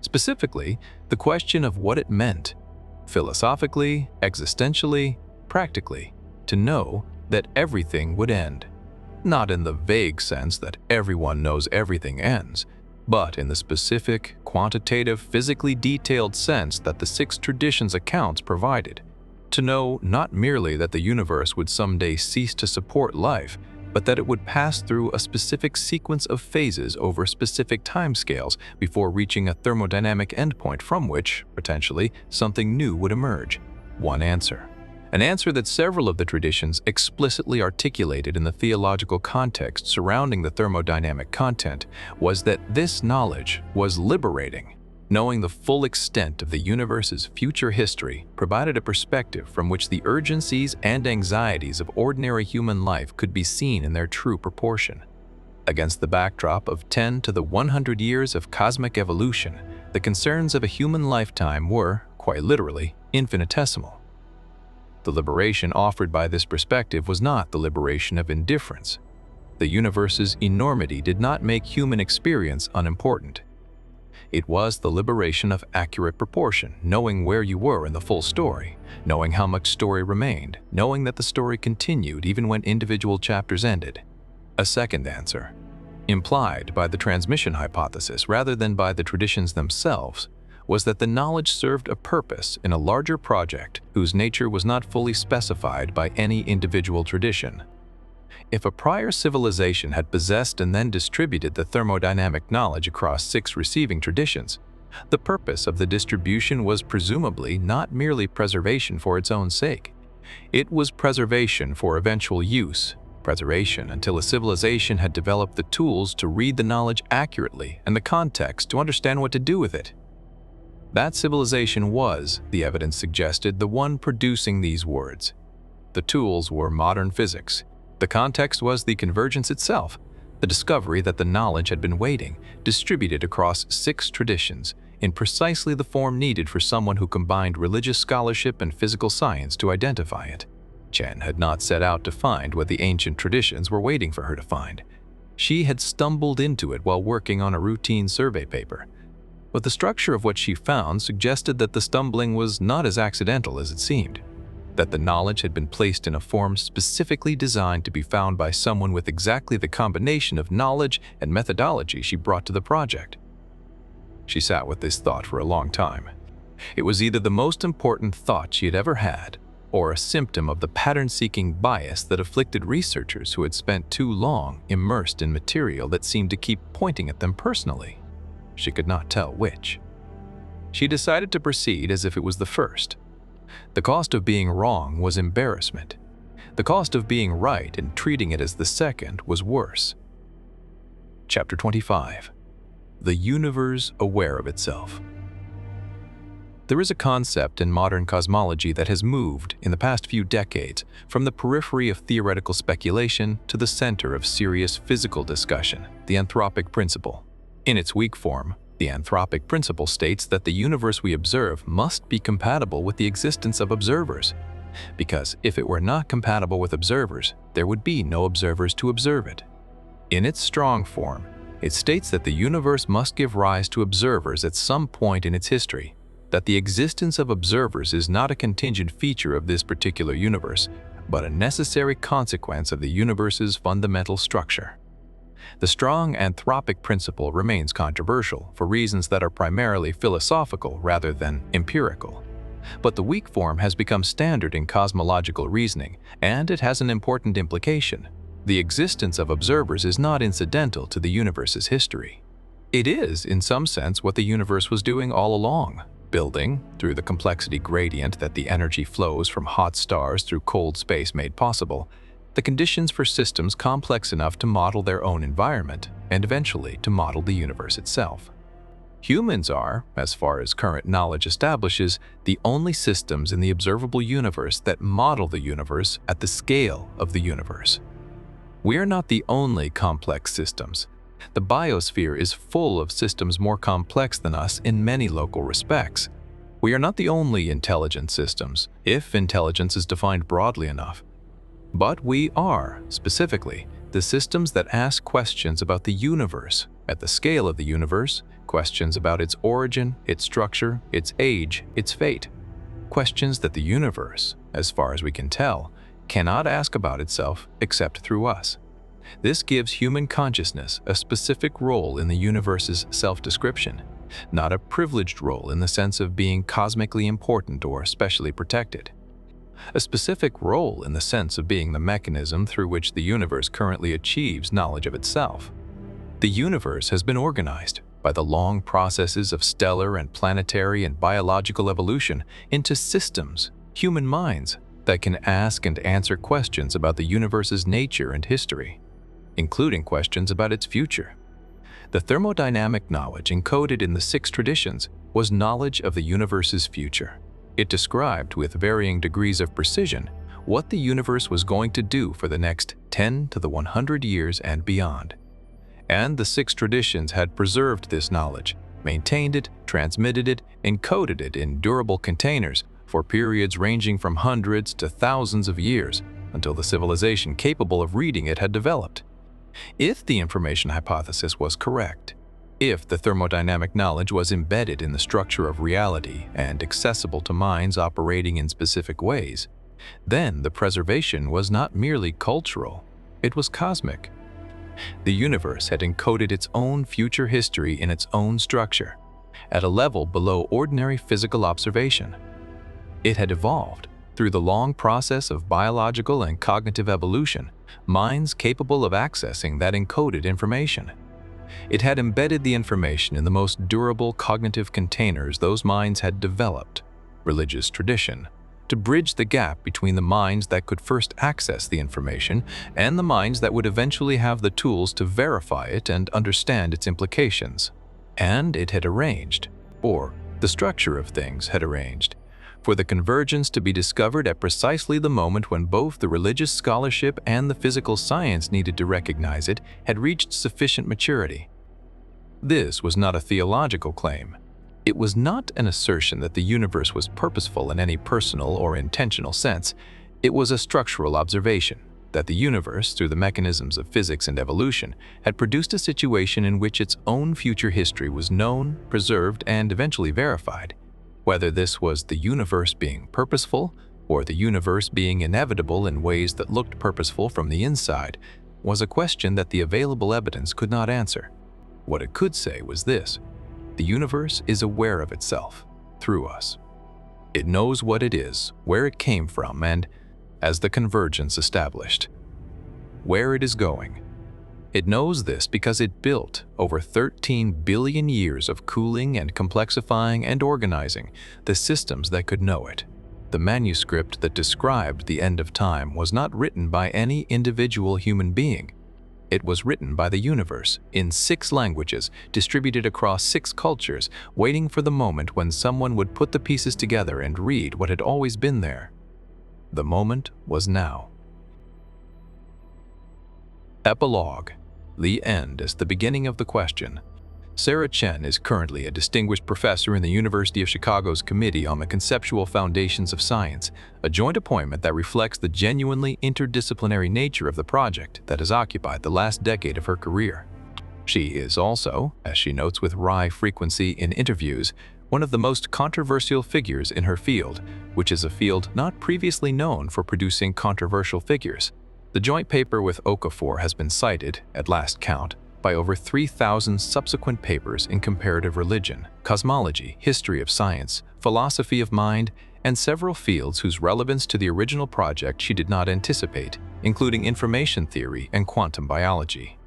A: Specifically, the question of what it meant, philosophically, existentially, practically, to know that everything would end. Not in the vague sense that everyone knows everything ends, but in the specific, quantitative, physically detailed sense that the six traditions' accounts provided. To know not merely that the universe would someday cease to support life, but that it would pass through a specific sequence of phases over specific timescales before reaching a thermodynamic endpoint from which, potentially, something new would emerge. One answer. An answer that several of the traditions explicitly articulated in the theological context surrounding the thermodynamic content was that this knowledge was liberating. Knowing the full extent of the universe's future history provided a perspective from which the urgencies and anxieties of ordinary human life could be seen in their true proportion. Against the backdrop of 10 to the 100 years of cosmic evolution, the concerns of a human lifetime were, quite literally, infinitesimal. The liberation offered by this perspective was not the liberation of indifference. the universe's enormity did not make human experience unimportant. It was the liberation of accurate proportion, knowing where you were in the full story, knowing how much story remained, knowing that the story continued even when individual chapters ended. A second answer, implied by the transmission hypothesis rather than by the traditions themselves, was that the knowledge served a purpose in a larger project whose nature was not fully specified by any individual tradition. If a prior civilization had possessed and then distributed the thermodynamic knowledge across 6 receiving traditions, the purpose of the distribution was presumably not merely preservation for its own sake. It was preservation for eventual use, preservation until a civilization had developed the tools to read the knowledge accurately and the context to understand what to do with it. That civilization was, the evidence suggested, the one producing these words. The tools were modern physics. The context was the convergence itself, the discovery that the knowledge had been waiting, distributed across 6 traditions, in precisely the form needed for someone who combined religious scholarship and physical science to identify it. Chen had not set out to find what the ancient traditions were waiting for her to find. She had stumbled into it while working on a routine survey paper. But the structure of what she found suggested that the stumbling was not as accidental as it seemed, that the knowledge had been placed in a form specifically designed to be found by someone with exactly the combination of knowledge and methodology she brought to the project. She sat with this thought for a long time. It was either the most important thought she had ever had, or a symptom of the pattern-seeking bias that afflicted researchers who had spent too long immersed in material that seemed to keep pointing at them personally. She could not tell which. She decided to proceed as if it was the first. The cost of being wrong was embarrassment. The cost of being right and treating it as the second was worse. Chapter 25. The Universe Aware of Itself. There is a concept in modern cosmology that has moved, in the past few decades, from the periphery of theoretical speculation to the center of serious physical discussion, the anthropic principle. In its weak form, the anthropic principle states that the universe we observe must be compatible with the existence of observers, because if it were not compatible with observers, there would be no observers to observe it. In its strong form, it states that the universe must give rise to observers at some point in its history, that the existence of observers is not a contingent feature of this particular universe, but a necessary consequence of the universe's fundamental structure. The strong anthropic principle remains controversial for reasons that are primarily philosophical rather than empirical. But the weak form has become standard in cosmological reasoning, and it has an important implication. The existence of observers is not incidental to the universe's history. It is, in some sense, what the universe was doing all along, building, through the complexity gradient that the energy flows from hot stars through cold space made possible, the conditions for systems complex enough to model their own environment, and eventually to model the universe itself. Humans are, as far as current knowledge establishes, the only systems in the observable universe that model the universe at the scale of the universe. We are not the only complex systems. The biosphere is full of systems more complex than us in many local respects. We are not the only intelligent systems, if intelligence is defined broadly enough. But we are, specifically, the systems that ask questions about the universe, at the scale of the universe, questions about its origin, its structure, its age, its fate. Questions that the universe, as far as we can tell, cannot ask about itself except through us. This gives human consciousness a specific role in the universe's self-description, not a privileged role in the sense of being cosmically important or specially protected. A specific role in the sense of being the mechanism through which the universe currently achieves knowledge of itself. The universe has been organized by the long processes of stellar and planetary and biological evolution into systems, human minds, that can ask and answer questions about the universe's nature and history, including questions about its future. The thermodynamic knowledge encoded in the 6 traditions was knowledge of the universe's future. It described, with varying degrees of precision, what the universe was going to do for the next 10 to the 100 years and beyond. And the 6 traditions had preserved this knowledge, maintained it, transmitted it, encoded it in durable containers for periods ranging from hundreds to thousands of years, until the civilization capable of reading it had developed. If the information hypothesis was correct, if the thermodynamic knowledge was embedded in the structure of reality and accessible to minds operating in specific ways, then the preservation was not merely cultural, it was cosmic. The universe had encoded its own future history in its own structure, at a level below ordinary physical observation. It had evolved, through the long process of biological and cognitive evolution, minds capable of accessing that encoded information. It had embedded the information in the most durable cognitive containers those minds had developed, religious tradition, to bridge the gap between the minds that could first access the information and the minds that would eventually have the tools to verify it and understand its implications. And it had arranged, or the structure of things had arranged, for the convergence to be discovered at precisely the moment when both the religious scholarship and the physical science needed to recognize it had reached sufficient maturity. This was not a theological claim. It was not an assertion that the universe was purposeful in any personal or intentional sense. It was a structural observation that the universe, through the mechanisms of physics and evolution, had produced a situation in which its own future history was known, preserved, and eventually verified. Whether this was the universe being purposeful or the universe being inevitable in ways that looked purposeful from the inside was a question that the available evidence could not answer. What it could say was this: the universe is aware of itself, through us. It knows what it is, where it came from, and, as the convergence established, where it is going. It knows this because it built over 13 billion years of cooling and complexifying and organizing the systems that could know it. The manuscript that described the end of time was not written by any individual human being. It was written by the universe in 6 languages, distributed across 6 cultures, waiting for the moment when someone would put the pieces together and read what had always been there. The moment was now. Epilogue. The end is the beginning of the question. Sarah Chen is currently a distinguished professor in the University of Chicago's Committee on the Conceptual Foundations of Science, a joint appointment that reflects the genuinely interdisciplinary nature of the project that has occupied the last decade of her career. She is also, as she notes with wry frequency in interviews, one of the most controversial figures in her field, which is a field not previously known for producing controversial figures. The joint paper with Okafor has been cited, at last count, by over 3,000 subsequent papers in comparative religion, cosmology, history of science, philosophy of mind, and several fields whose relevance to the original project she did not anticipate, including information theory and quantum biology.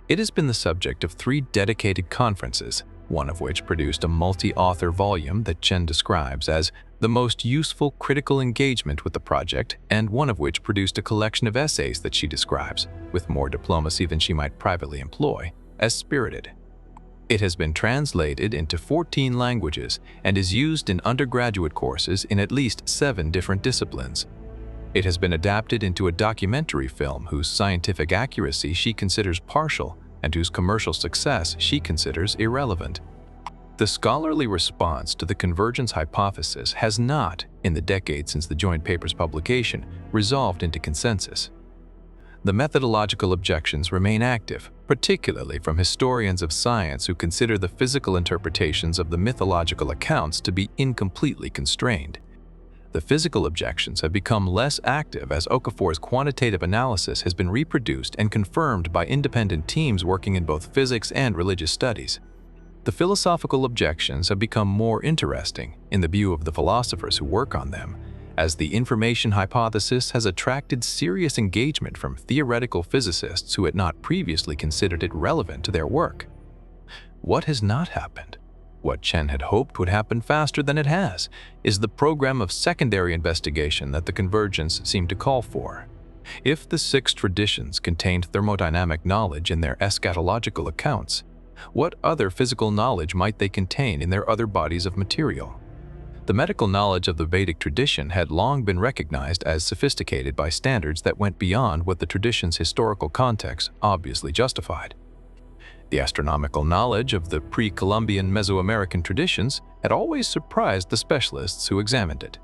A: It has been the subject of 3 dedicated conferences, one of which produced a multi-author volume that Chen describes as the most useful critical engagement with the project, and one of which produced a collection of essays that she describes, with more diplomacy than she might privately employ, as spirited. It has been translated into 14 languages and is used in undergraduate courses in at least 7 different disciplines. It has been adapted into a documentary film whose scientific accuracy she considers partial and whose commercial success she considers irrelevant. The scholarly response to the convergence hypothesis has not, in the decade since the joint paper's publication, resolved into consensus. The methodological objections remain active, particularly from historians of science who consider the physical interpretations of the mythological accounts to be incompletely constrained. The physical objections have become less active as Okafor's quantitative analysis has been reproduced and confirmed by independent teams working in both physics and religious studies. The philosophical objections have become more interesting in the view of the philosophers who work on them, as the information hypothesis has attracted serious engagement from theoretical physicists who had not previously considered it relevant to their work. What has not happened, what Chen had hoped would happen faster than it has, is the program of secondary investigation that the convergence seemed to call for. If the 6 traditions contained thermodynamic knowledge in their eschatological accounts, what other physical knowledge might they contain in their other bodies of material? The medical knowledge of the Vedic tradition had long been recognized as sophisticated by standards that went beyond what the tradition's historical context obviously justified. The astronomical knowledge of the pre-Columbian Mesoamerican traditions had always surprised the specialists who examined it.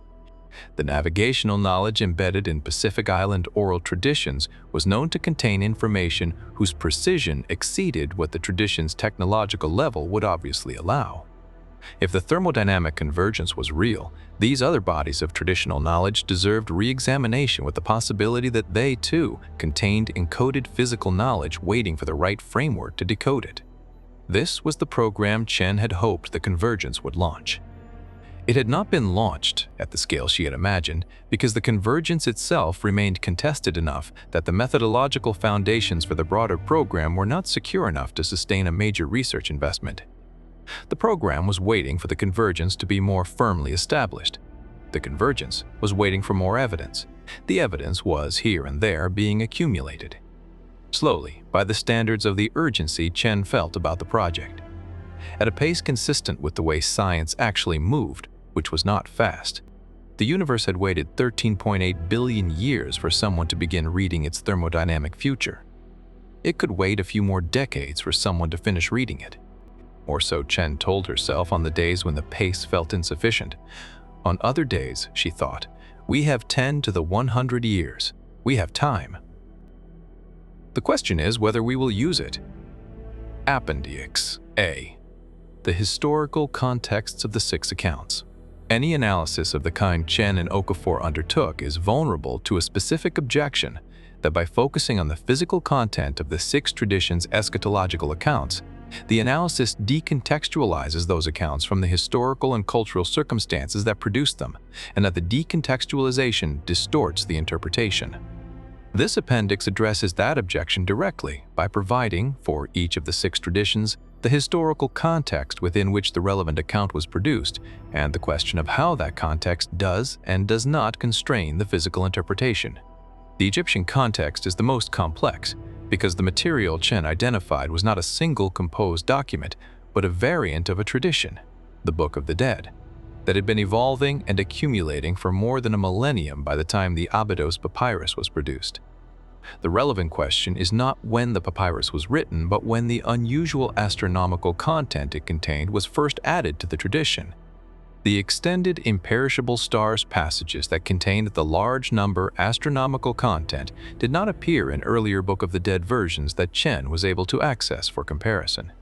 A: The navigational knowledge embedded in Pacific Island oral traditions was known to contain information whose precision exceeded what the tradition's technological level would obviously allow. If the thermodynamic convergence was real, these other bodies of traditional knowledge deserved re-examination with the possibility that they, too, contained encoded physical knowledge waiting for the right framework to decode it. This was the program Chen had hoped the convergence would launch. It had not been launched at the scale she had imagined because the convergence itself remained contested enough that the methodological foundations for the broader program were not secure enough to sustain a major research investment. The program was waiting for the convergence to be more firmly established. The convergence was waiting for more evidence. The evidence was here and there being accumulated. Slowly, by the standards of the urgency Chen felt about the project. At a pace consistent with the way science actually moved, which was not fast. The universe had waited 13.8 billion years for someone to begin reading its thermodynamic future. It could wait a few more decades for someone to finish reading it. Or so Chen told herself on the days when the pace felt insufficient. On other days, she thought, we have 10 to the 100 years. We have time. The question is whether we will use it. Appendix A. The historical contexts of the 6 accounts. Any analysis of the kind Chen and Okafor undertook is vulnerable to a specific objection that by focusing on the physical content of the 6 traditions' eschatological accounts, the analysis decontextualizes those accounts from the historical and cultural circumstances that produced them, and that the decontextualization distorts the interpretation. This appendix addresses that objection directly by providing, for each of the 6 traditions, the historical context within which the relevant account was produced, and the question of how that context does and does not constrain the physical interpretation. The Egyptian context is the most complex, because the material Chen identified was not a single composed document, but a variant of a tradition, the Book of the Dead, that had been evolving and accumulating for more than a millennium by the time the Abydos papyrus was produced. The relevant question is not when the papyrus was written, but when the unusual astronomical content it contained was first added to the tradition. The extended imperishable stars passages that contained the large number astronomical content did not appear in earlier Book of the Dead versions that Chen was able to access for comparison.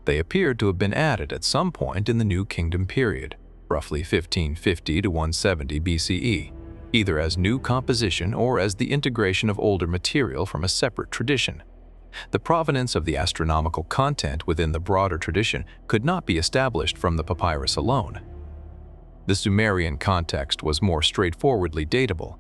A: They appeared to have been added at some point in the New Kingdom period, roughly 1550 to 170 BCE. Either as new composition or as the integration of older material from a separate tradition. The provenance of the astronomical content within the broader tradition could not be established from the papyrus alone. The Sumerian context was more straightforwardly datable.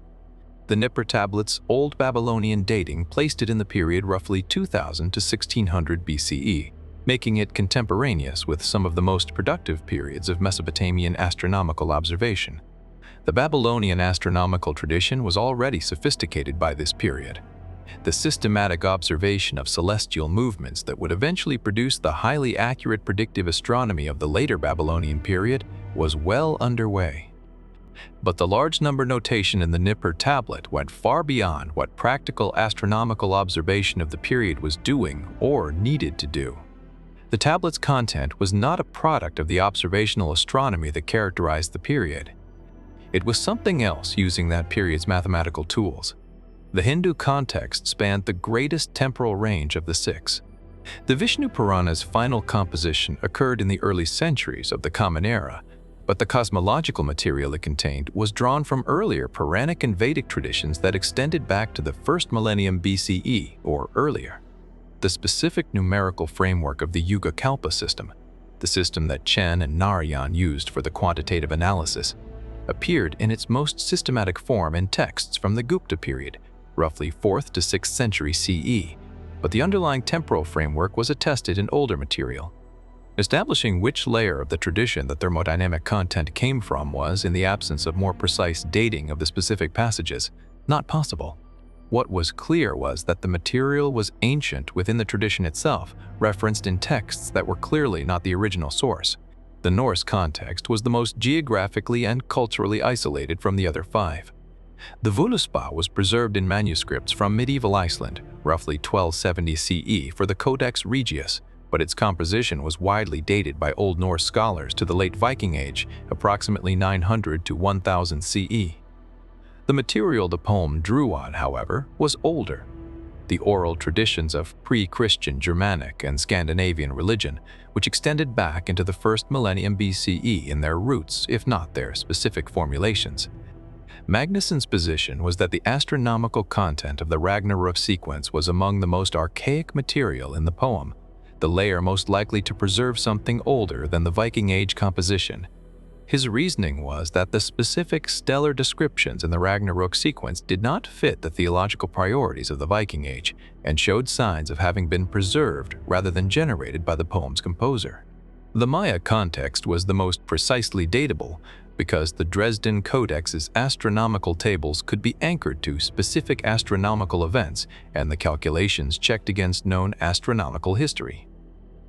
A: The Nippur tablets' Old Babylonian dating placed it in the period roughly 2000 to 1600 BCE, making it contemporaneous with some of the most productive periods of Mesopotamian astronomical observation. The Babylonian astronomical tradition was already sophisticated by this period. The systematic observation of celestial movements that would eventually produce the highly accurate predictive astronomy of the later Babylonian period was well underway. But the large number notation in the Nippur tablet went far beyond what practical astronomical observation of the period was doing or needed to do. The tablet's content was not a product of the observational astronomy that characterized the period. It was something else using that period's mathematical tools. The Hindu context spanned the greatest temporal range of the 6. The Vishnu Purana's final composition occurred in the early centuries of the Common Era, but the cosmological material it contained was drawn from earlier Puranic and Vedic traditions that extended back to the 1st millennium BCE or earlier. The specific numerical framework of the Yuga Kalpa system, the system that Chen and Narayan used for the quantitative analysis, appeared in its most systematic form in texts from the Gupta period, roughly 4th to 6th century CE, but the underlying temporal framework was attested in older material. Establishing which layer of the tradition the thermodynamic content came from was, in the absence of more precise dating of the specific passages, not possible. What was clear was that the material was ancient within the tradition itself, referenced in texts that were clearly not the original source. The Norse context was the most geographically and culturally isolated from the other 5. The Voluspa was preserved in manuscripts from medieval Iceland, roughly 1270 CE for the Codex Regius, but its composition was widely dated by Old Norse scholars to the late Viking Age, approximately 900 to 1000 CE. The material the poem drew on, however, was older. The oral traditions of pre-Christian Germanic and Scandinavian religion, which extended back into the first millennium BCE in their roots, if not their specific formulations. Magnusson's position was that the astronomical content of the RAGNARÖK sequence was among the most archaic material in the poem, the layer most likely to preserve something older than the Viking Age composition. His reasoning was that the specific stellar descriptions in the RAGNARÖK sequence did not fit the theological priorities of the Viking Age and showed signs of having been preserved rather than generated by the poem's composer. The Maya context was the most precisely datable because the Dresden Codex's astronomical tables could be anchored to specific astronomical events and the calculations checked against known astronomical history.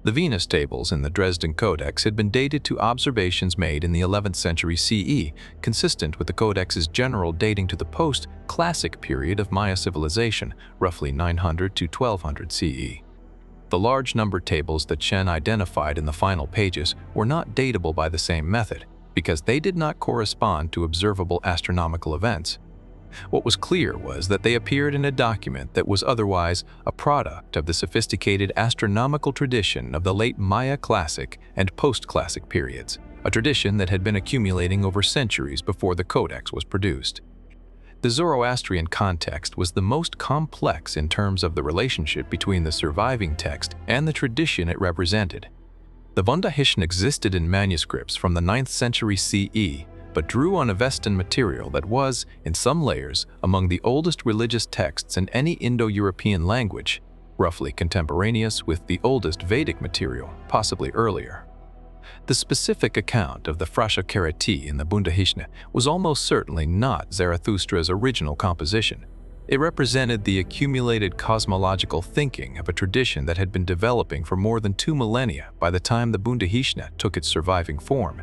A: The Venus tables in the Dresden Codex had been dated to observations made in the 11th century CE, consistent with the Codex's general dating to the post-classic period of Maya civilization, roughly 900 to 1200 CE. The large number tables that Chen identified in the final pages were not datable by the same method, because they did not correspond to observable astronomical events. What was clear was that they appeared in a document that was otherwise a product of the sophisticated astronomical tradition of the late Maya classic and post-classic periods, a tradition that had been accumulating over centuries before the Codex was produced. The Zoroastrian context was the most complex in terms of the relationship between the surviving text and the tradition it represented. The Wunderhischen existed in manuscripts from the 9th century CE, but drew on Avestan material that was, in some layers, among the oldest religious texts in any Indo-European language, roughly contemporaneous with the oldest Vedic material, possibly earlier. The specific account of the FRASHOKERETI in the Wunderhischen was almost certainly not Zarathustra's original composition. It represented the accumulated cosmological thinking of a tradition that had been developing for more than 2 millennia by the time the Wunderhischen took its surviving form.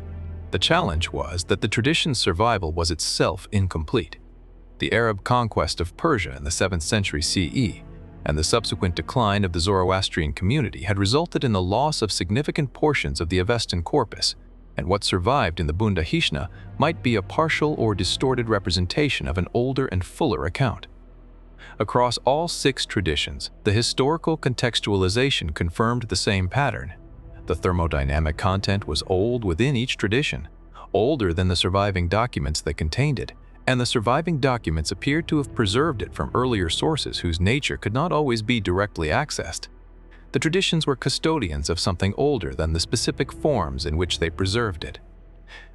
A: The challenge was that the tradition's survival was itself incomplete. The Arab conquest of Persia in the 7th century CE and the subsequent decline of the Zoroastrian community had resulted in the loss of significant portions of the Avestan corpus, and what survived in the Wunderhischen might be a partial or distorted representation of an older and fuller account. Across all 6 traditions, the historical contextualization confirmed the same pattern. The thermodynamic content was old within each tradition, older than the surviving documents that contained it, and the surviving documents appeared to have preserved it from earlier sources whose nature could not always be directly accessed. The traditions were custodians of something older than the specific forms in which they preserved it.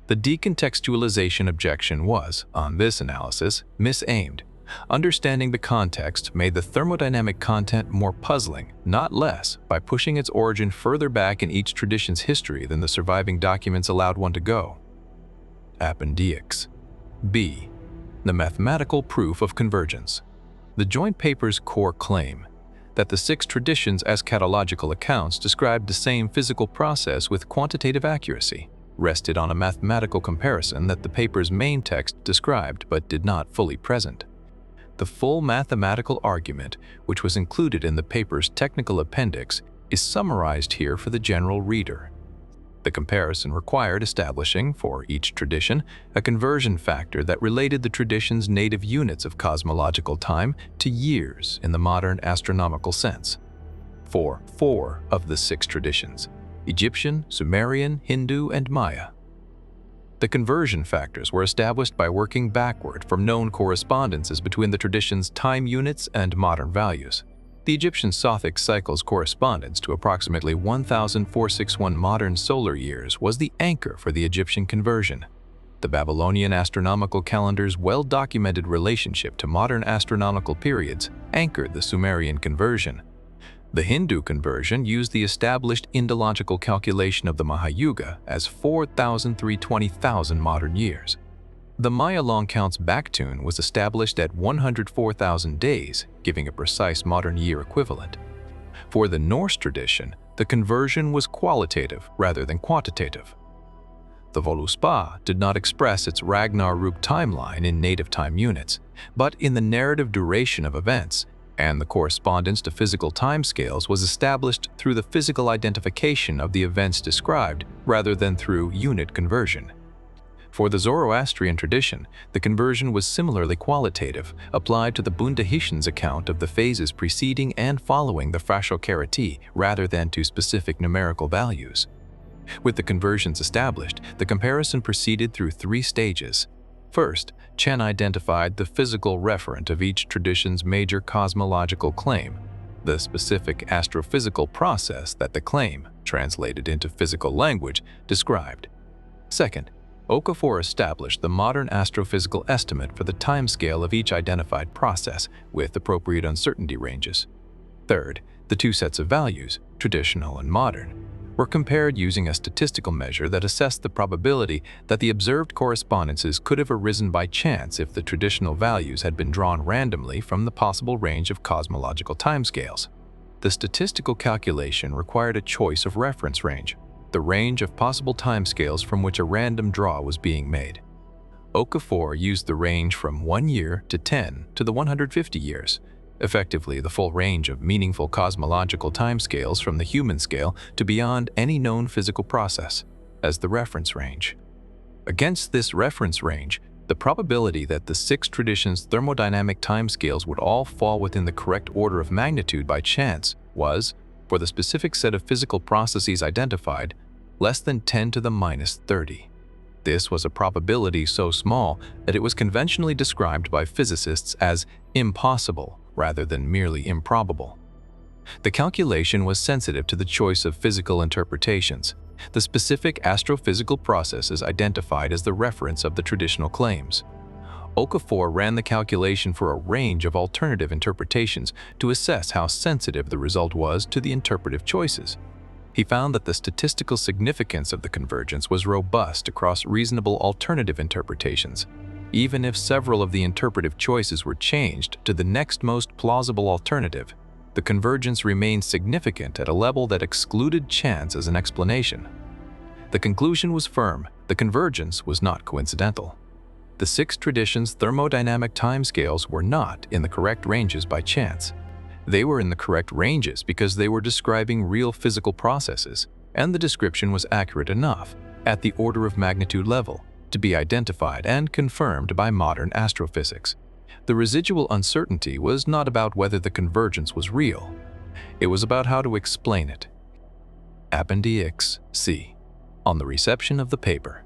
A: The decontextualization objection was, on this analysis, misaimed. Understanding the context made the thermodynamic content more puzzling, not less, by pushing its origin further back in each tradition's history than the surviving documents allowed one to go. Appendix B. The mathematical proof of convergence. The joint paper's core claim, that the 6 traditions as eschatological accounts described the same physical process with quantitative accuracy, rested on a mathematical comparison that the paper's main text described but did not fully present. The full mathematical argument, which was included in the paper's technical appendix, is summarized here for the general reader. The comparison required establishing, for each tradition, a conversion factor that related the tradition's native units of cosmological time to years in the modern astronomical sense. For 4 of the 6 traditions, Egyptian, Sumerian, Hindu, and Maya. The conversion factors were established by working backward from known correspondences between the tradition's time units and modern values. The Egyptian Sothic cycle's correspondence to approximately 1,461 modern solar years was the anchor for the Egyptian conversion. The Babylonian astronomical calendar's well-documented relationship to modern astronomical periods anchored the Sumerian conversion. The Hindu conversion used the established Indological calculation of the Mahayuga as 4,320,000 modern years. The Maya long count's backtune was established at 104,000 days, giving a precise modern year equivalent. For the Norse tradition, the conversion was qualitative rather than quantitative. The Voluspa did not express its RAGNARÖK timeline in native time units, but in the narrative duration of events, and the correspondence to physical timescales was established through the physical identification of the events described rather than through unit conversion. For the Zoroastrian tradition, the conversion was similarly qualitative, applied to the Bundahishan's account of the phases preceding and following the FRASHOKERETI rather than to specific numerical values. With the conversions established, the comparison proceeded through 3 stages. First, Chen identified the physical referent of each tradition's major cosmological claim, the specific astrophysical process that the claim, translated into physical language, described. Second, Okafor established the modern astrophysical estimate for the timescale of each identified process with appropriate uncertainty ranges. Third, the 2 sets of values, traditional and modern, were compared using a statistical measure that assessed the probability that the observed correspondences could have arisen by chance if the traditional values had been drawn randomly from the possible range of cosmological timescales. The statistical calculation required a choice of reference range, the range of possible timescales from which a random draw was being made. Okafor used the range from 1 year to 10 to the 150 years, effectively the full range of meaningful cosmological timescales from the human scale to beyond any known physical process, as the reference range. Against this reference range, the probability that the 6 traditions' thermodynamic timescales would all fall within the correct order of magnitude by chance was, for the specific set of physical processes identified, less than 10 to the minus 30. This was a probability so small that it was conventionally described by physicists as impossible rather than merely improbable. The calculation was sensitive to the choice of physical interpretations, the specific astrophysical processes identified as the reference of the traditional claims. Okafor ran the calculation for a range of alternative interpretations to assess how sensitive the result was to the interpretive choices. He found that the statistical significance of the convergence was robust across reasonable alternative interpretations. Even if several of the interpretive choices were changed to the next most plausible alternative, the convergence remained significant at a level that excluded chance as an explanation. The conclusion was firm: the convergence was not coincidental. The 6 traditions' thermodynamic timescales were not in the correct ranges by chance. They were in the correct ranges because they were describing real physical processes, and the description was accurate enough, at the order of magnitude level, to be identified and confirmed by modern astrophysics. The residual uncertainty was not about whether the convergence was real. It was about how to explain it. Appendix C. On the reception of the paper.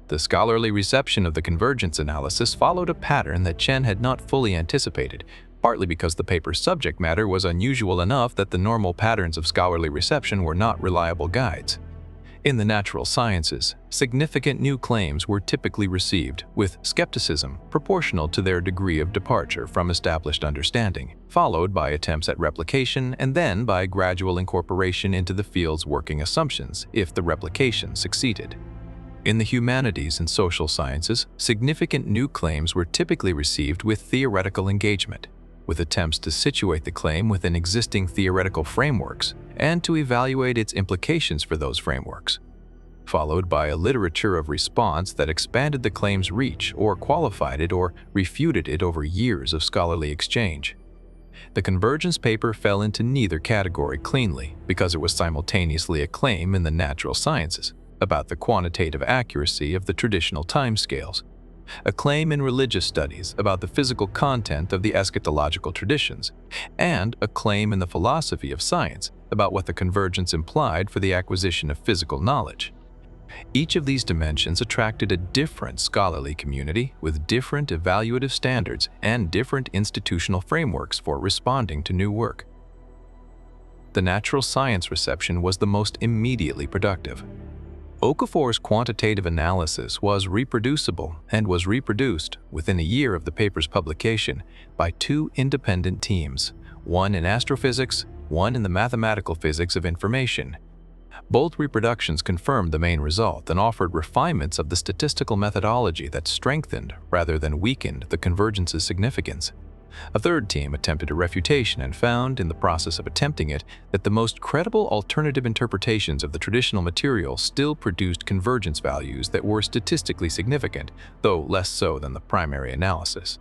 A: The scholarly reception of the convergence analysis followed a pattern that Chen had not fully anticipated, partly because the paper's subject matter was unusual enough that the normal patterns of scholarly reception were not reliable guides. In the natural sciences, significant new claims were typically received with skepticism proportional to their degree of departure from established understanding, followed by attempts at replication and then by gradual incorporation into the field's working assumptions if the replication succeeded. In the humanities and social sciences, significant new claims were typically received with theoretical engagement, with attempts to situate the claim within existing theoretical frameworks and to evaluate its implications for those frameworks, followed by a literature of response that expanded the claim's reach or qualified it or refuted it over years of scholarly exchange. The convergence paper fell into neither category cleanly because it was simultaneously a claim in the natural sciences about the quantitative accuracy of the traditional timescales, a claim in religious studies about the physical content of the eschatological traditions, and a claim in the philosophy of science about what the convergence implied for the acquisition of physical knowledge. Each of these dimensions attracted a different scholarly community with different evaluative standards and different institutional frameworks for responding to new work. The natural science reception was the most immediately productive. Okafor's quantitative analysis was reproducible and was reproduced within a year of the paper's publication by 2 independent teams, one in astrophysics, one in the mathematical physics of information. Both reproductions confirmed the main result and offered refinements of the statistical methodology that strengthened rather than weakened the convergence's significance. A third team attempted a refutation and found, in the process of attempting it, that the most credible alternative interpretations of the traditional material still produced convergence values that were statistically significant, though less so than the primary analysis.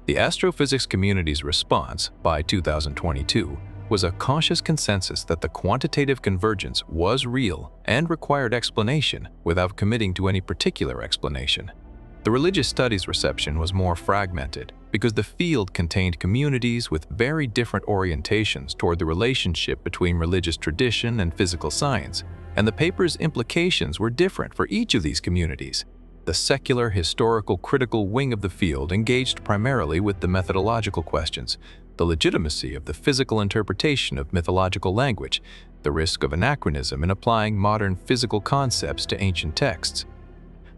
A: The astrophysics community's response, by 2022, was a cautious consensus that the quantitative convergence was real and required explanation without committing to any particular explanation. The religious studies reception was more fragmented because the field contained communities with very different orientations toward the relationship between religious tradition and physical science, and the paper's implications were different for each of these communities. The secular, historical, critical wing of the field engaged primarily with the methodological questions, the legitimacy of the physical interpretation of mythological language, the risk of anachronism in applying modern physical concepts to ancient texts.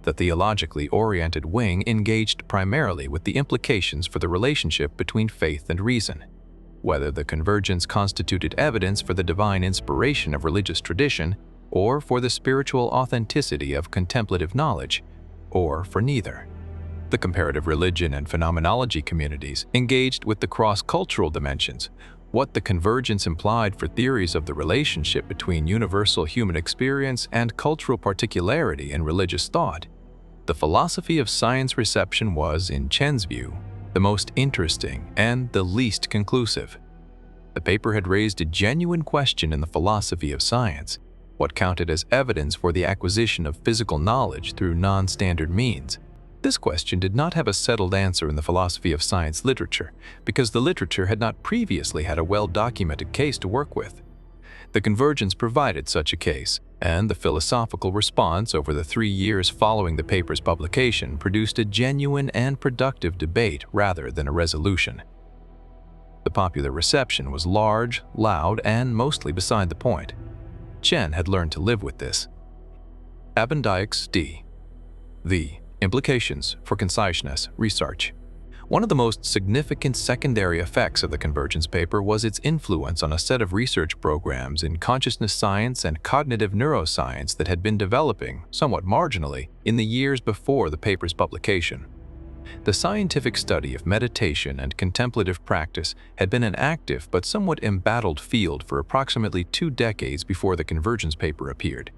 A: The theologically oriented wing engaged primarily with the implications for the relationship between faith and reason, whether the convergence constituted evidence for the divine inspiration of religious tradition, or for the spiritual authenticity of contemplative knowledge, or for neither. The comparative religion and phenomenology communities engaged with the cross-cultural dimensions, what the convergence implied for theories of the relationship between universal human experience and cultural particularity in religious thought. The philosophy of science reception was, in Chen's view, the most interesting and the least conclusive. The paper had raised a genuine question in the philosophy of science: what counted as evidence for the acquisition of physical knowledge through non-standard means. This question did not have a settled answer in the philosophy of science literature, because the literature had not previously had a well-documented case to work with. The convergence provided such a case, and the philosophical response over the 3 years following the paper's publication produced a genuine and productive debate rather than a resolution. The popular reception was large, loud, and mostly beside the point. Chen had learned to live with this. D. The implications for conciseness research. One of the most significant secondary effects of the convergence paper was its influence on a set of research programs in consciousness science and cognitive neuroscience that had been developing, somewhat marginally, in the years before the paper's publication. The scientific study of meditation and contemplative practice had been an active but somewhat embattled field for approximately 2 decades before the convergence paper appeared.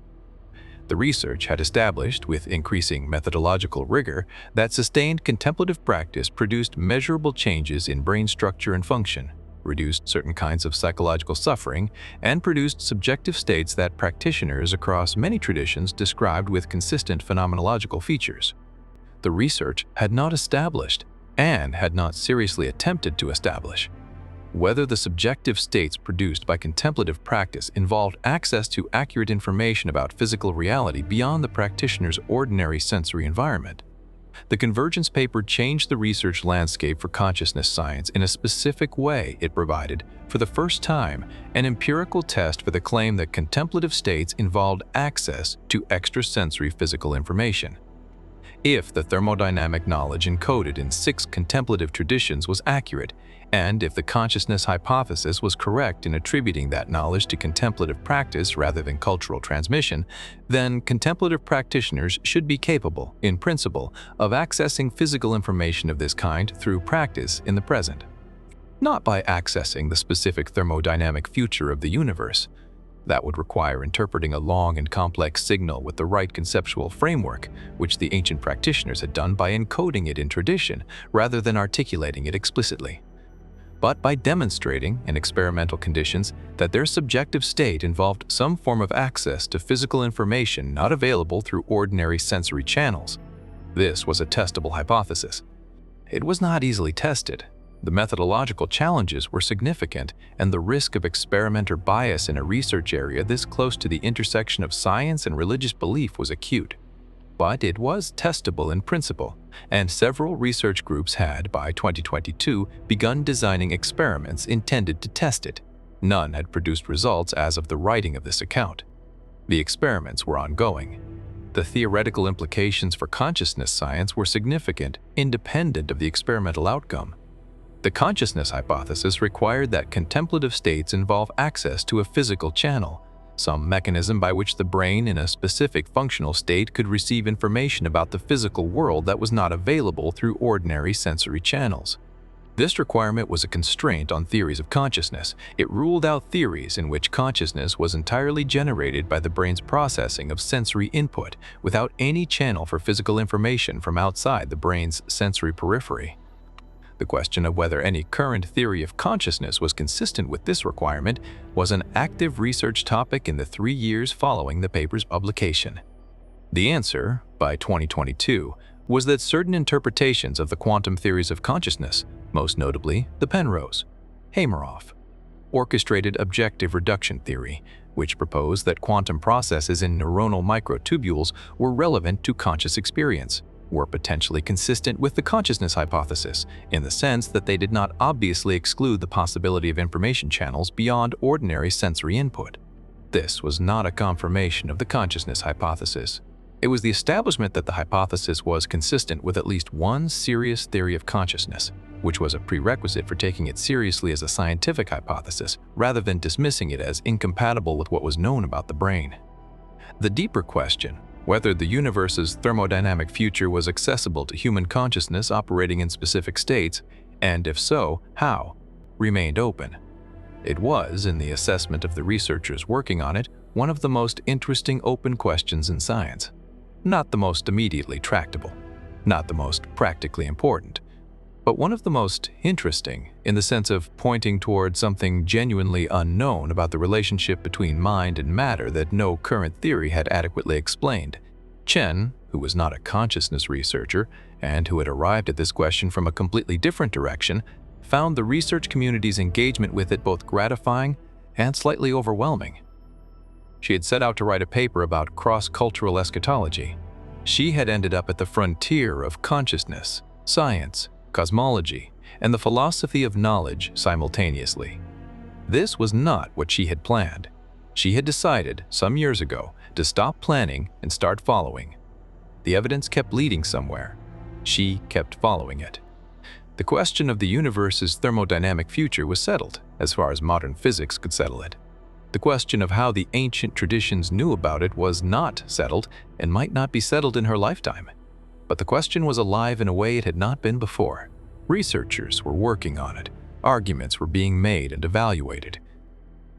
A: The research had established, with increasing methodological rigor, that sustained contemplative practice produced measurable changes in brain structure and function, reduced certain kinds of psychological suffering, and produced subjective states that practitioners across many traditions described with consistent phenomenological features. The research had not established, and had not seriously attempted to establish, whether the subjective states produced by contemplative practice involved access to accurate information about physical reality beyond the practitioner's ordinary sensory environment. The convergence paper changed the research landscape for consciousness science in a specific way. It provided, for the first time, an empirical test for the claim that contemplative states involved access to extrasensory physical information. If the thermodynamic knowledge encoded in 6 contemplative traditions was accurate, and if the consciousness hypothesis was correct in attributing that knowledge to contemplative practice rather than cultural transmission, then contemplative practitioners should be capable, in principle, of accessing physical information of this kind through practice in the present. Not by accessing the specific thermodynamic future of the universe. That would require interpreting a long and complex signal with the right conceptual framework, which the ancient practitioners had done by encoding it in tradition rather than articulating it explicitly, but by demonstrating, in experimental conditions, that their subjective state involved some form of access to physical information not available through ordinary sensory channels. This was a testable hypothesis. It was not easily tested. The methodological challenges were significant, and the risk of experimenter bias in a research area this close to the intersection of science and religious belief was acute. But it was testable in principle, and several research groups had, by 2022, begun designing experiments intended to test it. None had produced results as of the writing of this account. The experiments were ongoing. The theoretical implications for consciousness science were significant, independent of the experimental outcome. The consciousness hypothesis required that contemplative states involve access to a physical channel, some mechanism by which the brain in a specific functional state could receive information about the physical world that was not available through ordinary sensory channels. This requirement was a constraint on theories of consciousness. It ruled out theories in which consciousness was entirely generated by the brain's processing of sensory input without any channel for physical information from outside the brain's sensory periphery. The question of whether any current theory of consciousness was consistent with this requirement was an active research topic in the 3 years following the paper's publication. The answer, by 2022, was that certain interpretations of the quantum theories of consciousness, most notably the Penrose, Hameroff, orchestrated objective reduction theory, which proposed that quantum processes in neuronal microtubules were relevant to conscious experience, were potentially consistent with the consciousness hypothesis in the sense that they did not obviously exclude the possibility of information channels beyond ordinary sensory input. This was not a confirmation of the consciousness hypothesis. It was the establishment that the hypothesis was consistent with at least one serious theory of consciousness, which was a prerequisite for taking it seriously as a scientific hypothesis rather than dismissing it as incompatible with what was known about the brain. The deeper question, whether the universe's thermodynamic future was accessible to human consciousness operating in specific states, and if so, how, remained open. It was, in the assessment of the researchers working on it, one of the most interesting open questions in science. Not the most immediately tractable, not the most practically important, but one of the most interesting in the sense of pointing toward something genuinely unknown about the relationship between mind and matter that no current theory had adequately explained. Chen, who was not a consciousness researcher and who had arrived at this question from a completely different direction, found the research community's engagement with it both gratifying and slightly overwhelming. She had set out to write a paper about cross-cultural eschatology. She had ended up at the frontier of consciousness, science, cosmology, and the philosophy of knowledge simultaneously. This was not what she had planned. She had decided, some years ago, to stop planning and start following. The evidence kept leading somewhere. She kept following it. The question of the universe's thermodynamic future was settled, as far as modern physics could settle it. The question of how the ancient traditions knew about it was not settled and might not be settled in her lifetime. But the question was alive in a way it had not been before. Researchers were working on it. Arguments were being made and evaluated.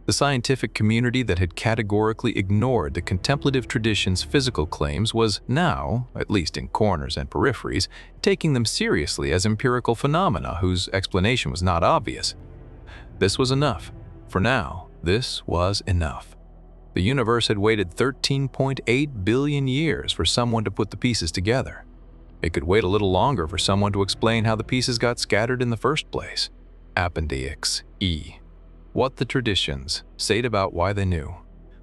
A: The scientific community that had categorically ignored the contemplative tradition's physical claims was now, at least in corners and peripheries, taking them seriously as empirical phenomena whose explanation was not obvious. This was enough. For now, this was enough. The universe had waited 13.8 billion years for someone to put the pieces together. It could wait a little longer for someone to explain how the pieces got scattered in the first place. Appendix E. What the traditions said about why they knew.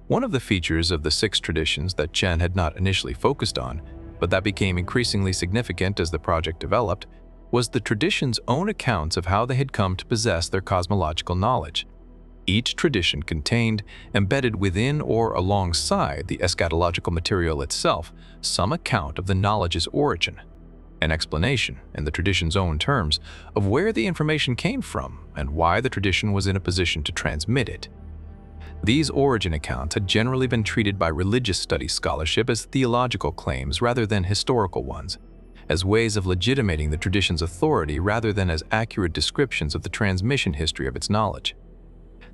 A: One of the features of the 6 traditions that Chen had not initially focused on, but that became increasingly significant as the project developed, was the traditions' own accounts of how they had come to possess their cosmological knowledge. Each tradition contained, embedded within or alongside the eschatological material itself, some account of the knowledge's origin, an explanation, in the tradition's own terms, of where the information came from and why the tradition was in a position to transmit it. These origin accounts had generally been treated by religious studies scholarship as theological claims rather than historical ones, as ways of legitimating the tradition's authority rather than as accurate descriptions of the transmission history of its knowledge.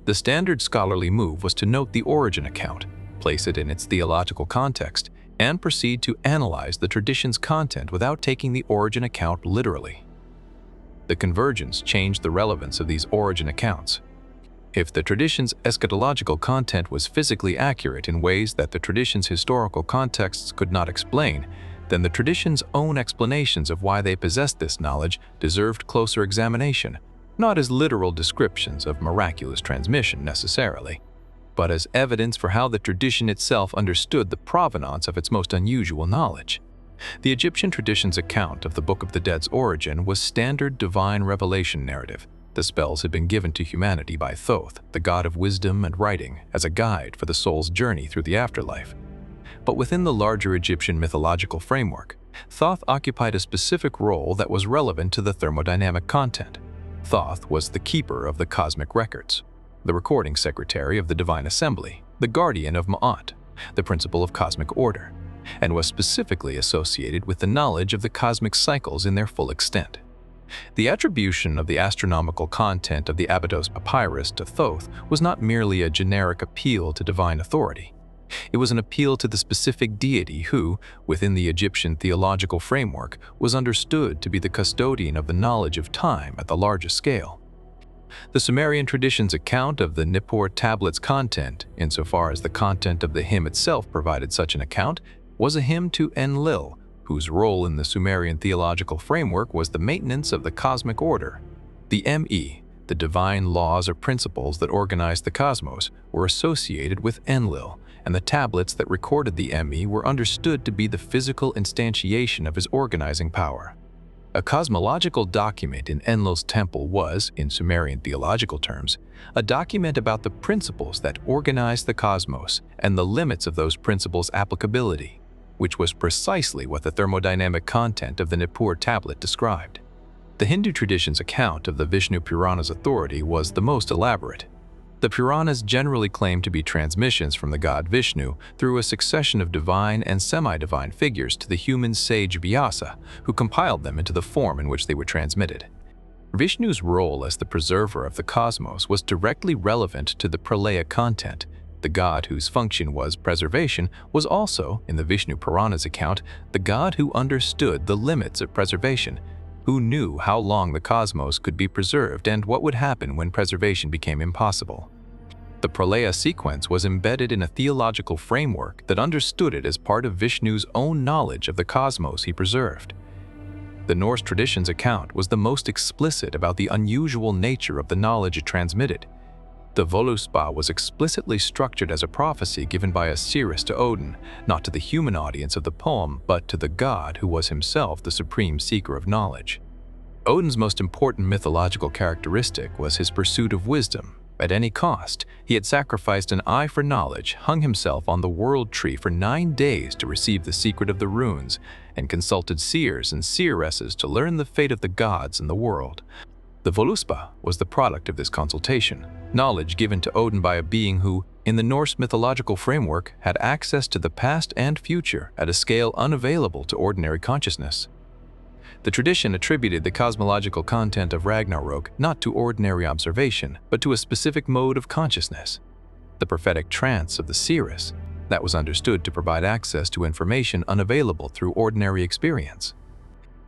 A: The standard scholarly move was to note the origin account, place it in its theological context, and proceed to analyze the tradition's content without taking the origin account literally. The convergence changed the relevance of these origin accounts. If the tradition's eschatological content was physically accurate in ways that the tradition's historical contexts could not explain, then the tradition's own explanations of why they possessed this knowledge deserved closer examination, not as literal descriptions of miraculous transmission necessarily, but as evidence for how the tradition itself understood the provenance of its most unusual knowledge. The Egyptian tradition's account of the Book of the Dead's origin was standard divine revelation narrative. The spells had been given to humanity by Thoth, the god of wisdom and writing, as a guide for the soul's journey through the afterlife. But within the larger Egyptian mythological framework, Thoth occupied a specific role that was relevant to the thermodynamic content. Thoth was the keeper of the cosmic records, the recording secretary of the divine assembly, the guardian of Ma'at, the principle of cosmic order, and was specifically associated with the knowledge of the cosmic cycles in their full extent. The attribution of the astronomical content of the Abydos papyrus to Thoth was not merely a generic appeal to divine authority. It was an appeal to the specific deity who, within the Egyptian theological framework, was understood to be the custodian of the knowledge of time at the largest scale. The Sumerian tradition's account of the Nippur tablet's content, insofar as the content of the hymn itself provided such an account, was a hymn to Enlil, whose role in the Sumerian theological framework was the maintenance of the cosmic order. The Me, the divine laws or principles that organized the cosmos, were associated with Enlil, and the tablets that recorded the Me were understood to be the physical instantiation of his organizing power. A cosmological document in Enlil's temple was, in Sumerian theological terms, a document about the principles that organized the cosmos and the limits of those principles' applicability, which was precisely what the thermodynamic content of the Nippur tablet described. The Hindu tradition's account of the Vishnu Purana's authority was the most elaborate. The Puranas generally claim to be transmissions from the god Vishnu through a succession of divine and semi-divine figures to the human sage Vyasa, who compiled them into the form in which they were transmitted. Vishnu's role as the preserver of the cosmos was directly relevant to the PRALAYA content. The god whose function was preservation was also, in the Vishnu Purana's account, the god who understood the limits of preservation, who knew how long the cosmos could be preserved and what would happen when preservation became impossible. The PRALAYA sequence was embedded in a theological framework that understood it as part of Vishnu's own knowledge of the cosmos he preserved. The Norse tradition's account was the most explicit about the unusual nature of the knowledge it transmitted. The Voluspa was explicitly structured as a prophecy given by a seeress to Odin, not to the human audience of the poem, but to the god who was himself the supreme seeker of knowledge. Odin's most important mythological characteristic was his pursuit of wisdom. At any cost, he had sacrificed an eye for knowledge, hung himself on the world tree for 9 days to receive the secret of the runes, and consulted seers and seeresses to learn the fate of the gods and the world. The Voluspa was the product of this consultation, knowledge given to Odin by a being who, in the Norse mythological framework, had access to the past and future at a scale unavailable to ordinary consciousness. The tradition attributed the cosmological content of RAGNARÖK not to ordinary observation, but to a specific mode of consciousness, the prophetic trance of the seeress, that was understood to provide access to information unavailable through ordinary experience.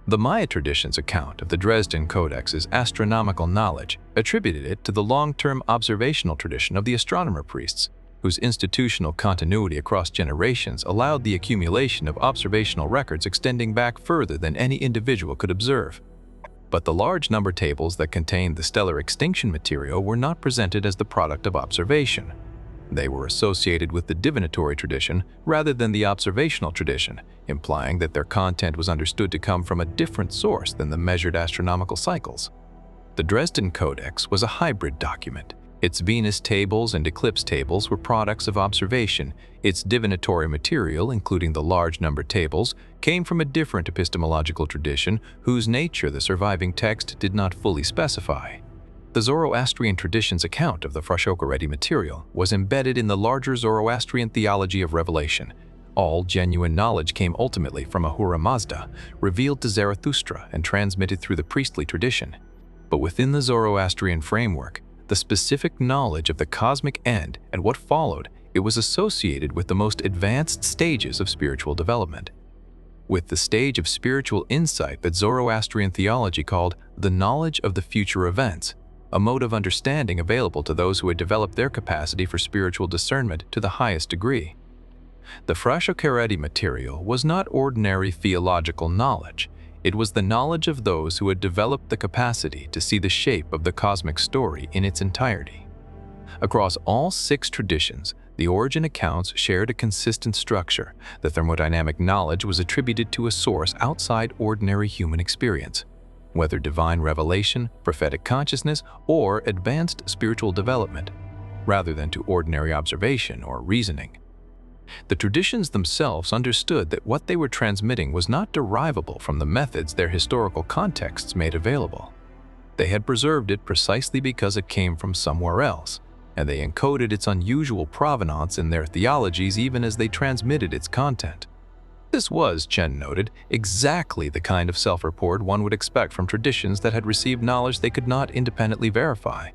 A: The Maya tradition's account of the Dresden Codex's astronomical knowledge attributed it to the long-term observational tradition of the astronomer priests, whose institutional continuity across generations allowed the accumulation of observational records extending back further than any individual could observe. But the large number tables that contained the stellar extinction material were not presented as the product of observation. They were associated with the divinatory tradition rather than the observational tradition, implying that their content was understood to come from a different source than the measured astronomical cycles. The Dresden Codex was a hybrid document. Its Venus tables and eclipse tables were products of observation. Its divinatory material, including the large number tables, came from a different epistemological tradition whose nature the surviving text did not fully specify. The Zoroastrian tradition's account of the FRASHOKERETI material was embedded in the larger Zoroastrian theology of revelation. All genuine knowledge came ultimately from Ahura Mazda, revealed to Zarathustra and transmitted through the priestly tradition. But within the Zoroastrian framework, the specific knowledge of the cosmic end and what followed, it was associated with the most advanced stages of spiritual development. With the stage of spiritual insight that Zoroastrian theology called the knowledge of the future events, a mode of understanding available to those who had developed their capacity for spiritual discernment to the highest degree. The FRASHOKERETI material was not ordinary theological knowledge. It was the knowledge of those who had developed the capacity to see the shape of the cosmic story in its entirety. Across all 6 traditions, the origin accounts shared a consistent structure. The thermodynamic knowledge was attributed to a source outside ordinary human experience, whether divine revelation, prophetic consciousness, or advanced spiritual development, rather than to ordinary observation or reasoning. The traditions themselves understood that what they were transmitting was not derivable from the methods their historical contexts made available. They had preserved it precisely because it came from somewhere else, and they encoded its unusual provenance in their theologies even as they transmitted its content. This was, Chen noted, exactly the kind of self-report one would expect from traditions that had received knowledge they could not independently verify.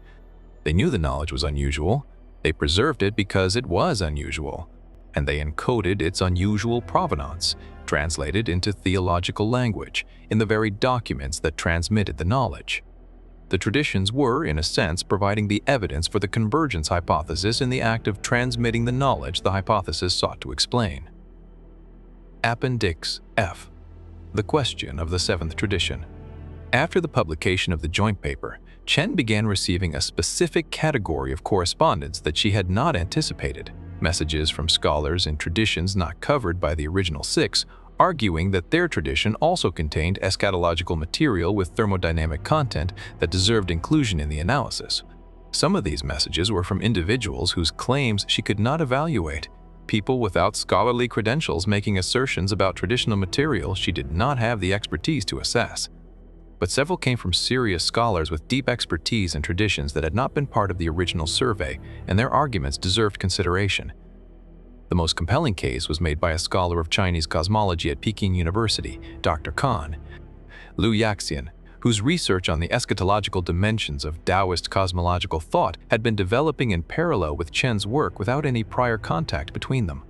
A: They knew the knowledge was unusual. They preserved it because it was unusual. and they encoded its unusual provenance, translated into theological language, in the very documents that transmitted the knowledge. The traditions were, in a sense, providing the evidence for the convergence hypothesis in the act of transmitting the knowledge the hypothesis sought to explain. Appendix F. The question of the seventh tradition. After the publication of the joint paper, Chen began receiving a specific category of correspondence that she had not anticipated, messages from scholars in traditions not covered by the original six, arguing that their tradition also contained eschatological material with thermodynamic content that deserved inclusion in the analysis. Some of these messages were from individuals whose claims she could not evaluate, people without scholarly credentials making assertions about traditional material she did not have the expertise to assess. But several came from serious scholars with deep expertise in traditions that had not been part of the original survey, and their arguments deserved consideration. The most compelling case was made by a scholar of Chinese cosmology at Peking University, Dr. Khan, Liu Yaxian, whose research on the eschatological dimensions of Taoist cosmological thought had been developing in parallel with Chen's work without any prior contact between them.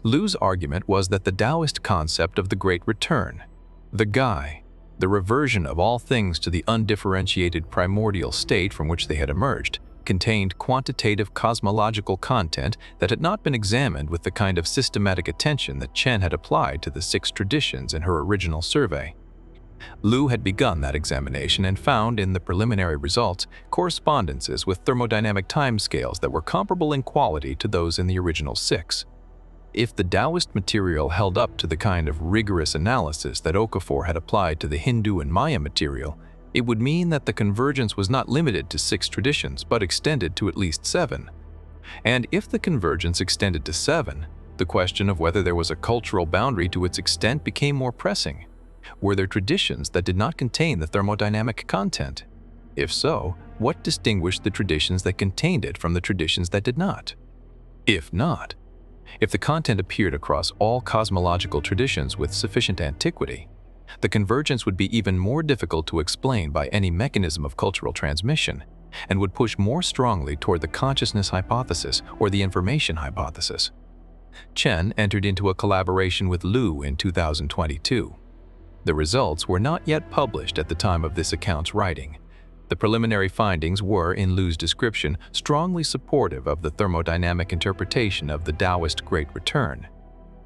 A: Liu's argument was that the Taoist concept of the Great Return, the Gai, the reversion of all things to the undifferentiated primordial state from which they had emerged, contained quantitative cosmological content that had not been examined with the kind of systematic attention that Chen had applied to the six traditions in her original survey. Liu had begun that examination and found in the preliminary results correspondences with thermodynamic timescales that were comparable in quality to those in the original six. If the Taoist material held up to the kind of rigorous analysis that Okafor had applied to the Hindu and Maya material, it would mean that the convergence was not limited to six traditions but extended to at least seven. And if the convergence extended to seven, the question of whether there was a cultural boundary to its extent became more pressing. Were there traditions that did not contain the thermodynamic content? If so, what distinguished the traditions that contained it from the traditions that did not? If not, if the content appeared across all cosmological traditions with sufficient antiquity, the convergence would be even more difficult to explain by any mechanism of cultural transmission, and would push more strongly toward the consciousness hypothesis or the information hypothesis. Chen entered into a collaboration with Liu in 2022. The results were not yet published at the time of this account's writing. The preliminary findings were, in Liu's description, strongly supportive of the thermodynamic interpretation of the Taoist Great Return.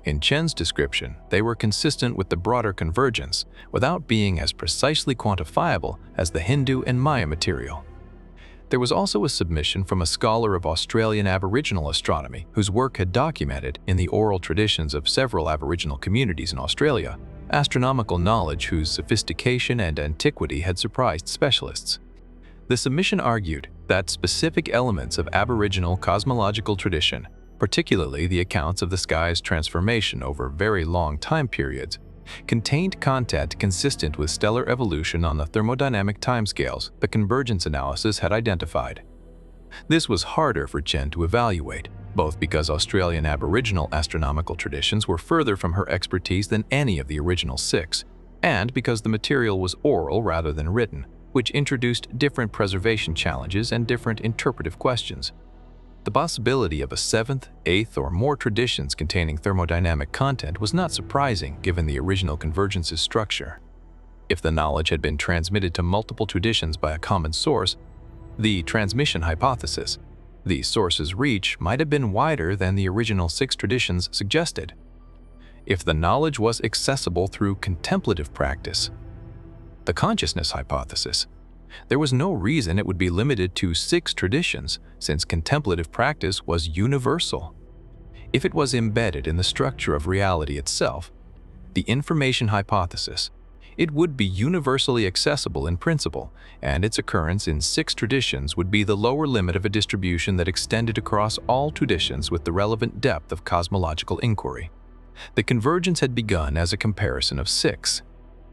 A: In Chen's description, they were consistent with the broader convergence, without being as precisely quantifiable as the Hindu and Maya material. There was also a submission from a scholar of Australian Aboriginal astronomy whose work had documented, in the oral traditions of several Aboriginal communities in Australia, astronomical knowledge whose sophistication and antiquity had surprised specialists. The submission argued that specific elements of Aboriginal cosmological tradition, particularly the accounts of the sky's transformation over very long time periods, contained content consistent with stellar evolution on the thermodynamic timescales the convergence analysis had identified. This was harder for Chen to evaluate, both because Australian Aboriginal astronomical traditions were further from her expertise than any of the original six, and because the material was oral rather than written, which introduced different preservation challenges and different interpretive questions. The possibility of a seventh, eighth, or more traditions containing thermodynamic content was not surprising given the original convergence's structure. If the knowledge had been transmitted to multiple traditions by a common source, the transmission hypothesis, the source's reach might have been wider than the original six traditions suggested. If the knowledge was accessible through contemplative practice, the consciousness hypothesis, there was no reason it would be limited to six traditions, since contemplative practice was universal. If it was embedded in the structure of reality itself, the information hypothesis, it would be universally accessible in principle, and its occurrence in six traditions would be the lower limit of a distribution that extended across all traditions with the relevant depth of cosmological inquiry. The convergence had begun as a comparison of six.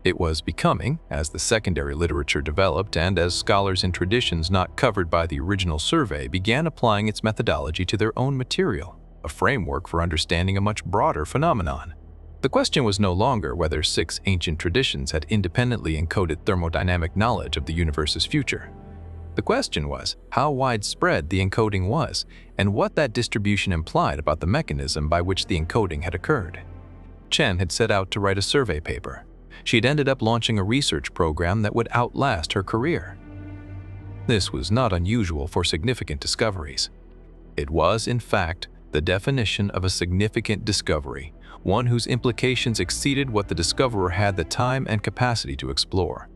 A: It was becoming, as the secondary literature developed and as scholars in traditions not covered by the original survey began applying its methodology to their own material, a framework for understanding a much broader phenomenon. The question was no longer whether six ancient traditions had independently encoded thermodynamic knowledge of the universe's future. The question was how widespread the encoding was and what that distribution implied about the mechanism by which the encoding had occurred. Chen had set out to write a survey paper. She had ended up launching a research program that would outlast her career. This was not unusual for significant discoveries. It was, in fact, the definition of a significant discovery, one whose implications exceeded what the discoverer had the time and capacity to explore.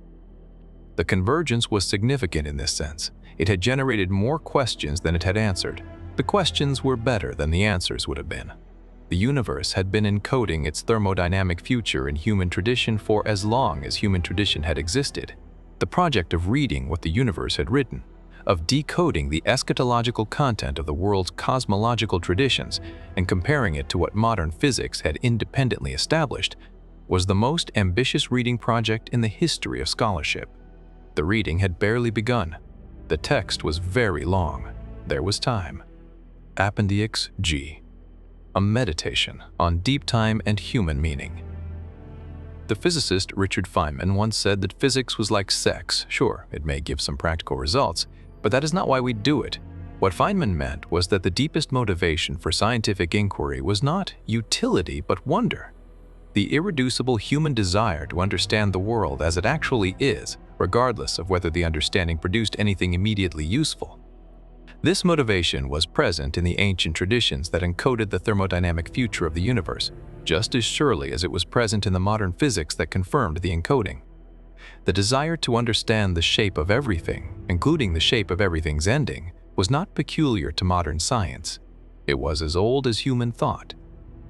A: The convergence was significant in this sense. It had generated more questions than it had answered. The questions were better than the answers would have been. The universe had been encoding its thermodynamic future in human tradition for as long as human tradition had existed. The project of reading what the universe had written, of decoding the eschatological content of the world's cosmological traditions and comparing it to what modern physics had independently established, was the most ambitious reading project in the history of scholarship. The reading had barely begun. The text was very long. There was time. Appendix G. A meditation on deep time and human meaning. The physicist Richard Feynman once said that physics was like sex. Sure, it may give some practical results, but that is not why we do it. What Feynman meant was that the deepest motivation for scientific inquiry was not utility but wonder. The irreducible human desire to understand the world as it actually is, regardless of whether the understanding produced anything immediately useful. This motivation was present in the ancient traditions that encoded the thermodynamic future of the universe, just as surely as it was present in the modern physics that confirmed the encoding. The desire to understand the shape of everything, including the shape of everything's ending, was not peculiar to modern science. It was as old as human thought.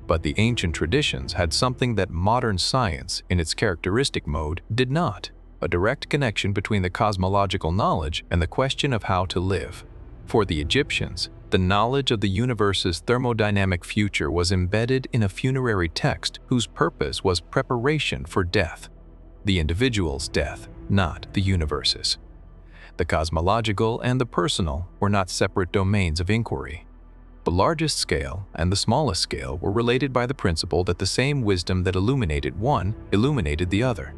A: But the ancient traditions had something that modern science, in its characteristic mode, did not: a direct connection between the cosmological knowledge and the question of how to live. For the Egyptians, the knowledge of the universe's thermodynamic future was embedded in a funerary text whose purpose was preparation for death. The individual's death, not the universe's. The cosmological and the personal were not separate domains of inquiry. The largest scale and the smallest scale were related by the principle that the same wisdom that illuminated one illuminated the other.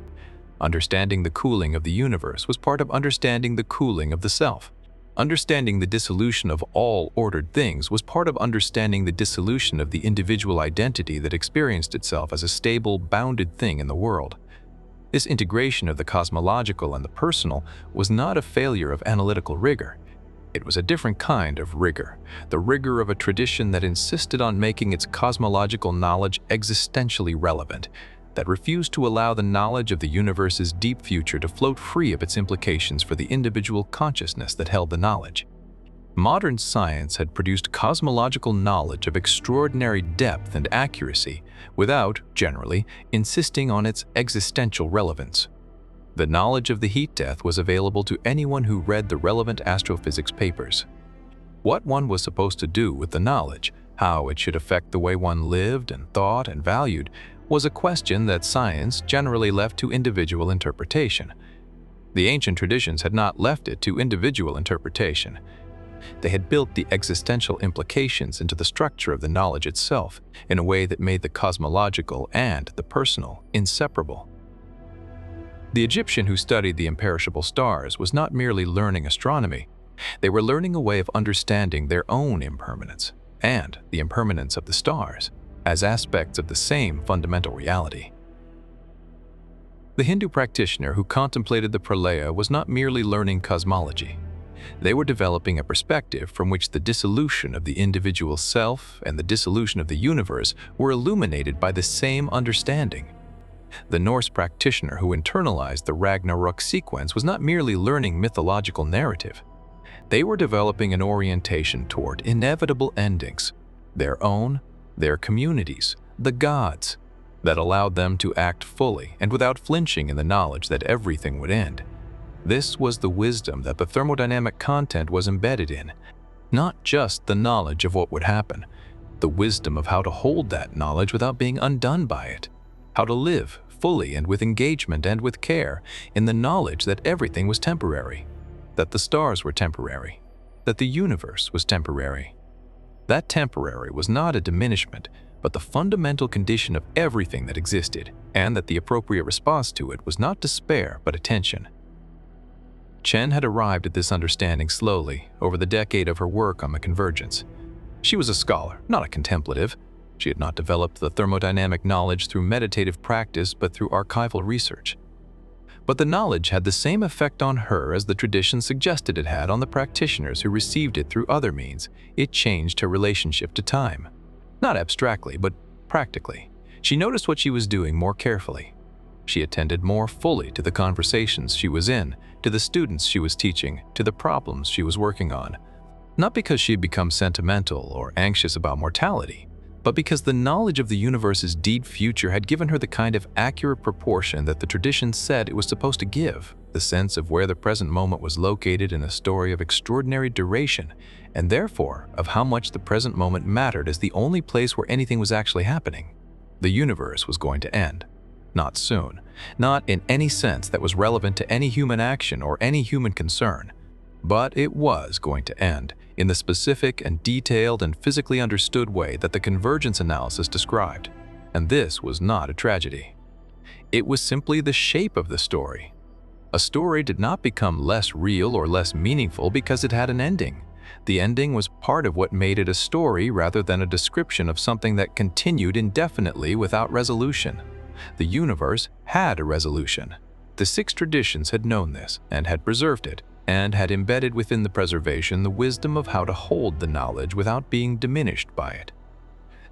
A: Understanding the cooling of the universe was part of understanding the cooling of the self. Understanding the dissolution of all ordered things was part of understanding the dissolution of the individual identity that experienced itself as a stable, bounded thing in the world. This integration of the cosmological and the personal was not a failure of analytical rigor. It was a different kind of rigor, the rigor of a tradition that insisted on making its cosmological knowledge existentially relevant, that refused to allow the knowledge of the universe's deep future to float free of its implications for the individual consciousness that held the knowledge. Modern science had produced cosmological knowledge of extraordinary depth and accuracy without, generally, insisting on its existential relevance. The knowledge of the heat death was available to anyone who read the relevant astrophysics papers. What one was supposed to do with the knowledge, how it should affect the way one lived and thought and valued, was a question that science generally left to individual interpretation. The ancient traditions had not left it to individual interpretation. They had built the existential implications into the structure of the knowledge itself in a way that made the cosmological and the personal inseparable. The Egyptian who studied the imperishable stars was not merely learning astronomy. They were learning a way of understanding their own impermanence and the impermanence of the stars as aspects of the same fundamental reality. The Hindu practitioner who contemplated the PRALAYA was not merely learning cosmology. They were developing a perspective from which the dissolution of the individual self and the dissolution of the universe were illuminated by the same understanding. The Norse practitioner who internalized the RAGNARÖK sequence was not merely learning mythological narrative. They were developing an orientation toward inevitable endings, their own, their communities, the gods, that allowed them to act fully and without flinching in the knowledge that everything would end. This was the wisdom that the thermodynamic content was embedded in, not just the knowledge of what would happen, the wisdom of how to hold that knowledge without being undone by it, how to live fully and with engagement and with care in the knowledge that everything was temporary, that the stars were temporary, that the universe was temporary. That temporary was not a diminishment, but the fundamental condition of everything that existed, and that the appropriate response to it was not despair but attention. Chen had arrived at this understanding slowly over the decade of her work on the convergence. She was a scholar, not a contemplative. She had not developed the thermodynamic knowledge through meditative practice but through archival research. But the knowledge had the same effect on her as the tradition suggested it had on the practitioners who received it through other means. It changed her relationship to time. Not abstractly, but practically. She noticed what she was doing more carefully. She attended more fully to the conversations she was in, to the students she was teaching, to the problems she was working on. Not because she had become sentimental or anxious about mortality, but because the knowledge of the universe's deep future had given her the kind of accurate proportion that the tradition said it was supposed to give, the sense of where the present moment was located in a story of extraordinary duration, and therefore of how much the present moment mattered as the only place where anything was actually happening. The universe was going to end. Not soon. Not in any sense that was relevant to any human action or any human concern. But it was going to end in the specific and detailed and physically understood way that the convergence analysis described. And this was not a tragedy. It was simply the shape of the story. A story did not become less real or less meaningful because it had an ending. The ending was part of what made it a story rather than a description of something that continued indefinitely without resolution. The universe had a resolution. The 6 traditions had known this and had preserved it, and had embedded within the preservation the wisdom of how to hold the knowledge without being diminished by it.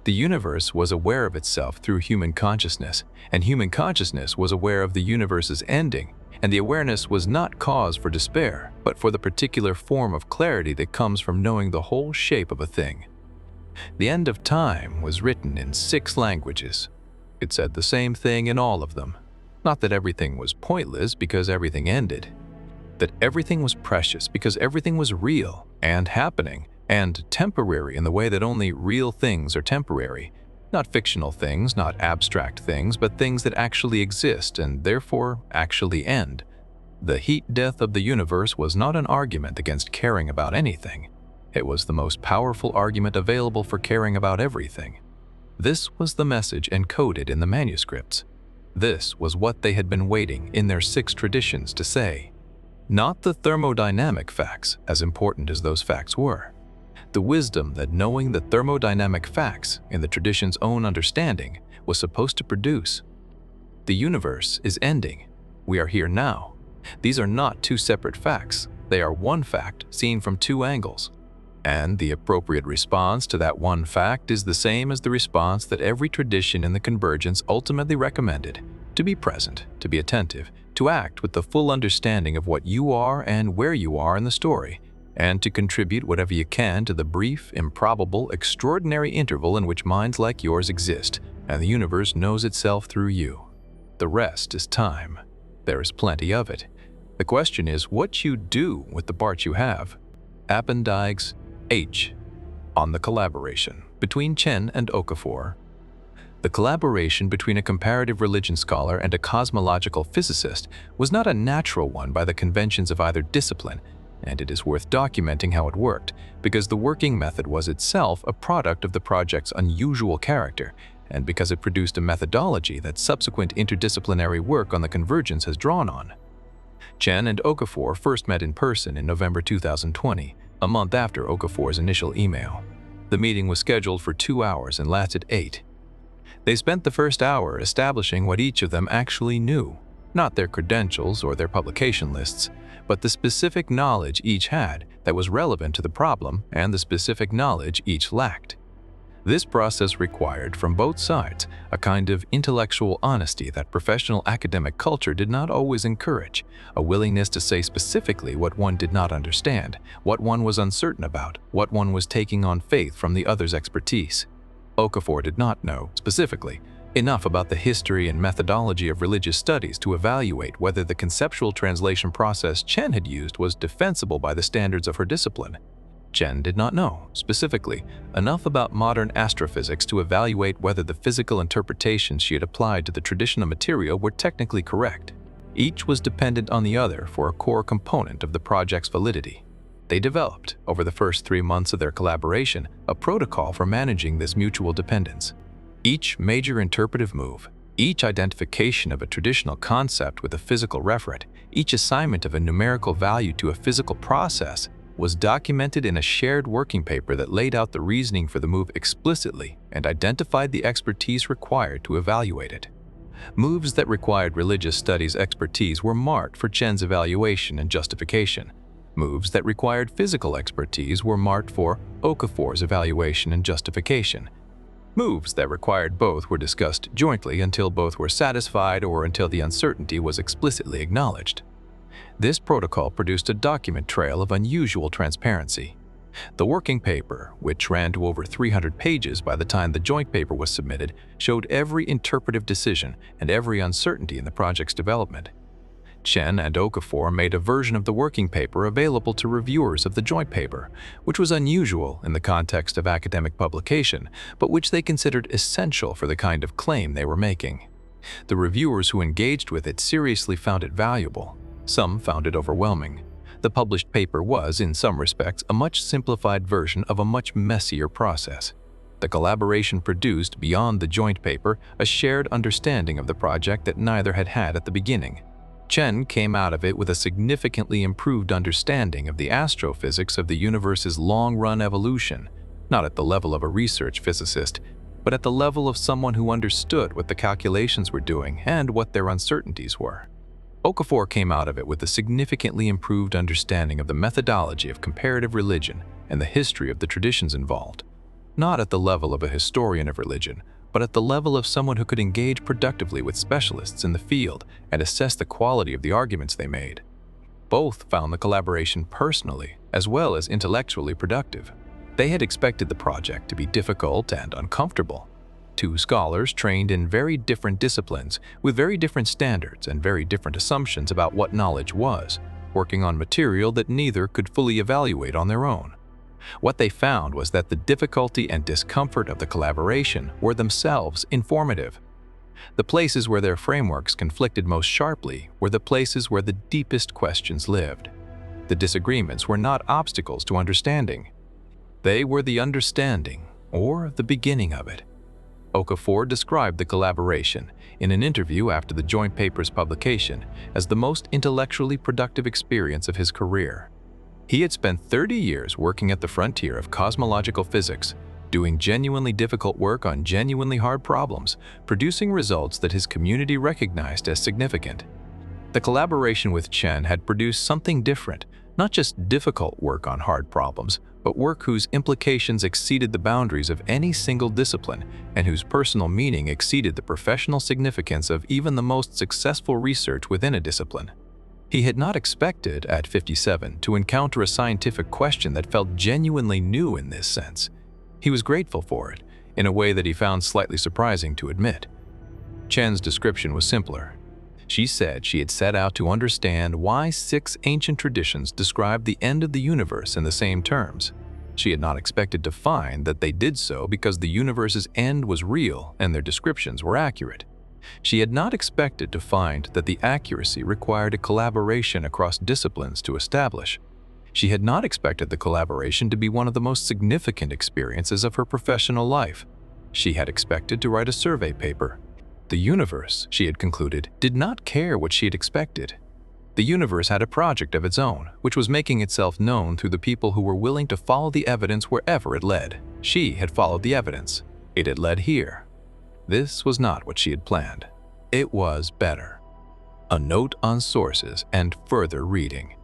A: The universe was aware of itself through human consciousness, and human consciousness was aware of the universe's ending, and the awareness was not cause for despair, but for the particular form of clarity that comes from knowing the whole shape of a thing. The end of time was written in 6 languages. It said the same thing in all of them. Not that everything was pointless because everything ended. That everything was precious because everything was real and happening and temporary in the way that only real things are temporary. Not fictional things, not abstract things, but things that actually exist and therefore actually end. The heat death of the universe was not an argument against caring about anything. It was the most powerful argument available for caring about everything. This was the message encoded in the manuscripts. This was what they had been waiting in their 6 traditions to say. Not the thermodynamic facts, as important as those facts were. The wisdom that knowing the thermodynamic facts, in the tradition's own understanding, was supposed to produce. The universe is ending. We are here now. These are not 2 separate facts. They are one fact seen from 2 angles. And the appropriate response to that one fact is the same as the response that every tradition in the convergence ultimately recommended: to be present, to be attentive, to act with the full understanding of what you are and where you are in the story, and to contribute whatever you can to the brief, improbable, extraordinary interval in which minds like yours exist, and the universe knows itself through you. The rest is time. There is plenty of it. The question is what you do with the part you have. Appendix H. On the collaboration between Chen and Okafor. The collaboration between a comparative religion scholar and a cosmological physicist was not a natural one by the conventions of either discipline, and it is worth documenting how it worked, because the working method was itself a product of the project's unusual character, and because it produced a methodology that subsequent interdisciplinary work on the convergence has drawn on. Chen and Okafor first met in person in November 2020, a month after Okafor's initial email. The meeting was scheduled for 2 hours and lasted 8. They spent the first hour establishing what each of them actually knew, not their credentials or their publication lists, but the specific knowledge each had that was relevant to the problem and the specific knowledge each lacked. This process required from both sides a kind of intellectual honesty that professional academic culture did not always encourage, a willingness to say specifically what one did not understand, what one was uncertain about, what one was taking on faith from the other's expertise. Okafor did not know, specifically, enough about the history and methodology of religious studies to evaluate whether the conceptual translation process Chen had used was defensible by the standards of her discipline. Chen did not know, specifically, enough about modern astrophysics to evaluate whether the physical interpretations she had applied to the traditional material were technically correct. Each was dependent on the other for a core component of the project's validity. They developed, over the first 3 months of their collaboration, a protocol for managing this mutual dependence. Each major interpretive move, Each identification of a traditional concept with a physical referent, each assignment of a numerical value to a physical process, was documented in a shared working paper that laid out the reasoning for the move explicitly and identified the expertise required to evaluate it. Moves that required religious studies expertise were marked for Chen's evaluation and justification. Moves that required physical expertise were marked for Okafor's evaluation and justification. Moves that required both were discussed jointly until both were satisfied or until the uncertainty was explicitly acknowledged. This protocol produced a document trail of unusual transparency. The working paper, which ran to over 300 pages by the time the joint paper was submitted, showed every interpretive decision and every uncertainty in the project's development. Chen and Okafor made a version of the working paper available to reviewers of the joint paper, which was unusual in the context of academic publication, but which they considered essential for the kind of claim they were making. The reviewers who engaged with it seriously found it valuable. Some found it overwhelming. The published paper was, in some respects, a much simplified version of a much messier process. The collaboration produced, beyond the joint paper, a shared understanding of the project that neither had had at the beginning. Chen came out of it with a significantly improved understanding of the astrophysics of the universe's long-run evolution, not at the level of a research physicist, but at the level of someone who understood what the calculations were doing and what their uncertainties were. Okafor came out of it with a significantly improved understanding of the methodology of comparative religion and the history of the traditions involved, not at the level of a historian of religion, but at the level of someone who could engage productively with specialists in the field and assess the quality of the arguments they made. Both found the collaboration personally as well as intellectually productive. They had expected the project to be difficult and uncomfortable. Two scholars trained in very different disciplines with very different standards and very different assumptions about what knowledge was, working on material that neither could fully evaluate on their own. What they found was that the difficulty and discomfort of the collaboration were themselves informative. The places where their frameworks conflicted most sharply were the places where the deepest questions lived. The disagreements were not obstacles to understanding. They were the understanding, or the beginning of it. Okafor described the collaboration, in an interview after the joint paper's publication, as the most intellectually productive experience of his career. He had spent 30 years working at the frontier of cosmological physics, doing genuinely difficult work on genuinely hard problems, producing results that his community recognized as significant. The collaboration with Chen had produced something different, not just difficult work on hard problems, but work whose implications exceeded the boundaries of any single discipline and whose personal meaning exceeded the professional significance of even the most successful research within a discipline. He had not expected, at 57, to encounter a scientific question that felt genuinely new in this sense. He was grateful for it, in a way that he found slightly surprising to admit. Chen's description was simpler. She said she had set out to understand why 6 ancient traditions described the end of the universe in the same terms. She had not expected to find that they did so because the universe's end was real and their descriptions were accurate. She had not expected to find that the accuracy required a collaboration across disciplines to establish. She had not expected the collaboration to be one of the most significant experiences of her professional life. She had expected to write a survey paper. The universe, she had concluded, did not care what she had expected. The universe had a project of its own, which was making itself known through the people who were willing to follow the evidence wherever it led. She had followed the evidence. It had led here. This was not what she had planned. It was better. A note on sources and further reading.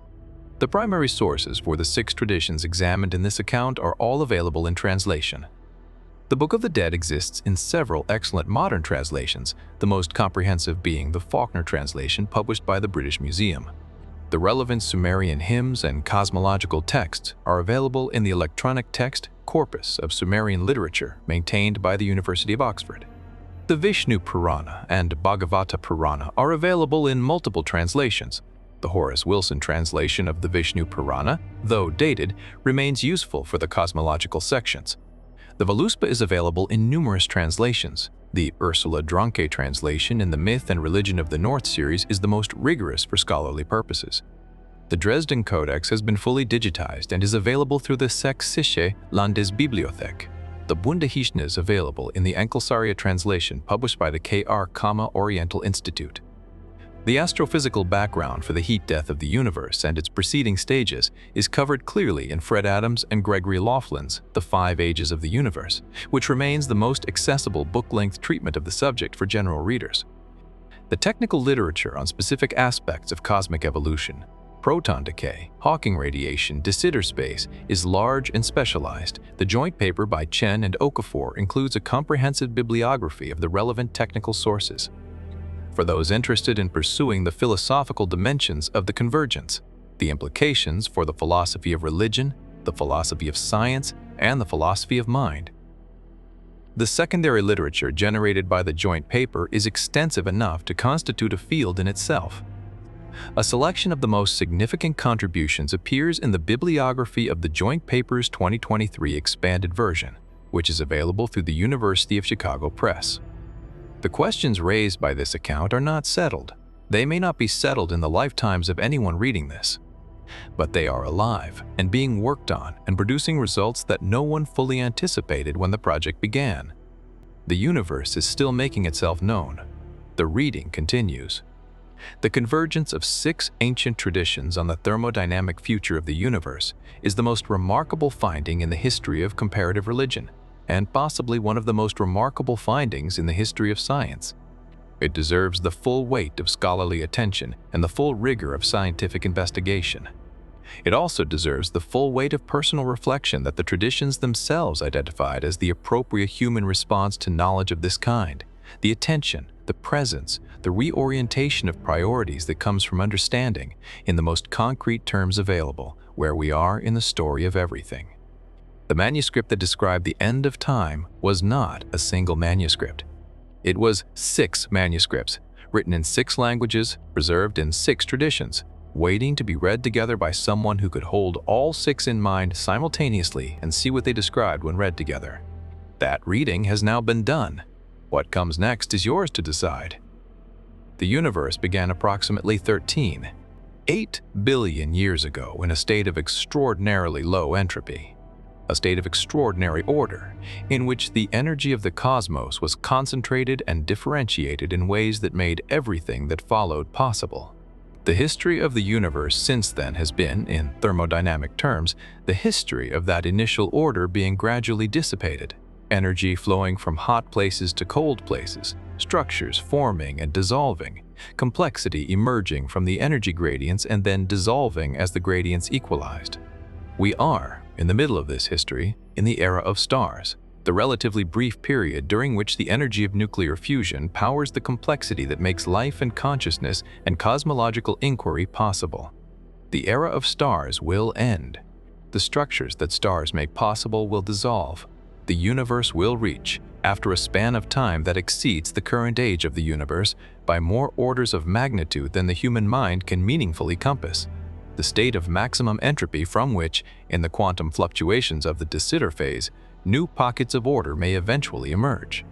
A: The primary sources for the 6 traditions examined in this account are all available in translation. The Book of the Dead exists in several excellent modern translations, the most comprehensive being the Faulkner translation published by the British Museum. The relevant Sumerian hymns and cosmological texts are available in the electronic text corpus of Sumerian literature maintained by the University of Oxford. The Vishnu Purana and Bhagavata Purana are available in multiple translations. The Horace Wilson translation of the Vishnu Purana, though dated, remains useful for the cosmological sections. The Voluspa is available in numerous translations. The Ursula Dronke translation in the Myth and Religion of the North series is the most rigorous for scholarly purposes. The Dresden Codex has been fully digitized and is available through the Sächsische Landesbibliothek. The Bundahishn is available in the Ankylosaria translation published by the K.R. Oriental Institute. The astrophysical background for the heat death of the universe and its preceding stages is covered clearly in Fred Adams and Gregory Laughlin's The 5 Ages of the Universe, which remains the most accessible book-length treatment of the subject for general readers. The technical literature on specific aspects of cosmic evolution, proton decay, Hawking radiation, de Sitter space, is large and specialized. The joint paper by Chen and Okafor includes a comprehensive bibliography of the relevant technical sources. For those interested in pursuing the philosophical dimensions of the convergence, the implications for the philosophy of religion, the philosophy of science, and the philosophy of mind. The secondary literature generated by the joint paper is extensive enough to constitute a field in itself. A selection of the most significant contributions appears in the bibliography of the joint paper's 2023 expanded version, which is available through the University of Chicago Press. The questions raised by this account are not settled. They may not be settled in the lifetimes of anyone reading this, but they are alive and being worked on and producing results that no one fully anticipated when the project began. The universe is still making itself known. The reading continues. The convergence of 6 ancient traditions on the thermodynamic future of the universe is the most remarkable finding in the history of comparative religion, and possibly one of the most remarkable findings in the history of science. It deserves the full weight of scholarly attention and the full rigor of scientific investigation. It also deserves the full weight of personal reflection that the traditions themselves identified as the appropriate human response to knowledge of this kind, the attention, the presence, the reorientation of priorities that comes from understanding, in the most concrete terms available, where we are in the story of everything. The manuscript that described the end of time was not a single manuscript. It was 6 manuscripts, written in 6 languages, preserved in 6 traditions, waiting to be read together by someone who could hold all 6 in mind simultaneously and see what they described when read together. That reading has now been done. What comes next is yours to decide. The universe began approximately 8 billion years ago in a state of extraordinarily low entropy, a state of extraordinary order, in which the energy of the cosmos was concentrated and differentiated in ways that made everything that followed possible. The history of the universe since then has been, in thermodynamic terms, the history of that initial order being gradually dissipated, energy flowing from hot places to cold places, structures forming and dissolving, complexity emerging from the energy gradients and then dissolving as the gradients equalized. We are, in the middle of this history, in the era of stars, the relatively brief period during which the energy of nuclear fusion powers the complexity that makes life and consciousness and cosmological inquiry possible. The era of stars will end. The structures that stars make possible will dissolve. The universe will reach, after a span of time that exceeds the current age of the universe by more orders of magnitude than the human mind can meaningfully compass, the state of maximum entropy from which, in the quantum fluctuations of the de Sitter phase, new pockets of order may eventually emerge.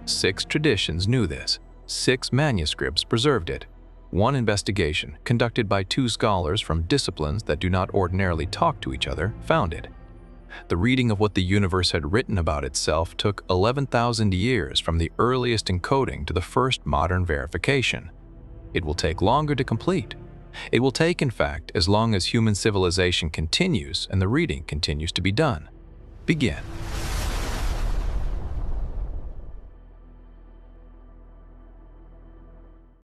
A: 6 traditions knew this. 6 manuscripts preserved it. 1 investigation, conducted by 2 scholars from disciplines that do not ordinarily talk to each other, found it. The reading of what the universe had written about itself took 11,000 years from the earliest encoding to the first modern verification. It will take longer to complete. It will take, in fact, as long as human civilization continues and the reading continues to be done. Begin.